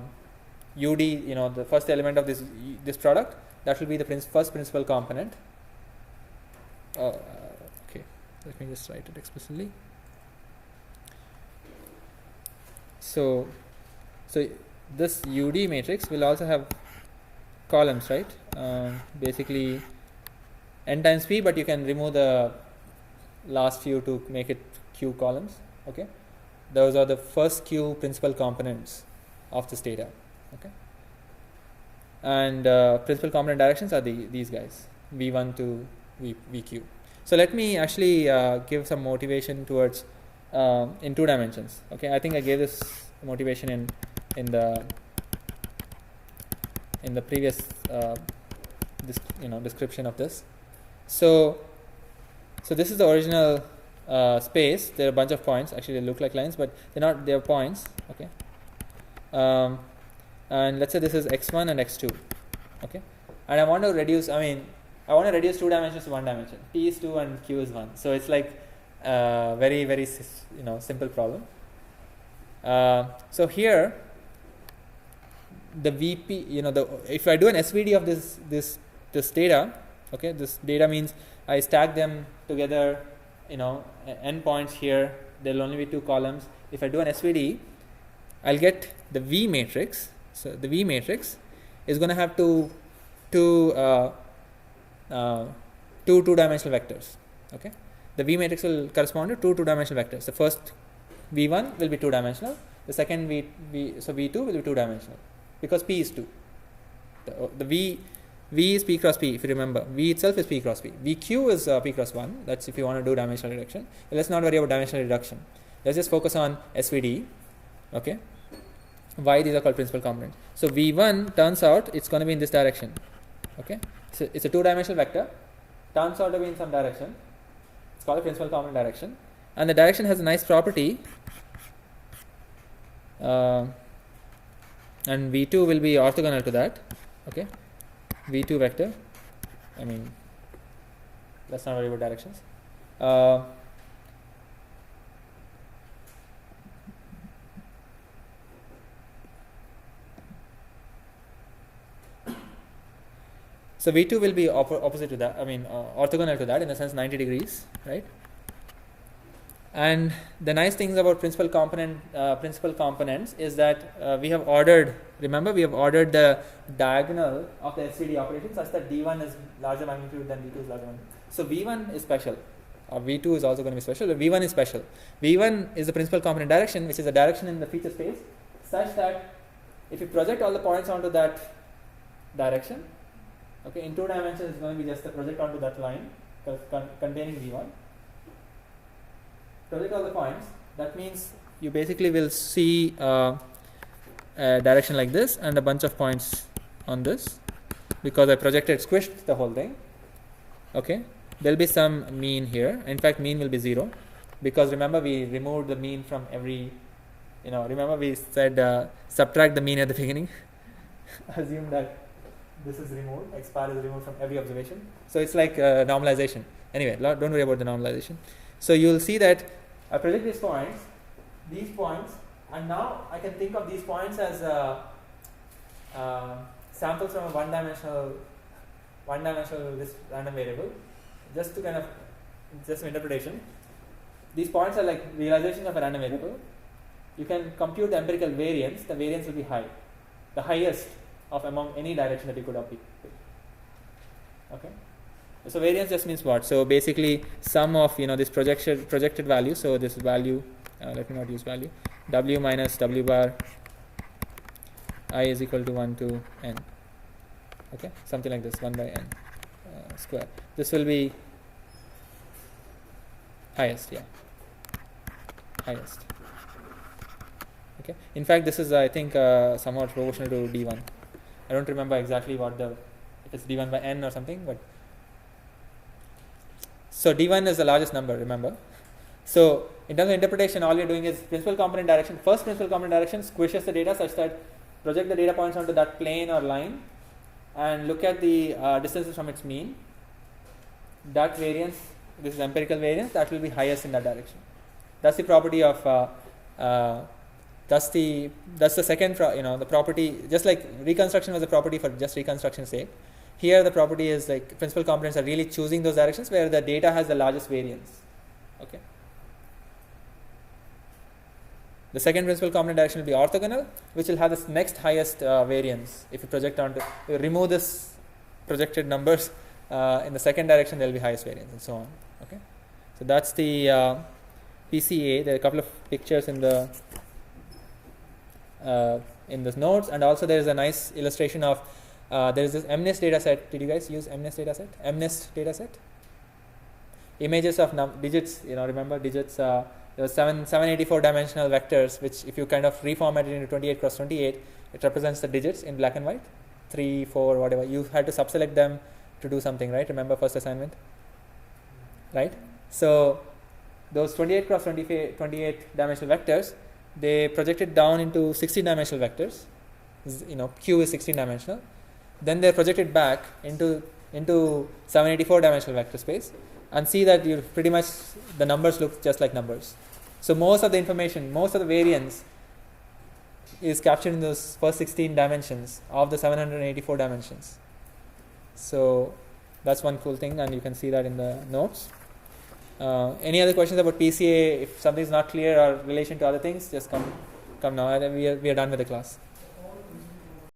the first element of this product. That will be the first principal component. Okay, let me just write it explicitly. So this UD matrix will also have columns, right? Basically n times p, but you can remove the last few to make it q columns. Okay, those are the first q principal components of this data. Okay, and principal component directions are these guys, v1 to vq. So let me actually give some motivation towards in 2 dimensions. Okay, I think I gave this motivation in the previous description of this. So this is the original space. There are a bunch of points. Actually, they look like lines, but they're not. They are points. Okay, and let's say this is x1 and x2. Okay, and I want to reduce 2 dimensions to 1 dimension. P is 2 and q is 1. So it's like very very simple problem. So here the VP, if I do an SVD of this data, okay, this data means I stack them together, n points here. There will only be 2 columns. If I do an SVD, I'll get the V matrix. So the V matrix is going to have two two-dimensional vectors. Okay, the V matrix will correspond to 2 two-dimensional vectors. The first V1 will be 2-dimensional. The second V2 will be 2-dimensional because P is 2. The V is P cross P, if you remember. V itself is P cross P. VQ is P cross 1. That's if you want to do dimensional reduction. But let's not worry about dimensional reduction. Let's just focus on SVD. Okay. Why these are called principal components. So V1 turns out it's going to be in this direction. Okay. So it's a 2-dimensional vector. Turns out to be in some direction. It's called a principal component direction. And the direction has a nice property. And V2 will be orthogonal to that. Okay. V2 vector. Let's not worry about directions. So V2 will be opposite to that. Orthogonal to that, in the sense 90 degrees, right? And the nice things about principal components is that we have ordered. Remember, we have ordered the diagonal of the SVD operation such that D1 is larger magnitude than D2 is larger magnitude. So V1 is special. V2 is also going to be special, but V1 is special. V1 is the principal component direction, which is a direction in the feature space, such that if you project all the points onto that direction, okay, in 2 dimensions it's going to be just a project onto that line containing V1. Project all the points. That means you basically will see a direction like this and a bunch of points on this, because I squished the whole thing. Okay, there will be some mean here. In fact, mean will be 0, because remember we removed the mean from every. Remember we said subtract the mean at the beginning. Assume that this is removed. X bar is removed from every observation. So it's like normalization. Anyway, don't worry about the normalization. So you will see that I project these points, and now I can think of these points as samples from a one-dimensional this random variable. Just interpretation. These points are like realization of a random variable. You can compute the empirical variance. The variance will be high, the highest of among any direction that you could have picked. Okay. So variance just means what? So basically sum of this projected value. So this value, let me not use value, W minus W bar I is equal to 1 to n. Okay, something like this, 1 by n square. This will be highest, highest. Okay. In fact, this is I think somewhat proportional to d1. I don't remember exactly if it's d1 by n or something, but so d1 is the largest number, remember. So in terms of interpretation, all you're doing is principal component direction. First principal component direction squishes the data such that project the data points onto that plane or line and look at the distances from its mean. That variance, this is empirical variance, that will be highest in that direction. That's the property of that's the second the property. Just like reconstruction was a property for just reconstruction's sake, here the property is like principal components are really choosing those directions where the data has the largest variance. Okay. The second principal component direction will be orthogonal, which will have this next highest variance. If you project onto, remove this projected numbers in the second direction, there will be highest variance, and so on. Okay, so that's the PCA. There are a couple of pictures in the notes, and also there is a nice illustration of there is this MNIST data set. Did you guys use MNIST data set? MNIST data set. Images of digits. Remember digits. There were 784 dimensional vectors, which if you kind of reformat it into 28 cross 28, it represents the digits in black and white, 3, 4, whatever. You had to subselect them to do something, right? Remember first assignment, right? So those 28 cross 28 dimensional vectors, they projected down into 16 dimensional vectors. Q is 16 dimensional. Then they're projected back into 784 dimensional vector space, and see that you pretty much the numbers look just like numbers. So most of the information, most of the variance is captured in those first 16 dimensions of the 784 dimensions. So that's one cool thing, and you can see that in the notes. Any other questions about PCA? If something is not clear or relation to other things, just come now. We are done with the class.